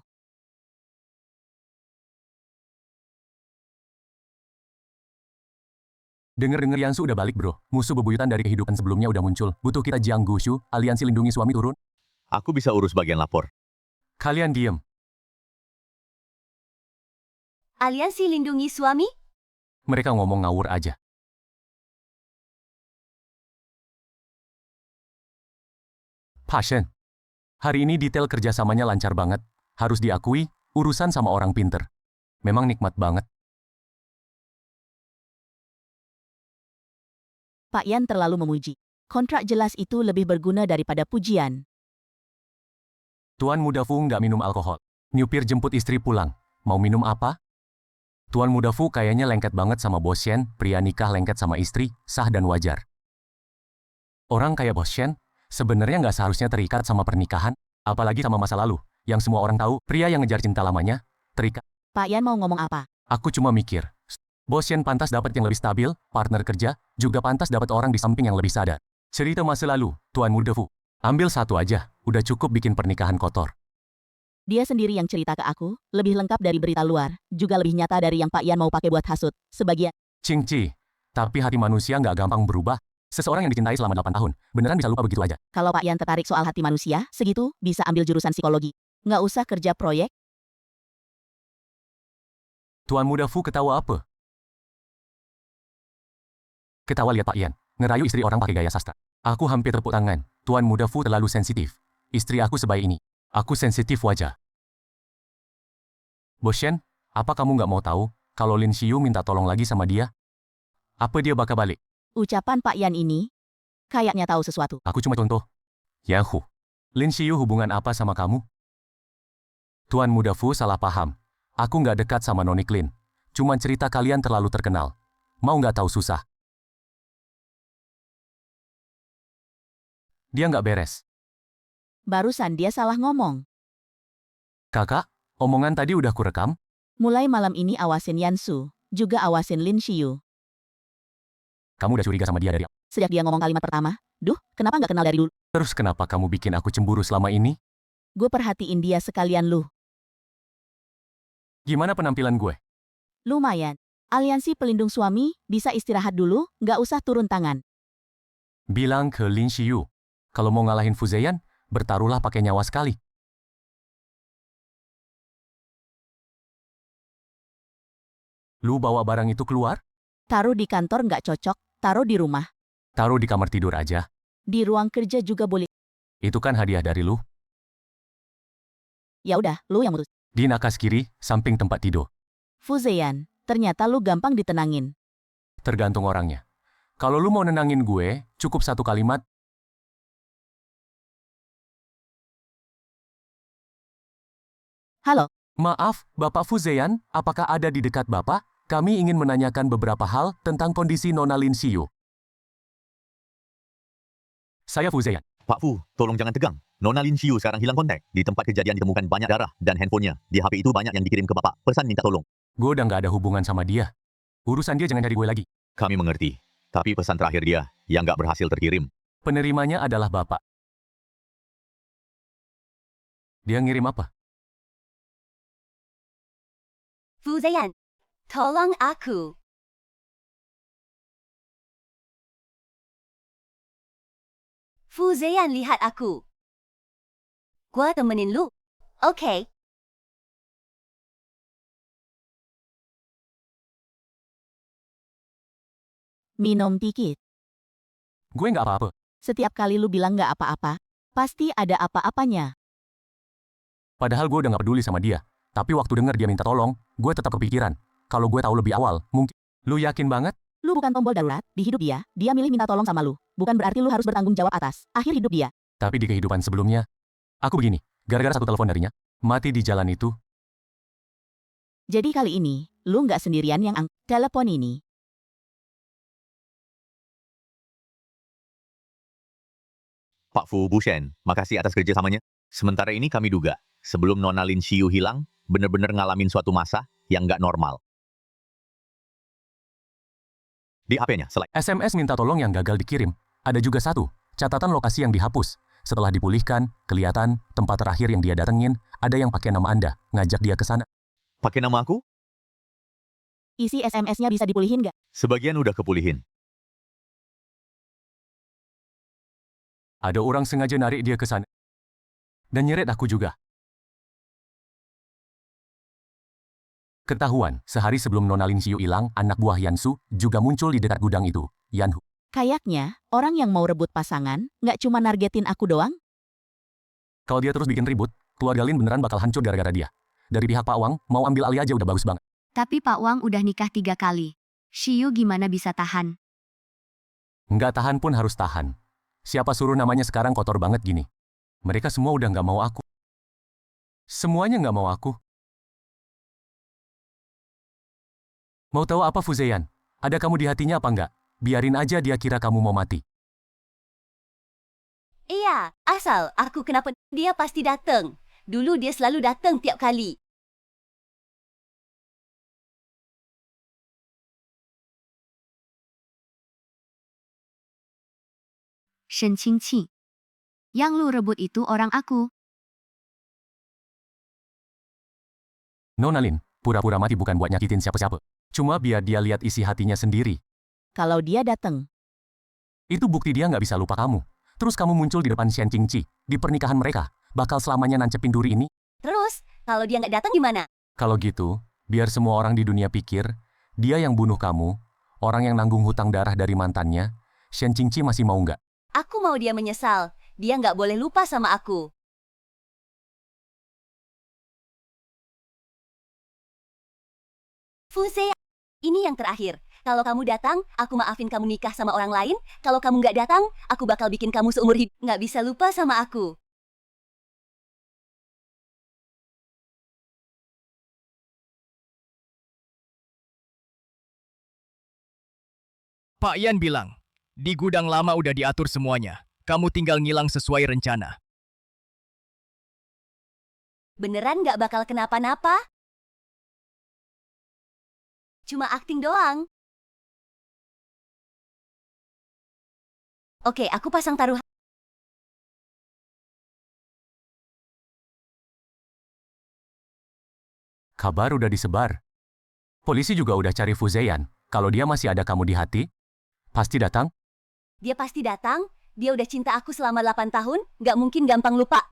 Dengar-dengar Yansu udah balik bro. Musuh bebuyutan dari kehidupan sebelumnya udah muncul. Butuh kita Jiang Gushu, aliansi lindungi suami turun. Aku bisa urus bagian lapor. Kalian diem. Aliansi lindungi suami? Mereka ngomong ngawur aja. Passion. Hari ini detail kerjasamanya lancar banget. Harus diakui, urusan sama orang pinter. Memang nikmat banget. Pak Yan terlalu memuji. Kontrak jelas itu lebih berguna daripada pujian. Tuan Muda Fu nggak minum alkohol. Nyupir jemput istri pulang. Mau minum apa? Tuan Muda Fu kayaknya lengket banget sama Bos Shen, pria nikah lengket sama istri, sah dan wajar. Orang kayak Bos Shen, sebenarnya nggak seharusnya terikat sama pernikahan, apalagi sama masa lalu, yang semua orang tahu, pria yang ngejar cinta lamanya, terikat. Pak Yan mau ngomong apa? Aku cuma mikir, Bos Shen pantas dapat yang lebih stabil, partner kerja, juga pantas dapat orang di samping yang lebih sadar. Cerita masa lalu, Tuan Muda Fu. Ambil satu aja, udah cukup bikin pernikahan kotor. Dia sendiri yang cerita ke aku, lebih lengkap dari berita luar, juga lebih nyata dari yang Pak Yan mau pakai buat hasut. Sebagian, Cing Ci, tapi hati manusia nggak gampang berubah. Seseorang yang dicintai selama 8 tahun, beneran bisa lupa begitu aja. kalau Pak Yan tertarik soal hati manusia, segitu, bisa ambil jurusan psikologi. Nggak usah kerja proyek, Tuan Muda Fu ketawa apa? Ketawa lihat Pak Yan, ngerayu istri orang pakai gaya sastra. Aku hampir tepuk tangan, Tuan Muda Fu terlalu sensitif. Istri aku sebaik ini. Aku sensitif wajah. Bos Shen, apa kamu nggak mau tahu, kalau Lin Xiu minta tolong lagi sama dia? Apa dia bakal balik? ucapan Pak Yan ini, kayaknya tahu sesuatu. Aku cuma contoh. Yahu. Lin Xiu hubungan apa sama kamu? Tuan Muda Fu salah paham. Aku nggak dekat sama Noni Klin. Cuma cerita kalian terlalu terkenal. Mau nggak tahu susah. Dia nggak beres. Barusan dia salah ngomong. Kakak, omongan tadi udah kurekam? Mulai malam ini awasin Yansu, juga awasin Lin Xiu. Kamu udah curiga sama dia dari... Sejak dia ngomong kalimat pertama, duh, kenapa nggak kenal dari dulu? Terus kenapa kamu bikin aku cemburu selama ini? Gue perhatiin dia sekalian lu. Gimana penampilan gue? Lumayan. Aliansi pelindung suami, bisa istirahat dulu, nggak usah turun tangan. Bilang ke Lin Xiu. Kalau mau ngalahin Fuzeyan, bertaruhlah pakai nyawa sekali. Lu bawa barang itu keluar? Taruh di kantor nggak cocok, taruh di rumah. Taruh di kamar tidur aja. Di ruang kerja juga boleh. Itu kan hadiah dari lu. Ya udah, lu yang mutus. Di nakas kiri, samping tempat tidur. Fuzeyan, ternyata lu gampang ditenangin. Tergantung orangnya. Kalau lu mau nenangin gue, cukup satu kalimat. Halo, Maaf, Bapak Fuzeyan, apakah ada di dekat Bapak? Kami ingin menanyakan beberapa hal tentang kondisi Nona Lin Xiu. Saya Fuzeyan. Pak Fu, tolong jangan tegang. Nona Lin Xiu sekarang hilang kontak. Di tempat kejadian ditemukan banyak darah dan handphonenya. Di HP itu banyak yang dikirim ke Bapak. Pesan minta tolong. Gue udah nggak ada hubungan sama dia. Urusan dia jangan cari gue lagi. Kami mengerti. Tapi pesan terakhir dia yang nggak berhasil terkirim. Penerimanya adalah Bapak. Dia ngirim apa? Fuzeyan, tolong aku. Fuzeyan lihat aku. Gua temenin lu. Oke. minum dikit. Gue nggak apa-apa. Setiap kali lu bilang nggak apa-apa, pasti ada apa-apanya. Padahal gue udah nggak peduli sama dia. Tapi waktu denger dia minta tolong, gue tetap kepikiran. Kalau gue tahu lebih awal, mungkin... Lu yakin banget? Lu bukan tombol darurat, di hidup dia milih minta tolong sama lu. Bukan berarti lu harus bertanggung jawab atas akhir hidup dia. Tapi di kehidupan sebelumnya, aku begini. Gara-gara satu telepon darinya, mati di jalan itu. Jadi kali ini, lu nggak sendirian yang telepon ini. Pak Fu Bushen, makasih atas kerjasamanya. Sementara ini kami duga, sebelum Nona Lin Xiu hilang, benar-benar ngalamin suatu masa yang nggak normal. Di HP-nya, selain SMS minta tolong yang gagal dikirim. Ada juga satu, catatan lokasi yang dihapus. Setelah dipulihkan, kelihatan tempat terakhir yang dia datengin, ada yang pakai nama Anda, ngajak dia ke sana. pakai nama aku, Isi SMS-nya bisa dipulihin nggak? sebagian udah kepulihin. Ada orang sengaja narik dia ke sana. Dan nyeret aku juga. Ketahuan, sehari sebelum Nona Lin Xiu hilang, anak buah Yansu juga muncul di dekat gudang itu, Yanhu. Kayaknya, orang yang mau rebut pasangan, nggak cuma nargetin aku doang. Kalau dia terus bikin ribut, keluarga Lin beneran bakal hancur gara-gara dia. Dari pihak Pak Wang, mau ambil alih aja udah bagus banget. Tapi Pak Wang udah nikah 3 kali. Xiu gimana bisa tahan? Nggak tahan pun harus tahan. Siapa suruh namanya sekarang kotor banget gini? Mereka semua udah nggak mau aku. Semuanya nggak mau aku. Mau tahu apa Fuzeyan? Ada kamu di hatinya apa nggak? Biarin aja dia kira kamu mau mati. Iya, asal aku kenapa dia pasti datang. Dulu dia selalu datang tiap kali. Shen Qingqi. Yang lu rebut itu orang aku. Nona Lin, pura-pura mati bukan buat nyakitin siapa-siapa. Cuma biar dia lihat isi hatinya sendiri. Kalau dia datang, Itu bukti dia nggak bisa lupa kamu. Terus kamu muncul di depan Shen Qingqi. Di pernikahan mereka, bakal selamanya nancepin duri ini. Terus, kalau dia nggak datang gimana? Kalau gitu, biar semua orang di dunia pikir, dia yang bunuh kamu, orang yang nanggung hutang darah dari mantannya, Shen Qingqi masih mau nggak? Aku mau dia menyesal. Dia nggak boleh lupa sama aku. Fuse, ini yang terakhir. Kalau kamu datang, aku maafin kamu nikah sama orang lain. Kalau kamu nggak datang, aku bakal bikin kamu seumur hidup nggak bisa lupa sama aku. Pak Yan bilang, di gudang lama udah diatur semuanya. Kamu tinggal ngilang sesuai rencana. Beneran nggak bakal kenapa-napa? Cuma akting doang. Oke, aku pasang taruhan. Kabar udah disebar. Polisi juga udah cari Fuzeyan. Kalau dia masih ada kamu di hati, pasti datang. Dia pasti datang. Dia udah cinta aku selama 8 tahun. Nggak mungkin gampang lupa.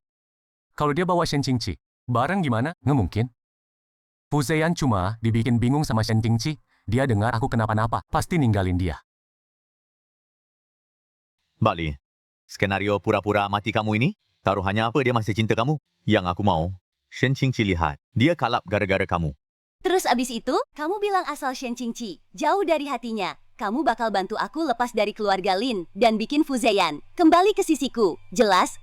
Kalau dia bawa Shen Qingqi, bareng gimana? Nggak mungkin. Fuzeyan cuma dibikin bingung sama Shen Qingqi. Dia dengar aku kenapa-napa, pasti ninggalin dia. Mbak Li, skenario pura-pura mati kamu ini, taruhannya apa dia masih cinta kamu? Yang aku mau, Shen Qingqi lihat, dia kalap gara-gara kamu. Terus abis itu, kamu bilang asal Shen Qingqi, jauh dari hatinya. Kamu bakal bantu aku lepas dari keluarga Lin dan bikin Fuzeyan kembali ke sisiku. Jelas?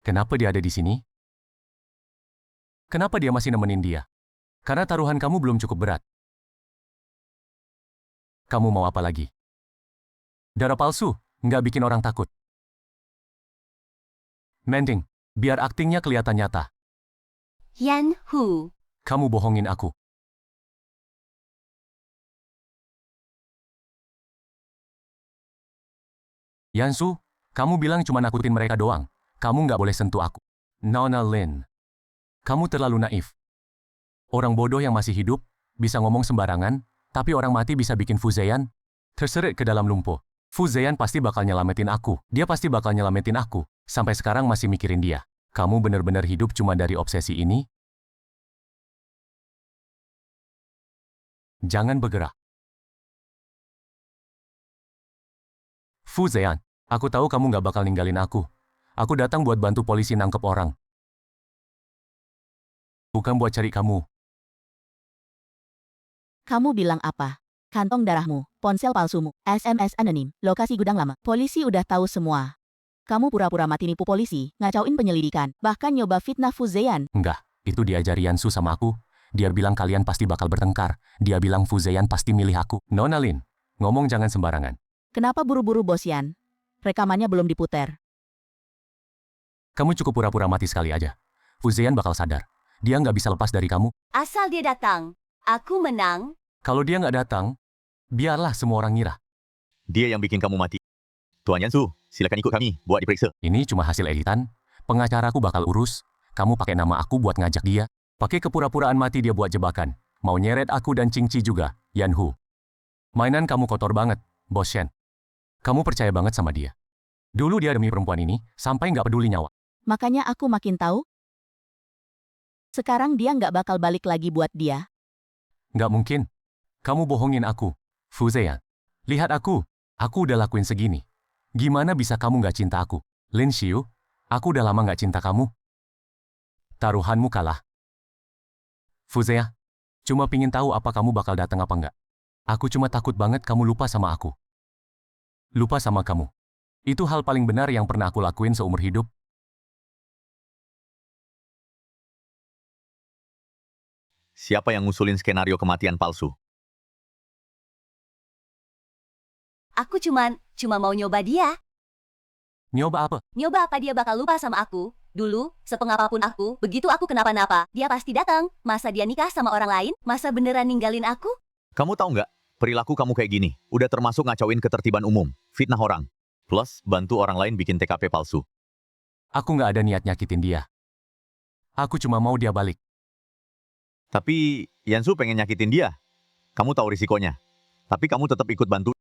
Kenapa dia ada di sini? Kenapa dia masih nemenin dia? Karena taruhan kamu belum cukup berat. Kamu mau apa lagi? Darah palsu, nggak bikin orang takut. Mending, biar aktingnya kelihatan nyata. Yan Hu. Kamu bohongin aku. Yansu, kamu bilang cuma nakutin mereka doang. Kamu nggak boleh sentuh aku. Nona Lin, kamu terlalu naif. Orang bodoh yang masih hidup bisa ngomong sembarangan, tapi orang mati bisa bikin Fuzeyan terseret ke dalam lumpur. Fuzeyan pasti bakal nyelamatin aku. Dia pasti bakal nyelamatin aku. Sampai sekarang masih mikirin dia. Kamu benar-benar hidup cuma dari obsesi ini? Jangan bergerak. Fuzeyan, aku tahu kamu nggak bakal ninggalin aku. Aku datang buat bantu polisi nangkep orang. Bukan buat cari kamu. kamu bilang apa? Kantong darahmu, ponsel palsumu, SMS anonim, lokasi gudang lama. Polisi udah tahu semua. Kamu pura-pura mati nipu polisi, ngacauin penyelidikan, bahkan nyoba fitnah Fuzeyan. Enggak, itu diajari Yansu sama aku. Dia bilang kalian pasti bakal bertengkar. Dia bilang Fuzeyan pasti milih aku. Nona Lin, ngomong jangan sembarangan. Kenapa buru-buru Bos Yan? Rekamannya belum diputer. Kamu cukup pura-pura mati sekali aja. Fu Zetian bakal sadar. Dia nggak bisa lepas dari kamu. Asal dia datang, aku menang. Kalau dia nggak datang, biarlah semua orang ngira. Dia yang bikin kamu mati. Tuan Yansu, silakan ikut kami buat diperiksa. Ini cuma hasil editan. Pengacaraku bakal urus. Kamu pakai nama aku buat ngajak dia. Pakai kepura-puraan mati dia buat jebakan. Mau nyeret aku dan Qingqi juga, Yan Hu. Mainan kamu kotor banget, Bos Shen. Kamu percaya banget sama dia. Dulu dia demi perempuan ini, sampai nggak peduli nyawa. Makanya aku makin tahu. Sekarang dia nggak bakal balik lagi buat dia. Nggak mungkin. Kamu bohongin aku, Fu Zetian. Lihat aku. Aku udah lakuin segini. Gimana bisa kamu nggak cinta aku? Lin Xiu, aku udah lama nggak cinta kamu. Taruhanmu kalah. Fu Zetian, cuma pingin tahu apa kamu bakal datang apa nggak. Aku cuma takut banget kamu lupa sama aku. Lupa sama kamu. Itu hal paling benar yang pernah aku lakuin seumur hidup. Siapa yang ngusulin skenario kematian palsu? Aku cuma mau nyoba dia. Nyoba apa? Nyoba apa dia bakal lupa sama aku. Dulu, sepengapapun aku, begitu aku kenapa-napa, dia pasti datang. Masa dia nikah sama orang lain? Masa beneran ninggalin aku? Kamu tahu nggak, perilaku kamu kayak gini, udah termasuk ngacauin ketertiban umum, fitnah orang. Plus, bantu orang lain bikin TKP palsu. Aku nggak ada niat nyakitin dia. Aku cuma mau dia balik. Tapi, Yansu pengen nyakitin dia. Kamu tahu risikonya. Tapi kamu tetap ikut bantu.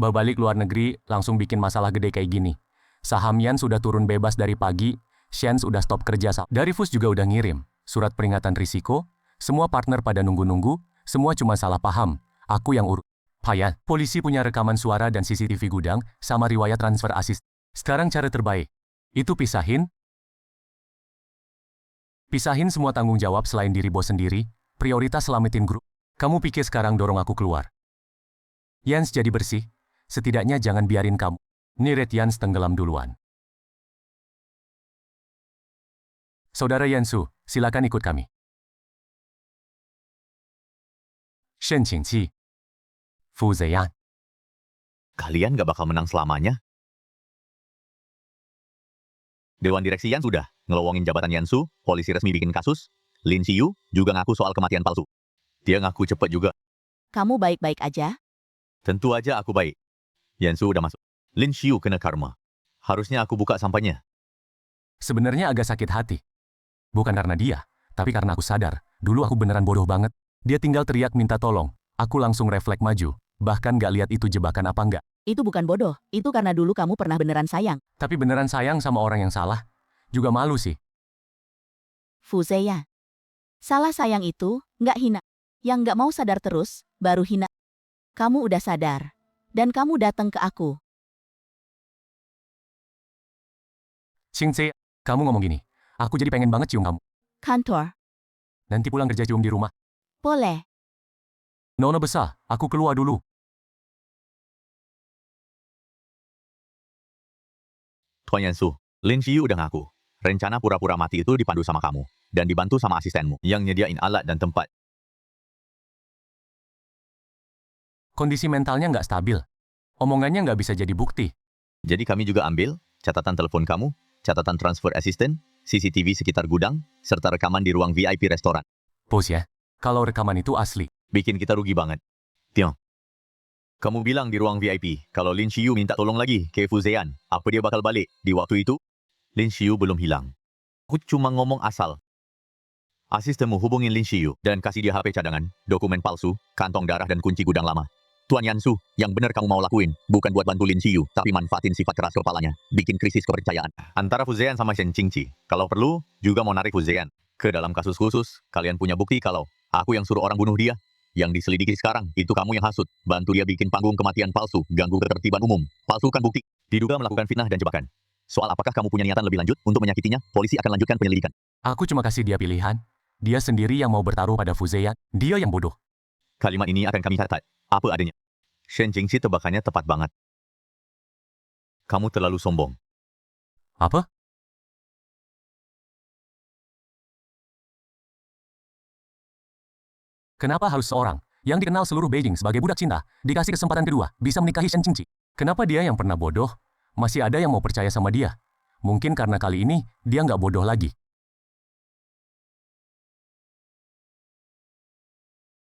Balik luar negeri, langsung bikin masalah gede kayak gini. Saham Yan sudah turun bebas dari pagi, Shen udah stop kerja. Dari Fus juga udah ngirim surat peringatan risiko, semua partner pada nunggu-nunggu, semua cuma salah paham. Aku yang urus. Payan, polisi punya rekaman suara dan CCTV gudang, sama riwayat transfer asis. Sekarang cara terbaik. Itu pisahin semua tanggung jawab selain diri bos sendiri, prioritas selamatin grup. Kamu pikir sekarang dorong aku keluar? Yans jadi bersih, setidaknya jangan biarin kamu. Niret Yans tenggelam duluan. Saudara Yansu, silakan ikut kami. Shen Qingqi, Fu Zetian. Kalian gak bakal menang selamanya. Dewan Direksi Yan sudah ngelowongin jabatan Yansu, polisi resmi bikin kasus. Lin Xiu juga ngaku soal kematian palsu. Dia ngaku cepat juga. Kamu baik-baik aja? Tentu aja aku baik. Yansu udah masuk. Lin Xiu kena karma. Harusnya aku buka sampahnya. Sebenarnya agak sakit hati. Bukan karena dia, tapi karena aku sadar, dulu aku beneran bodoh banget. Dia tinggal teriak minta tolong. Aku langsung refleks maju, bahkan gak lihat itu jebakan apa enggak. Itu bukan bodoh, itu karena dulu kamu pernah beneran sayang. Tapi beneran sayang sama orang yang salah. Juga malu sih. Fu Zetian. Salah sayang itu nggak hina. Yang nggak mau sadar terus, baru hina. Kamu udah sadar. Dan kamu datang ke aku. Qingqi, kamu ngomong gini. Aku jadi pengen banget cium kamu. Kantor. Nanti pulang kerja cium di rumah. Boleh. Nona besar, aku keluar dulu. Tuan Yansu, Lin Xiu udah ngaku. Rencana pura-pura mati itu dipandu sama kamu. Dan dibantu sama asistenmu yang nyediain alat dan tempat. Kondisi mentalnya nggak stabil. Omongannya nggak bisa jadi bukti. Jadi kami juga ambil catatan telepon kamu, catatan transfer asisten, CCTV sekitar gudang, serta rekaman di ruang VIP restoran. Bos ya, kalau rekaman itu asli. Bikin kita rugi banget. Tiong. Kamu bilang di ruang VIP, kalau Lin Xiu minta tolong lagi ke Fu Zetian, apa dia bakal balik di waktu itu? Lin Xiu belum hilang. Aku cuma ngomong asal. Asistenmu hubungin Lin Xiu dan kasih dia HP cadangan, dokumen palsu, kantong darah dan kunci gudang lama. Tuan Yansu, yang benar kamu mau lakuin, bukan buat bantu Lin Xiu, tapi manfaatin sifat keras kepalanya, bikin krisis kepercayaan. Antara Fu Zetian sama Shen Qingqi, kalau perlu, juga mau narik Fu Zetian. Ke dalam kasus khusus, kalian punya bukti kalau aku yang suruh orang bunuh dia. Yang diselidiki sekarang, itu kamu yang hasut. Bantu dia bikin panggung kematian palsu, ganggu ketertiban umum, palsukan bukti. Diduga melakukan fitnah dan jebakan. Soal apakah kamu punya niatan lebih lanjut untuk menyakitinya, polisi akan lanjutkan penyelidikan. Aku cuma kasih dia pilihan. Dia sendiri yang mau bertaruh pada Fu Zetian. Dia yang bodoh. Kalimat ini akan kami catat. Apa adanya. Shen Qingqi tebakannya tepat banget. Kamu terlalu sombong. Apa? Kenapa harus seorang? yang dikenal seluruh Beijing sebagai budak cinta, dikasih kesempatan kedua, bisa menikahi Shen Qingqi. Kenapa dia yang pernah bodoh, masih ada yang mau percaya sama dia? Mungkin karena kali ini, dia nggak bodoh lagi.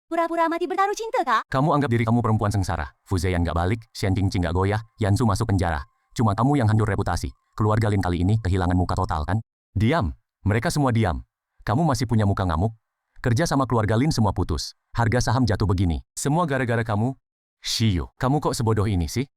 Pura-pura mati bertaruh cinta, Kak? Kamu anggap diri kamu perempuan sengsara. Fu Zheyan nggak balik, Shen Qingqi nggak goyah, Yanzu masuk penjara. Cuma kamu yang hancur reputasi. Keluarga Lin kali ini kehilangan muka total kan? Diam. Mereka semua diam. Kamu masih punya muka ngamuk? Kerja sama keluarga Lin semua putus. Harga saham jatuh begini. Semua gara-gara kamu. Shiyu, kamu kok sebodoh ini sih?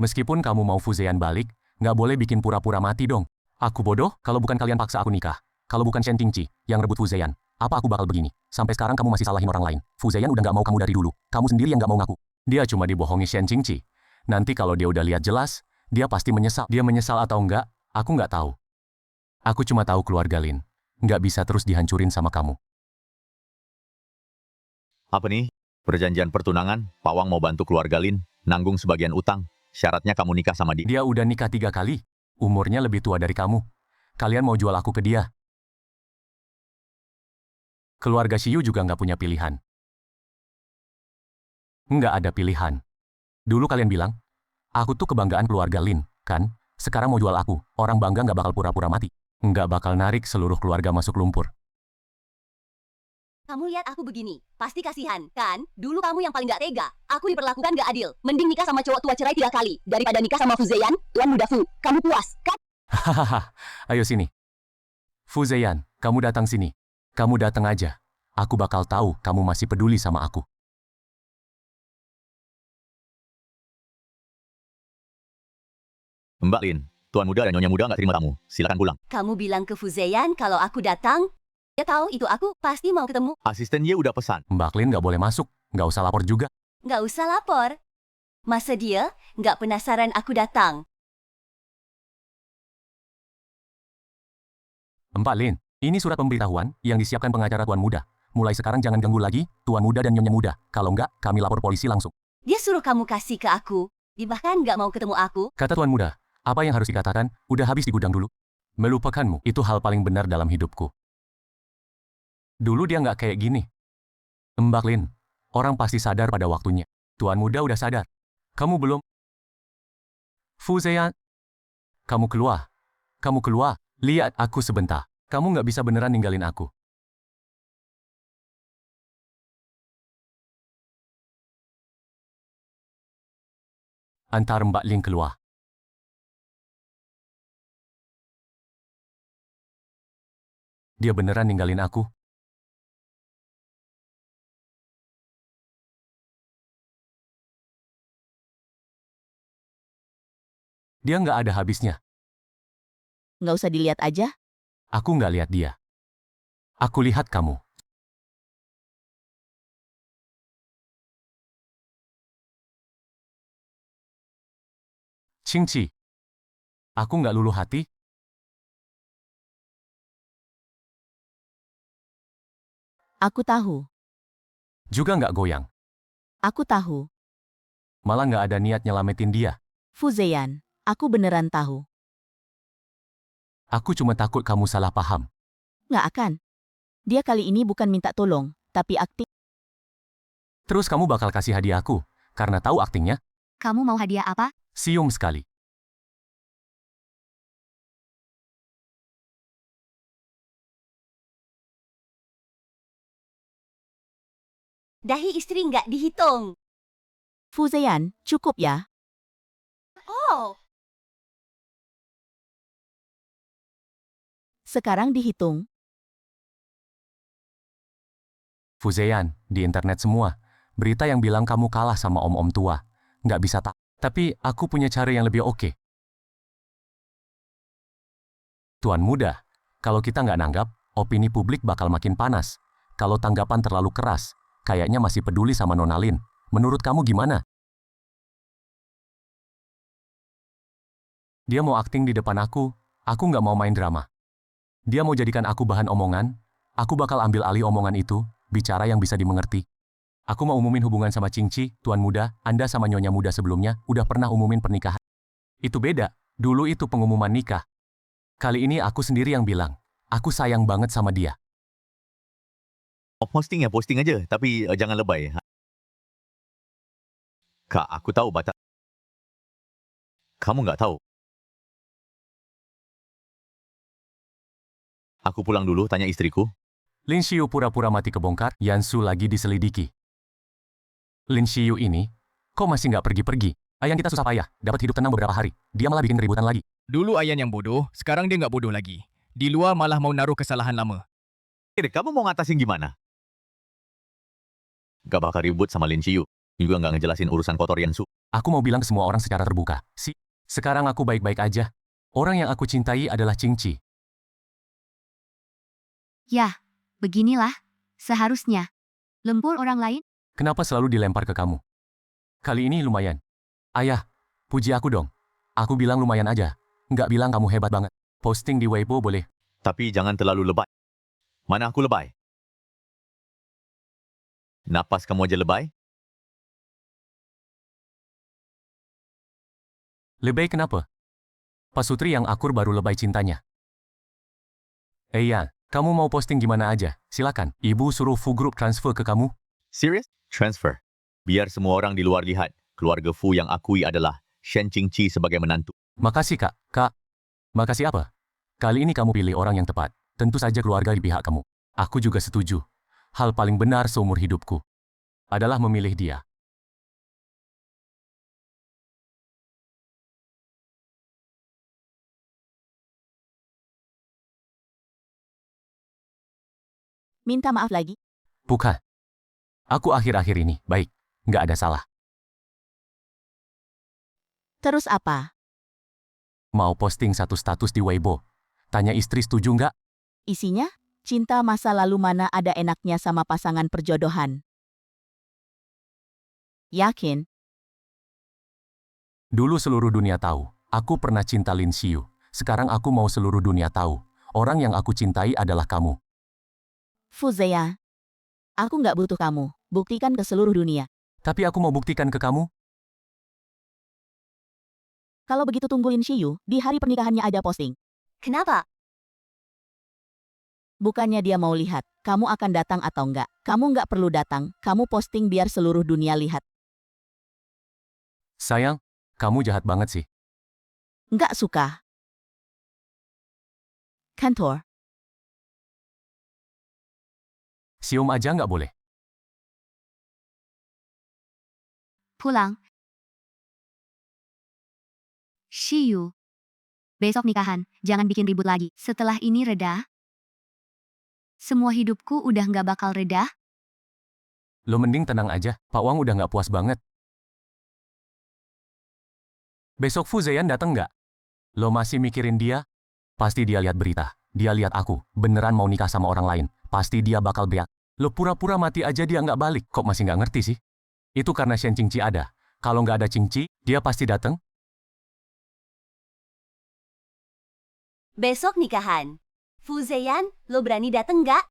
Meskipun kamu mau Fu Zheyan balik, nggak boleh bikin pura-pura mati dong. Aku bodoh kalau bukan kalian paksa aku nikah. Kalau bukan Shen Qingqi yang rebut Fu Zheyan, apa aku bakal begini? Sampai sekarang kamu masih salahin orang lain. Fu Zheyan udah nggak mau kamu dari dulu. Kamu sendiri yang nggak mau ngaku. Dia cuma dibohongi Shen Qingqi. Nanti kalau dia udah lihat jelas, dia pasti menyesal. Dia menyesal atau enggak, aku nggak tahu. Aku cuma tahu keluarga Lin nggak bisa terus dihancurin sama kamu. Apa nih? Perjanjian pertunangan, Pawang mau bantu keluarga Lin, nanggung sebagian utang. Syaratnya kamu nikah sama dia. Dia udah nikah 3 kali. Umurnya lebih tua dari kamu. Kalian mau jual aku ke dia? Keluarga Shiyu juga nggak punya pilihan. Nggak ada pilihan. Dulu kalian bilang, aku tuh kebanggaan keluarga Lin, kan? Sekarang mau jual aku, orang bangga nggak bakal pura-pura mati. Nggak bakal narik seluruh keluarga masuk lumpur. Kamu lihat aku begini, pasti kasihan, kan? Dulu kamu yang paling gak tega. Aku diperlakukan gak adil. Mending nikah sama cowok tua cerai 3 kali. Daripada nikah sama Fu Zheyan, Tuan Muda Fu. Kamu puas, kan? Hahaha, ayo sini. Fu Zheyan, kamu datang sini. Kamu datang aja. Aku bakal tahu kamu masih peduli sama aku. Mbak Lin, Tuan Muda dan Nyonya Muda nggak terima tamu. Silakan pulang. Kamu bilang ke Fu Zheyan kalau aku datang. Dia tahu itu aku, pasti mau ketemu. Asisten Ye udah pesan. Mbak Lin nggak boleh masuk, nggak usah lapor juga. Gak usah lapor. Masa dia gak penasaran aku datang? Mbak Lin, ini surat pemberitahuan yang disiapkan pengacara Tuan Muda. Mulai sekarang jangan ganggu lagi Tuan Muda dan Nyonya Muda. Kalau nggak, kami lapor polisi langsung. Dia suruh kamu kasih ke aku. Dia bahkan gak mau ketemu aku. Kata Tuan Muda, apa yang harus dikatakan, udah habis di gudang dulu. Melupakanmu, itu hal paling benar dalam hidupku. Dulu dia nggak kayak gini. Mbak Lin, orang pasti sadar pada waktunya. Tuan Muda udah sadar. Kamu belum. Fu Zheyan, kamu keluar. Kamu keluar. Lihat aku sebentar. Kamu nggak bisa beneran ninggalin aku. Antar Mbak Lin keluar. Dia beneran ninggalin aku. Dia nggak ada habisnya. Nggak usah dilihat aja. Aku nggak lihat dia. Aku lihat kamu. Qingqi. Aku nggak luluh hati. Aku tahu. Juga nggak goyang. Aku tahu. Malah nggak ada niat nyelamatin dia. Fu Zheyan, aku beneran tahu. Aku cuma takut kamu salah paham. Nggak akan. Dia kali ini bukan minta tolong, tapi aktif. Terus kamu bakal kasih hadiah aku. Karena tahu aktingnya, Kamu mau hadiah apa? sium sekali. Dahi istri nggak dihitung. Fu Zheyan, cukup ya. Oh, Sekarang dihitung. Fu Zheyan, di internet semua. Berita yang bilang kamu kalah sama om-om tua. Nggak bisa tak. Tapi aku punya cara yang lebih oke. Tuan Muda, kalau kita nggak nanggap, opini publik bakal makin panas. Kalau tanggapan terlalu keras, kayaknya masih peduli sama Nona Lin. Menurut kamu gimana? Dia mau akting di depan aku nggak mau main drama. Dia mau jadikan aku bahan omongan, aku bakal ambil alih omongan itu, bicara yang bisa dimengerti. Aku mau umumin hubungan sama Qingqi, Tuan Muda, Anda sama Nyonya Muda sebelumnya udah pernah umumin pernikahan. Itu beda, dulu itu pengumuman nikah. Kali ini aku sendiri yang bilang, aku sayang banget sama dia. Posting ya posting aja, tapi jangan lebay. Kak, aku tahu batas. Kamu nggak tahu. Aku pulang dulu, tanya istriku. Lin Xiu pura-pura mati kebongkar, Yansu lagi diselidiki. Lin Xiu ini, kok masih nggak pergi-pergi? Ayang kita susah payah, dapat hidup tenang beberapa hari. Dia malah bikin keributan lagi. Dulu Ayan yang bodoh, sekarang dia nggak bodoh lagi. Di luar malah mau naruh kesalahan lama. Kamu mau ngatasin gimana? Gak bakal ribut sama Lin Xiu. Juga nggak ngejelasin urusan kotor Yansu. Aku mau bilang ke semua orang secara terbuka. Sekarang aku baik-baik aja. Orang yang aku cintai adalah Qingqi. Yah, beginilah. Seharusnya. Lempur orang lain? Kenapa selalu dilempar ke kamu? Kali ini lumayan. Ayah, puji aku dong. Aku bilang lumayan aja. Nggak bilang kamu hebat banget. Posting di Weibo boleh. Tapi jangan terlalu lebay. Mana aku lebay? Napas kamu aja lebay? Lebay kenapa? Pasutri yang akur baru lebay cintanya. Ya, kamu mau posting gimana aja? Silakan. Ibu suruh Fu Group transfer ke kamu. Serious? Transfer. Biar semua orang di luar lihat. Keluarga Fu yang akui adalah Shen Qingqi sebagai menantu. Makasih kak. Kak, makasih apa? Kali ini kamu pilih orang yang tepat. Tentu saja keluarga di pihak kamu. Aku juga setuju. Hal paling benar seumur hidupku adalah memilih dia. Minta maaf lagi. Bukan. Aku akhir-akhir ini baik. Nggak ada salah. Terus apa? Mau posting satu status di Weibo. Tanya istri setuju nggak? Isinya? Cinta masa lalu mana ada enaknya sama pasangan perjodohan. Yakin? Dulu seluruh dunia tahu. Aku pernah cinta Lin Xiu. Sekarang aku mau seluruh dunia tahu. Orang yang aku cintai adalah kamu. Fuzeya. Aku nggak butuh kamu. Buktikan ke seluruh dunia. Tapi aku mau buktikan ke kamu. Kalau begitu tunggu Lin Xiu, di hari pernikahannya aja posting. Kenapa? Bukannya dia mau lihat, kamu akan datang atau enggak. Kamu nggak perlu datang, kamu posting biar seluruh dunia lihat. Sayang, kamu jahat banget sih. Nggak suka. Kantor. Cium aja nggak boleh. Pulang. Shiyu. Besok nikahan, jangan bikin ribut lagi. Setelah ini reda. Semua hidupku udah nggak bakal reda. Lo mending tenang aja, Pak Wang udah nggak puas banget. Besok Fu Zeyan dateng nggak? Lo masih mikirin dia? Pasti dia lihat berita. Dia lihat aku, beneran mau nikah sama orang lain. Pasti dia bakal beak. Lo pura-pura mati aja dia nggak balik. Kok masih nggak ngerti sih? Itu karena Shen Qingqi ada. Kalau nggak ada Qingqi, dia pasti dateng. Besok nikahan. Fu Zeyan, lo berani dateng nggak?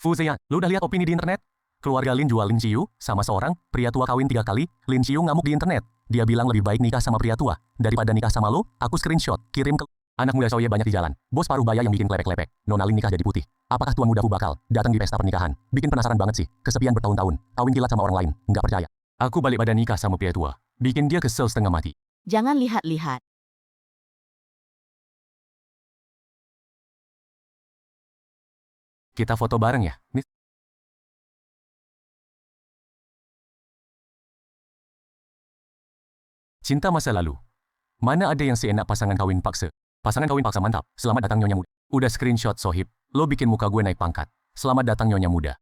Fu Zeyan, lo udah lihat opini di internet? Keluarga Lin jual Lin Xiu sama seorang pria tua kawin 3 kali. Lin Xiu ngamuk di internet. Dia bilang lebih baik nikah sama pria tua daripada nikah sama lo. Aku screenshot, kirim ke anak muda Soye banyak di jalan. Bos paruh baya yang bikin klepek-klepek. Nona Lin nikah jadi putih. Apakah tuan muda Fu bakal datang di pesta pernikahan? Bikin penasaran banget sih. Kesepian bertahun-tahun. Kawin kilat sama orang lain. Nggak percaya. Aku balik badan nikah sama pria tua. Bikin dia kesel setengah mati. Jangan lihat-lihat. Kita foto bareng ya, Miss? Cinta masa lalu. Mana ada yang seenak pasangan kawin paksa? Pasangan kawin paksa mantap. Selamat datang Nyonya Muda. Udah screenshot Sohib. Lo bikin muka gue naik pangkat. Selamat datang Nyonya Muda.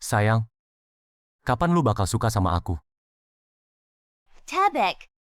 Sayang, kapan lu bakal suka sama aku? Tabek.